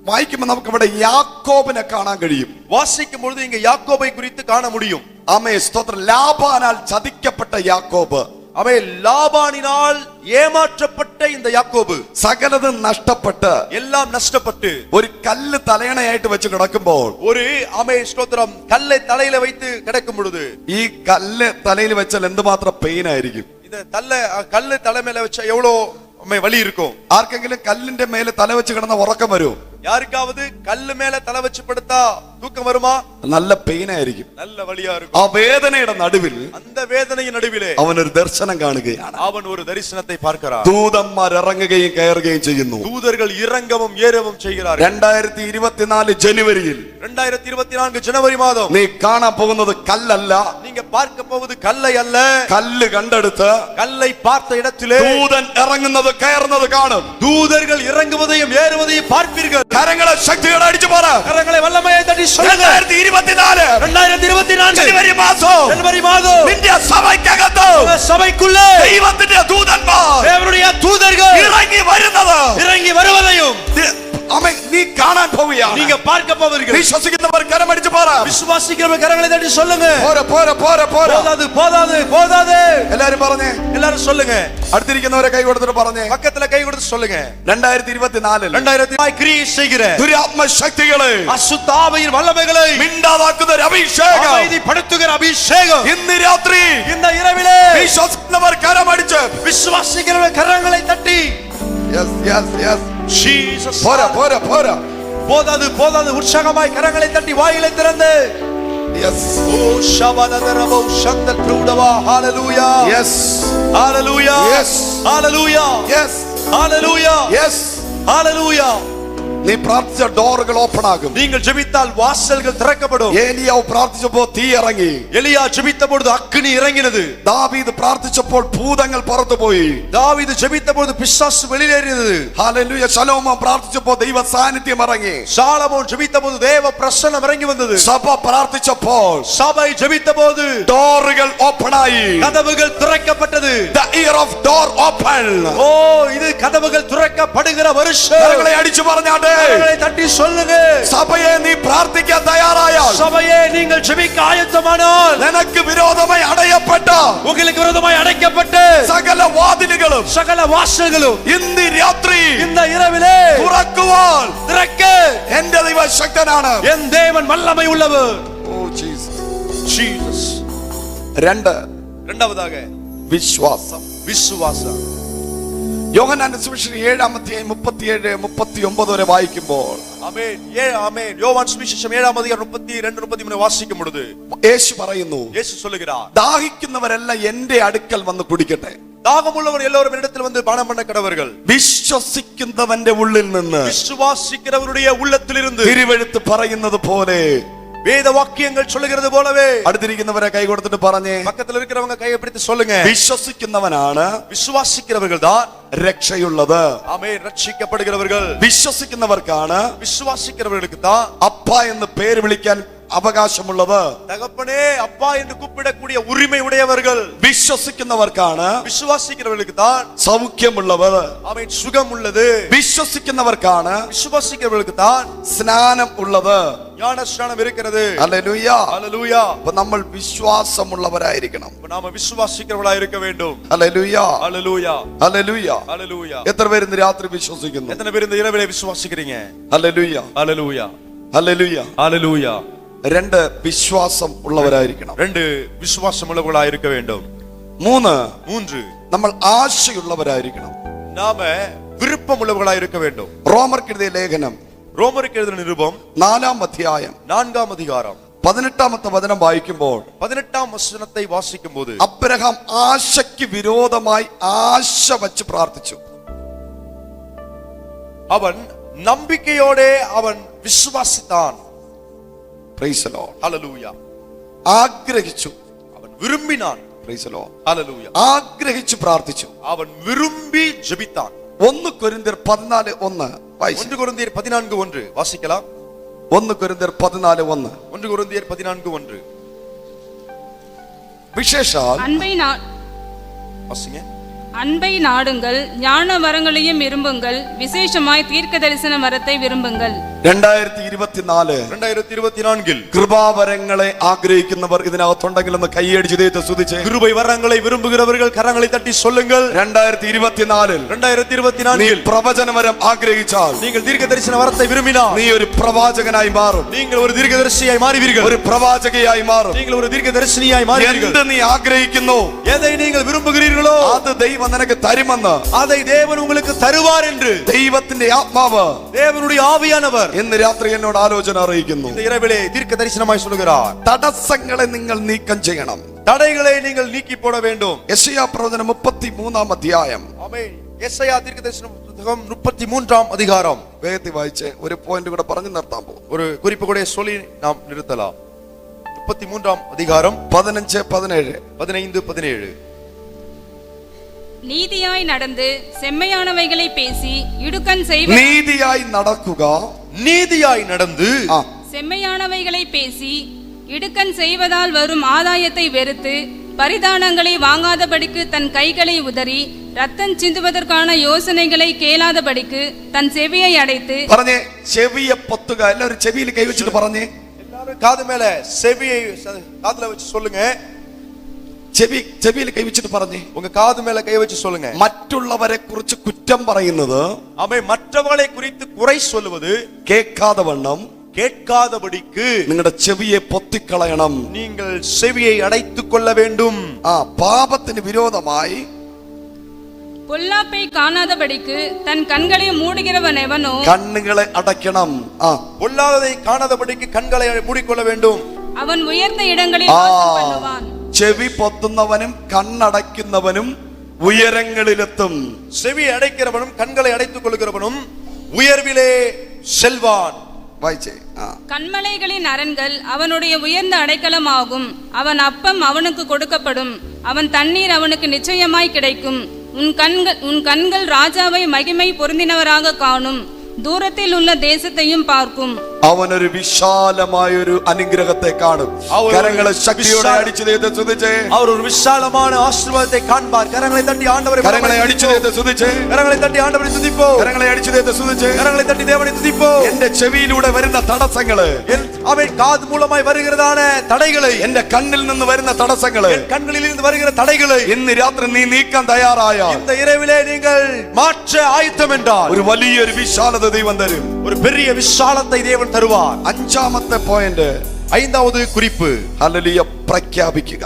വായിക്കുമ്പോൾ നമുക്ക് ഇവിടെ യാക്കോബിനെ കാണാൻ കഴിയും. வாசிக்கும் பொழுது இங்க யாக்கோபை குறித்து காண முடியும். ആമേൻ, സ്തോത്രം. ലാബാനാൽ ചതിക്കപ്പെട്ട യാക്കോബ്, அவன் லாபானினால் ஏமாற்றப்பட்ட இந்த யாக்கோபு, സകലതും നഷ്ടപ്പെട്ട് எல்லாம் നഷ്ടപ്പെട്ട് ഒരു കല്ല് തലയണയായിട്ട് വെച്ച് കിടക്കുമ്പോൾ, ஒரு ஸ்தோத்திரம் கல்லை தலையில வைத்து கிடக்கும் பொழுது, ഈ കല്ല് തലയിൽ വെച്ചാൽ എന്തുമാത്രം പെയിൻ ആയിരിക്കും. இந்த கல்லு தலை மேல வச்சா எவ்வளவு வலி இருக்கும். ആർക്കെങ്കിലും കല്ലിന്റെ മേലെ തല വെച്ച് കിടന്ന ഉറക്കം വരുമോ? யாருக்காவது கல்லு மேல தலை வச்சு படுத்தா தூக்கம் வருமா? നല്ല പെയിൻ ആയിരിക്കും. நல்ல வலியா ആ இருக்கும். വേദനയുടെ നടുവിൽ அந்த வேதனையின் நடுவிலே അവനൊരു ദർശനം കാണുകയാണ്. அவன் ஒரு தரிசனத்தை பார்க்கிறான். ദൂതന്മാർ ഇറങ്ങുകയും കയറുകയും ചെയ്യുന്നു. தூதர்கள் இறங்கவும் ஏறவும் செய்கிறார்கள். 2024 ജനുവരിയിൽ 2024 ஜனவரி மாதம் നീ കാണാൻ പോകുന്നത് കല്ലല്ല. நீங்க பார்க்க போவது கல்லை அல்ல. കല്ല് കണ്ടെടുത്ത് கல்லை பார்த்த இடத்திலே ദൂതൻ ഇറങ്ങുന്നത് കയറുന്നത് കാണും. தூதர்கள் இறங்குவதையும் ஏறுவதையும் பார்ப்பீர்கள். കരങ്ങളെ ശക്തിയോടെ അടിച്ചു പറ. கரங்களை வல்லமையை தட்டி சொல்லுங்க. 2024 2024 ജനുവരി മാസം നിന്റെ സഭയ്ക്കകത്ത് சபைக்குள்ளே ദൈവത്തിന്റെ ദൂതന്മാർ தேவனுடைய தூதர்கள் ഇറങ്ങി വരുന്നதையும் இறங்கி வருவதையும் നീ കാണാൻ പോവുകയാണ്. நீங்க பார்க்க போவீர்கள். വിശ്വസിക്കുന്നവർ കരമടിച്ച് പറ. விசுவாசிக்கிறவங்க கரங்களை தட்டி சொல்லுங்க. പോരാ പോരാ പോരാ പോരാ. போதாது போதாது போதாது. എല്ലാരും പറഞ്ഞേ. எல்லாரும் சொல்லுங்க. അടുത്തിരിക്കുന്നവരെ കൈ കൊടുത്തിട്ട് പറഞ്ഞേ. பக்கத்துல கை கொடுத்து சொல்லுங்க. 2024 2000 கிரியை செய்கிற ദുരാത്മ ശക്തികളെ, அசுத்த ஆவியின் வல்லமைகளை മിണ്ടാതാക്കുന്ന ഒരു അഭിഷേകം அமைதிப்படுத்துகிற அபிஷேகம் ഇന്ന് രാത്രി இந்த இரவிலே വിശ്വസിക്കുന്നവർ കരമടിച്ച് விசுவாசிக்கிறவங்க கரங்களை தட்டி ஜீசஸ் പോരാ പോരാ പോരാ. போதாது போதாது உற்சாகமாய் கரங்களை தட்டி வாயிலை திறந்து ஓ ஷபலதரபோ ஷந்த த்ரூடவா ஹalleluya எஸ் ஹalleluya எஸ் ஹalleluya எஸ் ஹalleluya எஸ் ஹalleluya. നീ പ്രാർത്ഥിച്ച ഡോറുകൾ ഓപ്പൺ ആകും. நீங்கள் ஜெபித்தால் வாசல்கள் திறக்கப்படும். ഏലിയാവ് പ്രാർത്ഥിച്ചപ്പോൾ തീ ഇറങ്ങി. எலியா ஜெபித்த பொழுது அக்கினி இறங்கினது. ദാവീദ് പ്രാർത്ഥിച്ചപ്പോൾ ഭൂതങ്ങൾ പുറത്തുപോയി. தாவீது ஜெபித்த பொழுது பிசாசு வெளியேறியது. ഹല്ലേലൂയ. ശലോമോൻ പ്രാർത്ഥിച്ചപ്പോൾ ദൈവ സാന്നിധ്യം ഇറങ്ങി. சாலமோன் ஜெபித்த பொழுது தேவ பிரசன்னம் இறங்கி வந்தது. സഭ പ്രാർത്ഥിച്ചപ്പോൾ சபை ஜெபித்த போது ഡോറുകൾ ഓപ്പൺ ആയി. கதவுகள் திறக்கப்பட்டது. The year of door open. ஓ இது கதவுகள் திறக்கப்படுகிற வருஷம். കരങ്ങളെ അടിച്ചു പറഞ്ഞാട്ടെ. கரங்களை தட்டி சொல்லுங்க. സഭയെ നീ പ്രാർത്ഥിക്കാൻ തയ്യാറായാൽ, சபையே நீங்கள் ஜெபிக்க ஆயத்தமானால், നിനക്ക് വിരോധമായി അടയപ്പെട്ട உங்களுக்கு விரோதமாய் அடைக்கப்பட்ட സകല വാതിലുകളും சகல வாசல்களும் ഇന്ന് രാത്രി இந்த இரவிலே തുറക്കുവാൻ திறக்க എന്റെ ദൈവം ശക്തനാണ്. என் தேவன் வல்லமை உள்ளவர். Oh Jesus. ஜீசஸ். இரண்டாவதாக വിശ്വാസം. விசுவாசம். യോഹന്നാന്റെ സുവിശേഷം 7:37-39 വരെ വായിക്കുമ്പോൾ ஆமென். ஆமென். யோவான் சுவிசேஷம் 7:32-33 வாசிக்கும் பொழுது യേശു പറയുന്നു, இயேசு சொல்லுகிறார், ദാഹിക്കുന്നവരെല്ലാം എന്റെ അടുക്കൽ വന്ന് കുടിക്കട്ടെ. தாகமுள்ளவர் எல்லோரும் இடத்தில் வந்து பானம் பண்ண கடவர்கள். വിശ്വസിക്കുന്നവന്റെ ഉള്ളിൽ നിന്ന്, விசுவாசிக்கிறவருடைய உள்ளத்திலிருந்து തിരുവെഴുത്ത് പറയുന്നത് പോലെ, வேத வாக்கியங்கள் சொல்லுகிறது போலவே. അടുത്തിരിക്കുന്നവരെ കൈ കൊടുത്തിട്ട് പറഞ്ഞേ. பக்கத்துல இருக்கிறவங்க கையை பிடித்து சொல்லுங்க. വിശ്വസിക്കുന്നവനാണ് விசுவாசிக்கிறவர்கள் தான் രക്ഷയുള്ളത്. ஆமென். ரட்சிக்கப்படுகிறவர்கள். വിശ്വസിക്കുന്നവർക്കാണ് விசுவாசிக்கிறவர்களுக்கு தான் അപ്പ എന്ന് പേര് വിളിക്കാൻ അവകാശമുള്ളത്. தகப்பனே அப்பா என்று கூப்பிடக்கூடிய உரிமை உடையவர்கள். വിശ്വസിക്കുന്നവർക്കാണ് விசுவாசிக்கிறவர்களுக்கு தான் സൗഖ്യമുള്ളവർ. ஆமென் சுகம் உள்ளது. വിശ്വസിക്കുന്നവർക്കാണ് விசுவாசிக்கிறவர்களுக்கு தான் സ്നാനം ഉള്ളത്. ஞானஸ்நானம் இருக்கிறது. ഹല്ലേലൂയ. ஹalleluya. അപ്പോൾ നമ്മൾ വിശ്വാസമുള്ളവരായിരിക്കണം. நாம விசுவாசிக்கிறவர்களாக இருக்க வேண்டும். ഹല്ലേലൂയ. ஹalleluya. ഹല്ലേലൂയ. ஹalleluya. എത്ര പേര് ഇന്ന് രാത്രി വിശ്വസിക്കുന്നു? எத்தனை பேர் இந்த இரவிலே விசுவாசிக்கிறீங்க? ഹല്ലേലൂയ. ஹalleluya. ഹല്ലേലൂയ. ஹalleluya. രണ്ട് വിശ്വാസം ഉള്ളവരായിരിക്കണം. ரெண்டு விசுவாசம் உள்ளவர்களாக இருக்க வேண்டும். മൂന്ന് നമ്മൾ ആശയുള്ളവരായിരിക്കണം. நாம விருப்பம் உள்ளவர்களாக இருக்க வேண்டும். റോമർക്ക് എഴുതിയ ലേഖനം ரோமருக்கு எழுதின நிருபம் 4-ാം അധ്യായം 4-ാം அதிகாரம் 18-ാമത്തെ വചനം വായിക്കുമ്പോൾ 18-ാം വചനத்தை വാസിക്കും போது അബ്രഹാം ആശയ്ക്ക് വിരോധമായി ആശ വച്ച് പ്രാർത്ഥിച്ചു. அவன் நம்பிக்கையோടെ அவன் விசுவாசித்தான். Praise the Lord. ஹalleluya. ആഗ്രഹിച്ചു. அவன் விரும்பினான். Praise the Lord. ஹalleluya. ആഗ്രഹിച്ചു പ്രാർത്ഥിച്ചു. அவன் விரும்பி ஜெபித்தான். 1 കൊരിന്ത്യർ 14:1 വായിച്ചു. 1 கொரிந்தியர் 14:1 வாசிக்கலாம். 1 കൊരിന്ത്യർ 14:1. 1 கொரிந்தியர் 14:1 விசேஷால் வாசிங்க. அன்பை நாடுங்கள், ஞான வரங்களையும் விரும்புங்கள், விசேஷமாய் தீர்க்க தரிசன வரத்தை விரும்புங்கள். 2024 കൃപാവരങ്ങളെ ആഗ്രഹിക്കുന്നവർ ഇതിനകത്തുണ്ടെങ്കിൽ ഒന്ന് കൈയടിച്ച് ദൈവത്തെ സ്തുതിച്ച്. கிருபை வரங்களை விரும்புகிறவர்கள் கரங்களை தட்டி சொல்லுங்கள். 2024 നീ പ്രവചനവരം ആഗ്രഹിച്ചാൽ, நீங்கள் தீர்க்க தரிசன வரத்தை விரும்பினால் നീ ഒരു പ്രവാചകനായി മാറും. நீங்கள் ஒரு தீர்க்கதரிசியாய் மாறுவீர்கள். ഒരു പ്രവാചകയായി മാറും. நீங்கள் ஒரு தீர்க்கதரிசியாய் மாறுவீர்கள். എന്ത് നീ ആഗ്രഹിക്കുന്നു, எதை நீங்கள் விரும்புகிறீர்களோ അത് ദൈവം നിനക്ക് തരുമെന്ന് அதை தேவன் உங்களுக்கு தருவார் என்று ദൈവത്തിന്റെ ആത്മാവ് தேவனுடைய ஆவியானவர் ഇന്ന് രാത്രി എന്നോട് ആലോചന അറിയിക്കുന്നു. இந்த இரவிலே தீர்க்க தரிசனமாய் சொல்கிறார். തടസ്സങ്ങളെ നിങ്ങൾ നീക്കം ചെയ്യണം. தடைகளை நீங்கள் நீக்கி போட வேண்டும். യെശയ്യാ പ്രവചനം 33-ാം അധ്യായം. ஆமென். യെശയ്യാ தீர்க்கதரிசன புத்தகம் 33-ாம் அதிகாரம். വേഗത്തിൽ വായിച്ച് ഒരു പോയിന്റ് കൂടെ പറഞ്ഞു നിർത്താൻ പോകും. ஒரு குறிப்பு கூட சொல்லி நாம் நிறுத்தலாம். 33-ாம் அதிகாரம் 15-17. நீதியாய் நடந்து செம்மையானவைகளை பேசி இடுக்கண் செய்வ നീതിയായി നടക്കുക, நீதியாய் நடந்து செம்மையானவைகளை பேசி இடுக்கண் செய்வதால் வரும் ஆதாயத்தை வெறுத்து பரிதானங்களை வாங்காதபடிக்கு தன் கைகளை உதறி ரத்தம் சிந்துவதற்கான யோசனைகளை கேளாதபடிக்கு தன் செவியை அடைத்து പറഞ്ഞേ ചെവിയെ പൊത്തുക. എല്ലാവരും ചെവിയിൽ കൈവച്ചിട്ട് പറഞ്ഞേ. எல்லாரும் காது மேல செவியை காதுல வச்சு சொல்லுங்க. ചെവിയിൽ കൈവച്ചിട്ട് പറഞ്ഞേ. உங்க காது மேல கை வச்சு சொல்லுங்க. മറ്റുള്ളവരെ കുറിച്ച് കുറ്റം പറയുന്നത്, அவை மற்றவர்களை குறித்து குறை சொல்லுவது, കേൾക്കാതെ വണ്ണം கேட்காதபடிக்கு നിങ്ങളുടെ ചെവിയെ പൊത്തിക്കളയണം. நீங்கள் செவியை அடைத்துக் கொள்ள வேண்டும். പാപത്തിന് വിരോധമായി பொல்லாப்பை காணாதபடிக்கு தன் கண்களை மூடுகிறவன் எவனோ കണ്ണുകളെ അടയ്ക്കണം. பொல்லாததை காணாதபடிக்கு கண்களை மூடிக்கொள்ள வேண்டும். அவன் உயர்ந்த இடங்களில் வாசம் பண்ணுவான். ചെവി പൊത്തുന്നവനും കണ്ണടയ്ക്കുന്നവനും ഉയരങ്ങളിലെത്തും. செவி அடைக்கிறவனும் கண்களை அடைத்துக் கொள்கிறவனும் உயர்விலே செல்வான். വായിച്ചേ. கண்மலைகளின் அரண்கள் அவனுடைய உயர்ந்த அடைக்கலமாகும். அவன் அப்பம் அவனுக்கு கொடுக்கப்படும். அவன் தண்ணீர் அவனுக்கு நிச்சயமாய் கிடைக்கும். உன் கண்கள் ராஜாவை மகிமை பொருந்தினவராக காணும். தூரத்தில் உள்ள தேசத்தையும் பார்க்கும். അവനൊരു വിശാലമായൊരു അനുഗ്രഹത്തെ കാണും. കരങ്ങളെ ശക്തിയോടെ അടിച്ചു ദൈവത്തെ സ്തുതിച്ചേ. அவர் ஒரு விசாலமான ஆசீர்வாதத்தை காண்பார். கரங்களை தட்டி ஆண்டவரை കരങ്ങളെ അടിച്ചു ദൈവത്തെ സ്തുതിച്ചേ. கரங்களை தட்டி ஆண்டவரை துதிப்போம். കരങ്ങളെ അടിച്ചു ദൈവത്തെ സ്തുതിച്ചേ. கரங்களை தட்டி தேவனை துதிப்போம். എന്റെ ചെവിയിലൂടെ വരുന്ന തടസ്സങ്ങള്, அவன் காது மூலமாய் வருகிறதான தடைகளை, എന്റെ കണ്ണിൽ നിന്ന് വരുന്ന തടസ്സങ്ങള്, கண்களில் இருந்து வருகிற தடைகளை ഇന്ന് രാത്രി നീ നീക്കാൻ തയ്യാറായാൽ, இந்த இரவிலே நீங்கள் மாற்ற ஆயத்தம் என்றால், ഒരു വലിയൊരു വിശാലത ദൈവം തരും. ஒரு பெரிய விசாலத்தை தேவன் தருவார். അഞ്ചാമത്തെ പോയിന്റ്, ஐந்தாவது குறிப்பு, ഹല്ലേലൂയ, പ്രഖ്യാപിക്കുക.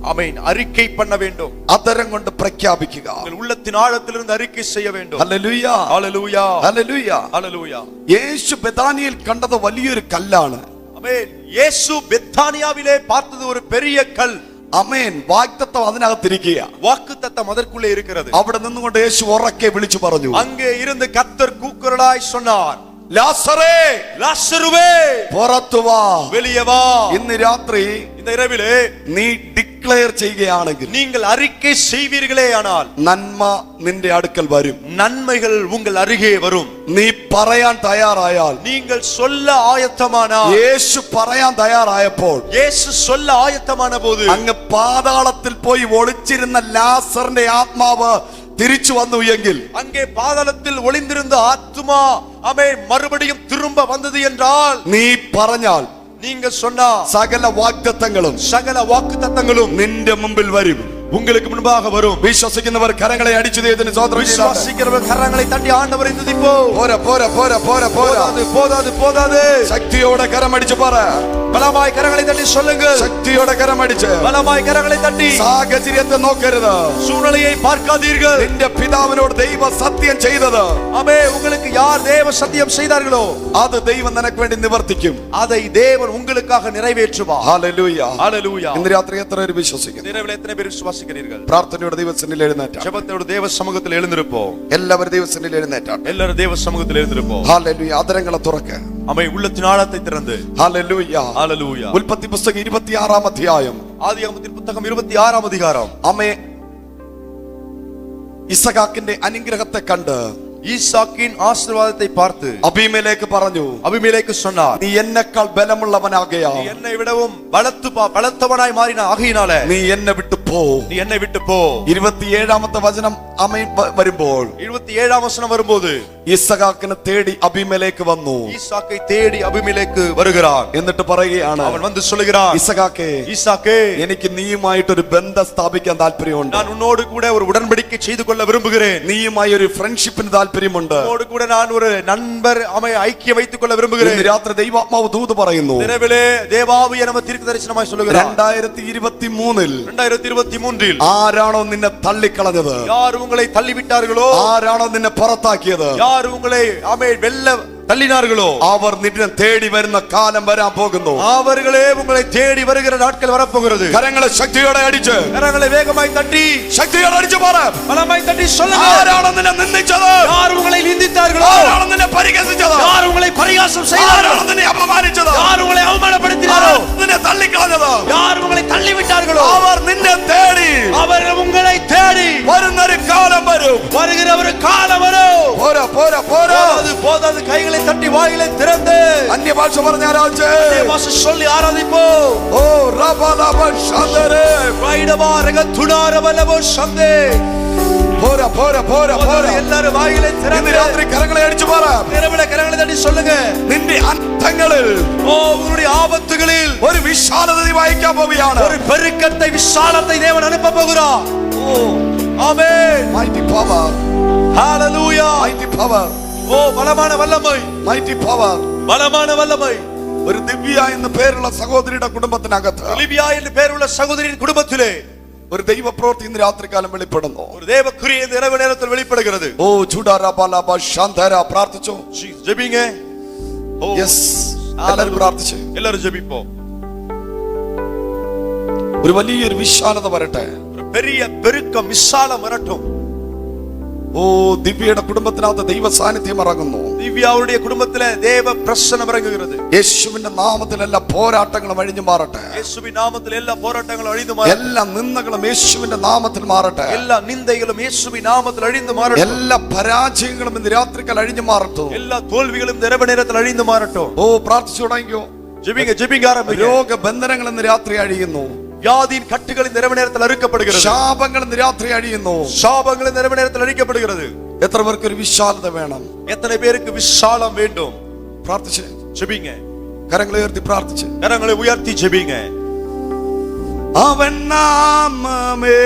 ஆமென். அறிக்கை பண்ண வேண்டும். അതരം കൊണ്ട് പ്രഖ്യാപിക്കുക. உங்கள் உள்ளத்தின் ஆழத்திலிருந்து அறிக்கை செய்ய வேண்டும். ഹല്ലേലൂയ, ஹல்லேலூயா, ഹല്ലേലൂയ, ஹல்லேலூயா. യേശു ബെഥാനിയിൽ കണ്ടത് വലിയൊരു കല്ലാണ്. ஆமென். இயேசு பெத்தானியாவிலே பார்த்தது ஒரு பெரிய கல். അമേൻ. വാഗ്ദത്തം അതിനകത്തിരിക്കുക. வாக்குத்தத்தம் அதற்குள்ளே இருக்கிறது. അവിടെ നിന്നുകൊണ്ട് യേശു ഉറക്കെ വിളിച്ചു പറഞ്ഞു. அங்கே இருந்து கர்த்தர் கூக்குரலாய் சொன்னார், ലാസറേ, லாசருவே പുറത്തു വാ. வெளியே வா. ഇന്ന് രാത്രി இந்த இரவிலே നീ ഡിക്ലെയർ ചെയ്യുകയാണെങ്കിൽ, நீங்கள் அறிக்கை செய்வீர்களே ஆனால், നന്മ നിന്റെ അടുക്കൽ വരും. நன்மைகள் உங்கள் அருகே வரும். നീ പറയാൻ തയ്യാറായാൽ, நீங்கள் சொல்ல ஆயத்தமானால், യേശു പറയാൻ തയ്യാറായപ്പോൾ, இயேசு சொல்ல ஆயத்தமான போது, അങ്ങ് പാതാളത്തിൽ പോയി ഒളിച്ചിരുന്ന ലാസറിന്റെ ആത്മാവ് തിരിച്ചു വന്നു എങ്കിൽ, அங்கே பாதாளத்தில் ஒளிந்திருந்த ஆத்துமா மறுபடியும் திரும்ப வந்தது என்றால், നീ പറഞ്ഞാൽ நீங்க சொன்னா സകല വാഗ്ദത്തങ്ങളും சகல வாக்குத்தத்தங்களும் നിന്റെ മുമ്പിൽ വരും. உங்களுக்கு முன்பாக வரும். വിശ്വസിക്കുന്നവർ കരങ്ങളെ അടിച്ചു ദൈവത്തിന് സ്തോത്രം ചെയ്യുക. விசுவாசிக்கிறவர் கரங்களை தட்டி ஆண்டவரை துதிப்போம். പോരാ പോരാ പോരാ പോരാ പോരാ. போதாது போதாது போதாது. ശക്തിയോടെ കരമടിച്ച് പറ. பலமாய் கரங்களை தட்டி சொல்லுங்கள். ശക്തിയോടെ കരമടിച്ച് பலமாய் கரங்களை தட்டி. സാഹചര്യത്തെ നോക്കരുത്. சூழ்நிலையை பார்க்காதீர்கள். നിന്റെ പിതാവിനോട് ദൈവ സത്യം ചെയ്തത്, உங்களுக்கு யார் தேவ சத்தியம் செய்தார்களோ, അത് ദൈവം നിനക്ക് വേണ്ടി നിവർത്തിക്കും. அதை தேவன் உங்களுக்காக நிறைவேற்றுவார். ഹല്ലേലൂയ, ஹல்லேலூயா. ഇന്ന് രാത്രി എത്ര പേര് വിശ്വസിക്കുന്നു? இரவில் எத்தனை பேர் விசுவாசிக்கிறீர்கள்? പ്രാർത്ഥനയോടെ ദൈവസന്നിധിയിൽ എഴുന്നേറ്റാം. ஜெபத்தோடு தேவ சமூகத்தில் எழுந்திருப்போம். എല്ലാവരും ദൈവസന്നിധിയിൽ എഴുന്നേറ്റാം. எல்லாரும் தேவ சமூகத்தில் எழுந்திருப்போம். ഹല്ലേലൂയ. അതരങ്ങളെ തുറക്ക്. உள்ளத்தின் ஆழத்தை திறந்து. ഹല്ലേലൂയ, ஹல்லேலூயா. ഉൽപ്പത്തി പുസ്തകം 26-ാം അധ്യായം, ஆதியாகமத்தின் புத்தகம் 26-ஆம் அதிகாரம். അമ്മേ ഇസഹാക്കിന്റെ അനുഗ്രഹത്തെ കണ്ട് ஈசாக்கின் ஆசீர்வாதத்தை பார்த்து അബീമേലേക്ക് പറഞ്ഞു, அபிமெலேக்கு சொன்னார், നീ എന്നെക്കാൾ ബലമുള്ളവനാകയാൽ நீ என்னை விடவும் பலத்தவனாய் மாறின ஆகையினால നീ എന്നെ വിട്ടു പോ. நீ என்னை விட்டு போ. 27-ാമത്തെ വചനം വരുമ്പോൾ 27-ஆம் வசனம் வரும்போது, ഇസഹാക്കിനെ തേടി അബീമേലേക്ക് വന്നു. ஈசாக்கை தேடி அபிமெலேக்கு வருகிறான். എന്നിട്ട് പറയുകയാണ്, அவன் வந்து சொல்லுகிறான், ഇസഹാക്കേ, ஈசாக்கே, എനിക്ക് നീയുമായിട്ടൊരു ബന്ധം സ്ഥാപിക്കാൻ താല്പര്യമുണ്ട്. நான் உன்னோடு கூட ஒரு உடன்படிக்கை செய்து கொள்ள விரும்புகிறேன். നീയുമായി ഒരു ഫ്രണ്ട്ഷിപ്പിന് താല്പര്യമുണ്ട്. உன்னோடு கூட நான் ஒரு நண்பர் ஐக்கியம் வைத்துக் கொள்ள விரும்புகிறேன். ഇന്ന് രാത്രി ദൈവാത്മാവ് ദൂത് പറയുന്നു. இரவிலே தேவாவிய நமக்கு தீர்க்கதரிசனமாய் சொல்லுகிறார். 2023 ஆராണോ നിന്നെ തള്ളിക്കളഞ്ഞത്, யார் உங்களை தள்ளிவிட்டார்களோ, ആരാണോ നിന്നെ പുറത്താക്കിയത്, யார் உங்களை வெல்ல தள்ளினார்களோ, അവർ നിന്നെ തേടി വരുന്ന കാലം വരാൻ പോകുന്നു. அவர்களே உங்களை தேடி வருகிற நாட்கள் வரப்போகிறது. കരങ്ങളെ ശക്തിയോടെ അടിച്ച്, கரங்களை வேகமாய் தட்டி, ശക്തിയോടെ അടിച്ച് പറ. பலமாய் தட்டி சொல்லுங்க, ആരാണോ നിന്നെ നിന്ദിച്ചത്, யார் உங்களை நிந்தித்தார்களோ, ആരാണോ നിന്നെ പരിഹസിച്ചത്, யார் உங்களை பரிகாசம் செய்தார்களோ, ആരാണോ നിന്നെ അപമാനിച്ചത്, யார் உங்களை அவமானப்படுத்தினாரோ, നിന്നെ തള്ളിക്കളഞ്ഞത്, யார் உங்களை தள்ளிவிட்டார்களோ, അവർ നിന്നെ തേടി, அவர்கள் உங்களை தேடி വരുന്നൊരു കാലം വരും. வருகிற ஒரு காலம் வரும். പോരാ പോരാ പോരാ. போதாது. கைகளை தட்டி வாயிலை திறந்து അന്യഭാഷ പറഞ്ഞ ആരാധന சொல்லி ஆராதிப்போம். ഓ റബലബ ഷദരേ Right போற போற போற போற எல்லாரும் வாயிலே திறந்து ராத்திரி கரங்களை அடிச்சு பாரு. இரவிலே கரங்களை தட்டி சொல்லுங்க. നിന്റെ അന്തങ്ങളിൽ உங்களுடைய ஆபத்துகளில் ഒരു വിശാലത വായിക്കാൻ പോവുകയാണ്. ஒரு பெருக்கத்தை விசாலத்தை தேவன் அனுப்ப போகிறார். ஆமென். mighty power, ஹalleluya. mighty power, பலமான வல்லமை, mighty power, பலமான வல்லமை. ഒരു ദിവ്യ എന്ന പേരുള്ള സഹോദരിയുടെ കുടുംബത്തിനകത്ത് ഒലിവിയ എന്ന് പേരുള്ള സഹോദരിയുടെ കുടുംബത്തിലെ ഒരു ദൈവപ്രവൃത്തി ഇന്ന് രാത്രികാലം വെളിപ്പെടുന്നു. ഒരു ദൈവക്രിയ ഇന്ന് இரவு நேரத்தில் வெளிப்படுகிறது. ഓ ചുടാരാബാലാബ ശാന്തര പ്രാർത്ഥിച്ചു. ജപിங்க. യെസ്, എല്ലാവരും പ്രാർത്ഥിച്ചു. എല്ലാവരും ജപിப்போம். ഒരു വലിയൊരു വിശാലത വരട്ടെ. ഒരു பெரிய பெருக்கம் விசாலம் வரட்டும். ഓ ദിവ്യയുടെ കുടുംബത്തിനകത്ത് ദൈവ സാന്നിധ്യം ഇറങ്ങുന്നു. ദിവ്യയുടെ കുടുംബത്തിലെ ദൈവ പ്രസന്നം ഇറങ്ങുகிறது. യേശുവിന്റെ നാമത്തിൽ എല്ലാ പോരാട്ടങ്ങളും അഴിഞ്ഞു മാറട്ടെ. യേശുവിന്റെ നാമത്തിൽ എല്ലാ പോരാട്ടങ്ങളും അഴിഞ്ഞു മാറട്ടെ. എല്ലാ നിന്ദകളും യേശുവിന്റെ നാമത്തിൽ മാറട്ടെ. എല്ലാ നിന്ദകളും യേശുവിന്റെ നാമത്തിൽ അഴിഞ്ഞു മാറട്ടെ. എല്ലാ പരാജയങ്ങളും ഇന്ന് രാത്രികാൽ അഴിഞ്ഞു മാറട്ടെ. എല്ലാ തോൽവികളും இரவு நேரத்தில் അഴിഞ്ഞു മാറട്ടെ. ഓ പ്രാർത്ഥിച്ചു തുടങ്ങിയോ? ജപിங்க ആരംഭിക്കുക. രോഗബന്ധനങ്ങൾ ഇന്ന് രാത്രി അഴിയുന്നു. வியாதியின் கட்டுகள் இந்த இரவு நேரத்தில் அறுக்கப்படுகிறது. ശാപങ്ങൾ ഇന്ന് രാത്രി അഴിയുന്നു. சாபங்கள் இந்த இரவு நேரத்தில் அழிக்கப்படுகிறது. എത്ര പേർക്ക് ഒരു വിശാലത വേണം? எத்தனை பேருக்கு விசாலம் வேண்டும்? പ്രാർത്ഥിച്ച് ஜெபிங்க. കരങ്ങളെ ഉയർത്തി പ്രാർത്ഥിച്ച്. கரங்களை உயர்த்தி ஜெபிங்க. അവൻ നാമമേ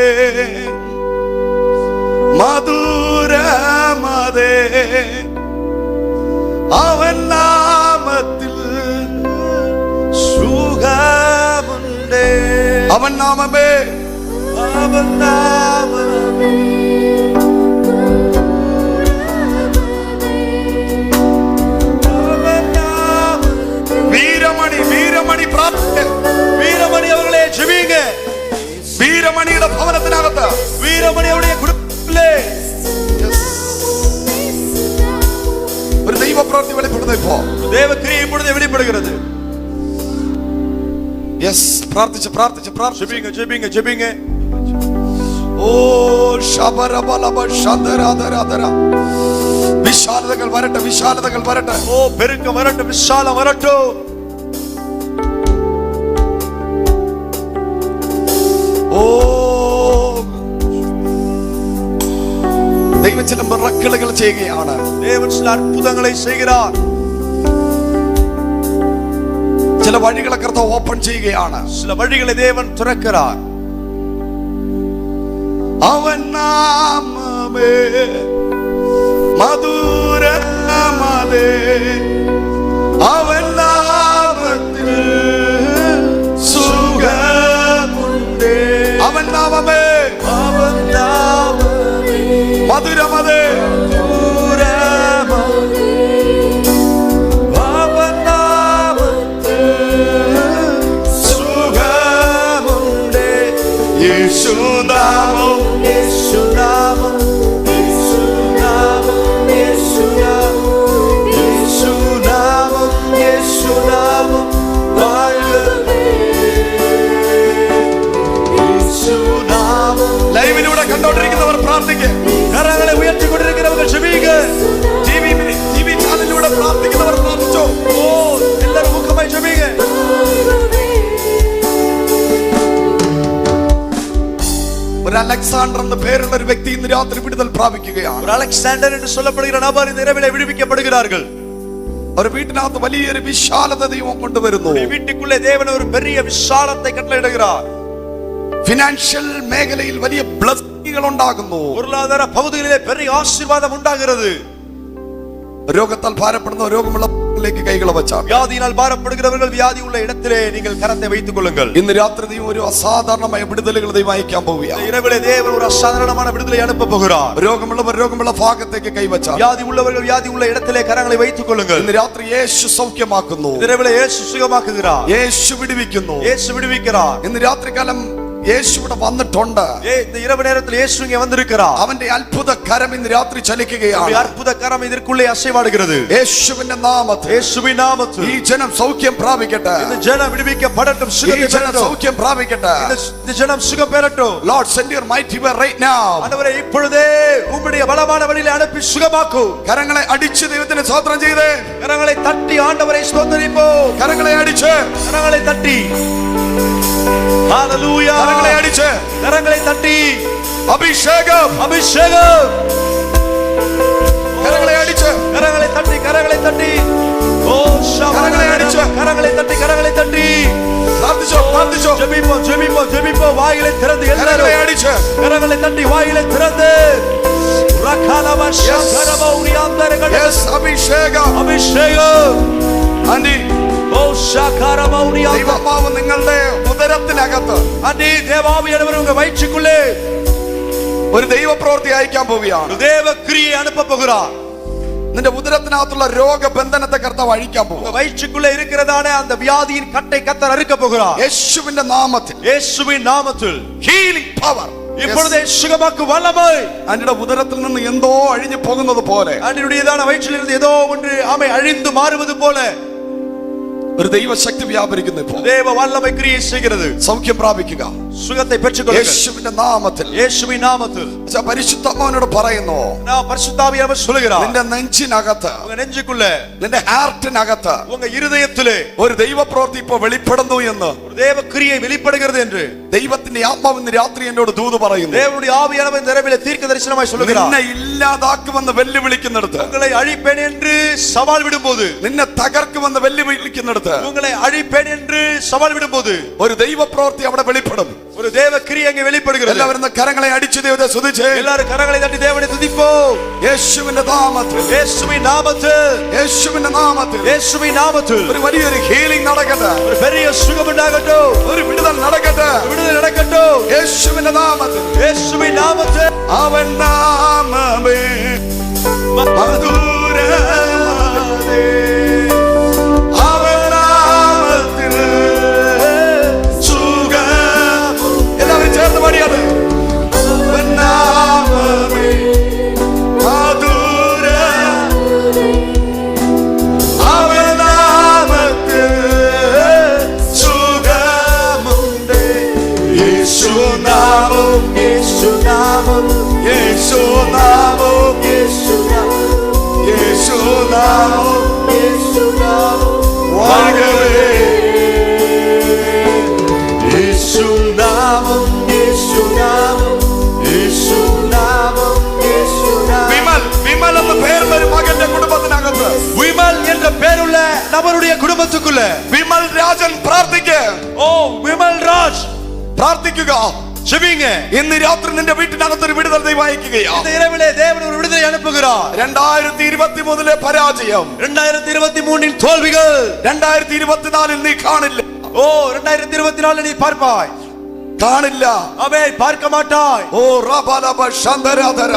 മധുരമതേ, അവൻ നാമത്തിൽ സുഖമുണ്ട്. അവൻ നാമമേ, അവൻ നാമമേ വീരമണി വീരമണി പ്രാർത്ഥന. വീരമണി അവர்களே ஜெபிங்க. വീരമണിയുടെ ഭവനത്തിനകത്ത്, വീരമണി അവருடைய കുടുംബത്തിലെ ഒരു ദൈവപ്രവൃത്തി വെളിപ്പെടുന്നു. ഇപ്പോ ദൈവക്രിയ இப்பொழுது வெளிப்படுகிறது. യെസ്, പ്രാർത്ഥിച്ച് പ്രാർത്ഥിച്ച് പ്രാർത്ഥിച്ച്. ஜெபிங்க ஜெபிங்க. ഓ ശബരബലബ ശദരദരദര. വിശാലതകൾ വരട്ടെ, വിശാലതകൾ വരട്ടെ. ഓ പെരുക്കം വരട്ടെ, വിശാലം വരട്ടെ. ഓ ദൈവം ചില മിറക്കിളുകൾ ചെയ്യുകയാണ്. தேவன் சில அற்புதங்களை செய்கிறார். ചില വഴികളെ കർത്താവ് ഓപ്പൺ ചെയ്യുകയാണ്. சில വഴിகளை தேவன் திறக்கிறார். അവൻ നാമമേ മധുരമതേ, അവൻ നാമത്തിൽ സുഖമുണ്ട്. അവൻ നാമമേ, അവൻ നാമമേ മധുരമതേ, അവൻ നാമത്തിൽ സുഖമുണ്ട്. യേശുനാമം, യേശുനാമം, യേശുനാമം, യേശുനാമം, യേശുനാമം, യേശുനാമം വാഴുമേ. യേശുനാമം. ലൈവിലൂടെ കണ്ടോണ്ടിരിക്കുന്നവർ പ്രാർത്ഥിക്കുക. കരങ്ങളെ ഉയർത്തിക്കൊണ്ടിരിക്കുന്നവർ ക്ഷമിക്കുക. ടിവി ചാനലിലൂടെ പ്രാർത്ഥിക്കുന്നവർ പ്രാർത്ഥിച്ചോ. ഓ എല്ലാവരും മുഖമായി ക്ഷമിക്കുക. ഒരു അലക്സാണ്ടർ എന്ന പേരുള്ള ഒരു വ്യക്തി ഇന്ന് രാത്രി വിടുതൽ പ്രാപിക്കുകയാണ്. ஒரு அலெக்சாண்டர் என்று சொல்லப்படுகிற நபர் இந்த இரவிலே விடுவிக்கப்படுகிறார்கள். അവർ വീട്ടിനകത്ത് വലിയൊരു വിശാലത ദൈവം കൊണ്ടുവരുന്നു. வீட்டுக்குள்ளே தேவன் ஒரு பெரிய விசாலத்தை கட்டளையிடுகிறார். ഫിനാൻഷ്യൽ മേഖലയിൽ വലിയ ബ്ലെസ്സിംഗുകൾ ഉണ്ടാകുന്നു. பொருளாதார பகுதிகளிலே பெரிய ஆசீர்வாதம் உண்டாகிறது. രോഗത്താൽ ഭാരപ്പെടുന്ന രോഗമുള്ളവരിലേക്ക് കൈകൾ വച്ചാൽ, வியாதியினால் பாரப்படுகிறவர்கள் வியாதி உள்ள இடத்திலே நீங்கள் கரத்தை வைத்துக் கொள்ளுங்கள். ഇന്ന് രാത്രി ദൈവം ഒരു അസാധാരണമായ വിടുതലുകൾ ദൈവം അയക്കാൻ പോവുകയാണ്. இரவிலே தேவன் ஒரு அசாதாரணமான விடுதலை அனுப்ப போகிறார். രോഗമുള്ളവർ രോഗമുള്ള ഭാഗത്തേക്ക് കൈവച്ചാൽ, வியாதி உள்ளவர்கள் வியாதி உள்ள இடத்திலே கரங்களை வைத்துக் கொள்ளுங்கள். ഇന്ന് രാത്രി യേശു സൗഖ്യമാക്കുന്നു. இரவிலே இயேசு சுகமாக்குகிறார். യേശു വിടുവിക്കുന്നു. இயேசு விடுவிக்கிறார். ഇന്ന് രാത്രികാലം യേശു ഇവിടെ വന്നിട്ടുണ്ട്. இந்த இரவு நேரத்தில் இயேசு இங்கே வந்திருக்கிறார். അവന്റെ അത്ഭുത കരം ഇന്ന് രാത്രി ചലിക്കുകയാണ്. அற்புத கரம் இதற்குள்ளே அசைவாடுகிறது. യേശുവിന്റെ നാമത്തിൽ இயேசுவின் நாமத்தில் ഈ ജനം സൗഖ്യം പ്രാപിക്കട്ടെ. இந்த ஜனம் விடுவிக்கப்படட்டும், ഈ சுகம் ജനം பெறட்டும். സൗഖ്യം പ്രാപിക്കട്ടെ. இந்த ஜனம் சுகம் பெறட்டும். Lord, send your mighty word right now. ஆண்டவரே இப்பொழுதே உம்முடைய பலமான வழியிலே அனுப்பி சுகமாக்கும். കരങ്ങളെ അടിച്ച് ദൈവത്തിന് സ്തോത്രം ചെയ്തേ. கரங்களை தட்டி ஆண்டவரை ஸ்தோத்திரிப்போம். കരങ്ങളെ അടിച്ച്, கரங்களை தட்டி ஹalleluya. കരങ്ങളെ അടിച്ച്, கரங்களை தட்டி அபிஷேகம் அபிஷேகம் கரங்களை அடிச்சு கரங்களை தட்டி கரங்களை தட்டி ஓ கரங்களை அடிச்சு கரங்களை தட்டி கரங்களை தட்டி பிரார்த்திச்சோ ஜெபிப்போம் ஜெபிப்போம் ஜெபிப்போம் வாயிலை திறந்து கரங்களை எல்லாரும் அடிச்சு கரங்களை தட்டி வாயிலை திறந்து ரகாலவ ஷகரவ உரியாந்தரகள் எஸ் அபிஷேகம் அபிஷேகம் ആന്റി ഓ ഷകരവ ഉരിയാന്ത ദൈവമാവ് നിങ്ങളുടെ ഉദരത്തിനകത്ത് ആന്റി ദേവാവിയാനവർ ഉங்க വയറ്റിക്കുள்ளே ഒരു ദൈവപ്രവൃത്തി അയക്കാൻ പോവുകയാണ് ദേവക്രിയെ അനുപ്പ പോകുகிறார் നിന്റെ ഉദരത്തിനകത്തുള്ള രോഗബന്ധനത്തെ കർത്താവ് അഴിക്കാൻ പോകും உங்க வயிற்றுக்குள்ளே இருக்கிறதான அந்த வியாதியின் கட்டை கர்த்தர் அறுக்க போகிறார் യേശുവിന്റെ നാമത്തിൽ இயேசுவின் நாமத்தில் ഹീലിംഗ് പവർ இப்பொழுது சுகமாக்கு வல்லமை അന്റെ ഉദരത്തിൽ നിന്ന് എന്തോ അഴിഞ്ഞു പോകുന്നത് പോലെ அன்றையதான வயிற்றிலிருந்து ஏதோ ஒன்று ஆமை அழிந்து மாறுவது போல ഒരു ദൈവശക്തി വ്യാപരിക്കുന്നു ഇപ്പോൾ தேவ வல்லமை கிரியை செய்கிறது സൗഖ്യം പ്രാപിക്കുക சுகத்தை பெற்றுக்கொள்ளுங்கள் യേശുവിന്റെ നാമത്തിൽ இயேசுவின் நாமத்தில் പരിശുദ്ധാത്മാവിനോട് പറയുന്നു நான் பரிசுத்தாவியானவர் சொல்லுகிறார் നിന്റെ നെഞ്ചിനകത്ത് உங்க நெஞ்சுக்குள்ள നിന്റെ ഹാർട്ടിനകത്ത് உங்க இருதயத்திலே ഒരു ദൈവപ്രവൃത്തി ഇപ്പോൾ വെളിപ്പെടുന്നു എന്ന് ஒரு தேவ கிரியை வெளிப்படுகிறது என்று ദൈവത്തിന്റെ ആത്മാവ് ഇന്ന് രാത്രി എന്നോട് ദൂത് പറയുന്നു தேவனுடைய ஆவியானவர் இந்த இரவிலே தீர்க்க தரிசனமாய் சொல்லுகிறார் നിന്നെ ഇല്ലാതാക്കുമെന്ന് വെല്ലുവിളിക്കുന്നിടത്ത് உங்களை அழிப்பேன் என்று சவால் விடும்போது നിന്നെ തകർക്കുമെന്ന് വെല്ലുവിളിക്കുന്നിടത്ത് உங்களை அழிப்பேன் என்று சவால் விடும்போது ഒരു ദൈവപ്രവൃത്തി അവിടെ വെളിപ്പെടും ஒரு தேவ கிரியை அங்கே வெளிப்படுகிறது എല്ലാവരും ഒന്ന് കരങ്ങളെ അടിച്ചു ദൈവത്തെ സ്തുതിച്ചേ எல்லாரும் கரங்களை தட்டி தேவனை துதிப்போம் യേശുവിന്റെ നാമത്തിൽ இயேசுவின் நாமத்தில் യേശുവിന്റെ നാമത്തിൽ இயேசுவின் நாமத்தில் ഒരു വലിയൊരു ഹീലിംഗ് നടക്കട്ടെ ஒரு பெரிய சுகம் உண்டாகட்டும் ഒരു വിടുതൽ നടക്കട്ടെ விடுதலை நடக்கட்டும் യേശുവിന്റെ നാമത്തിൽ இயேசுவின் நாமத்தில் അവൻ നാമമേ മധുരമാതേ അവൻ നാമത്തിൽ സുഖം എല്ലാവരും ചേർന്ന് പാടിയത് അവൻ നാമമേ മധുരം അവൻ നാമത്തിൽ സുഖമുണ്ട് യേശുനാമം യേശുനാമം യേശുനാമം യേശുനാമം യേശുനാമം വാഴവേ യേശുനാമം യേശുനാമം യേശുനാമം യേശുനാമം വിമൽ എന്ന പേരുള്ള ഒരു മകന്റെ കുടുംബത്തിനകത്ത് விமல் என்ற பேருள்ள நபருடைய குடும்பத்துக்குள்ள വിമൽ രാജൻ പ്രാർത്ഥിക്ക് ஓ விமல் ராஜ் പ്രാർത്ഥിക്കുക ஜெபிங்க ഇന്ന് രാത്രി നിന്റെ വീട്ടിനകത്ത് ഒരു വിടുതൽ ദൈവം അയക്കുകയാണ് இந்த இரவிலே தேவன் ஒரு விடுதலை அனுப்புகிறார் 2023 പരാജയം 2023 தோல்விகள் 2024 നീ കാണില്ല ஓ 2024 நீ பார்ப்பாய் കാണില്ല அவை பார்க்க மாட்டாய் ഓ റബലബ ശന്തരാധര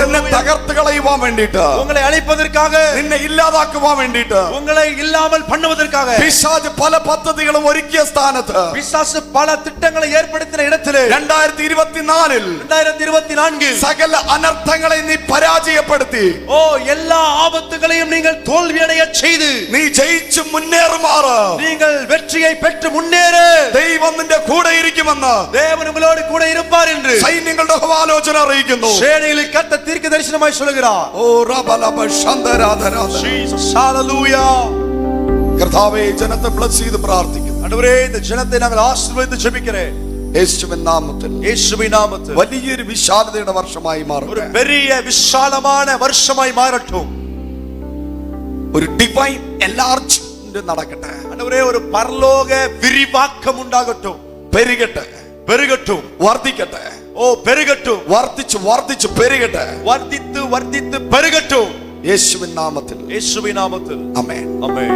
നിന്നെ തകർത്ത് കളയുവാൻ വേണ്ടിയിട്ട് உங்களை அழிப்பதற்காக നിന്നെ ഇല്ലാതാക്കുവാൻ വേണ്ടിയിട്ട് உங்களை இல்லாமல் பண்ணுவதற்காக പിശാച് പല പദ്ധതികളും ഒരുക്കിയ സ്ഥാനത്ത് பிசாசு பல திட்டங்களை ஏற்படுத்தின இடத்திலே 2024 സകല അനർത്ഥങ്ങളെ നീ പരാജയപ്പെടുത്തി ஓ எல்லா ஆபத்துகளையும் நீங்கள் தோல்வியடைய செய்து നീ ജയിച്ചു മുന്നേറുമാറ് நீங்கள் வெற்றியை பெற்று முன்னேறு ദൈവം നിന്റെ കൂടെ ഇരിക്കുമെന്ന് தேவன் உங்களோடு கூட இருப்பார் என்று സൈന്യങ്ങളുടെ ആലോചന അറിയിക്കുന്നു சேனைகளில் கர்த்தர் தீர்க்க தரிசனமாய் சொல்கிறார் ഓ റബലബ ശന്തരാധര ஜீசஸ் ஹalleluya കർത്താവേ ജനത്തെ ബ്ലസ് ചെയ്ത് പ്രാർത്ഥിക്കുന്നു ஆண்டவரே இந்த ஜனத்தை நாங்கள் ஆசீர்வதித்து ஜெபிக்கிறேன் യേശുവിൻ നാമത്തിൽ இயேசுவின் நாமத்தில் വലിയൊരു വിശാലതയുടെ വർഷമായി ஒரு മാറട്ടെ பெரிய விசாலமான வருஷமாய் மாறட்டும் ഒരു ഡിവൈൻ എൻലാർജ്മെന്റ് നടക്കട്ടെ ஆண்டவரே ஒரு பரலோக விரிவாக்கம் உண்டாகட்டும் പെരുകട്ടെ பெருகட்டும் വർദ്ധിക്കട്ടെ ஓ பெருகட்டும் വർദ്ധിച്ചു വർദ്ധിച്ചു പെരുകട്ടെ வர்த்தித்து வர்த்தித்து பெருகட்டும் യേശുവിൻ നാമത്തിൽ இயேசுவின் நாமத்தில் ആമേൻ ஆமென்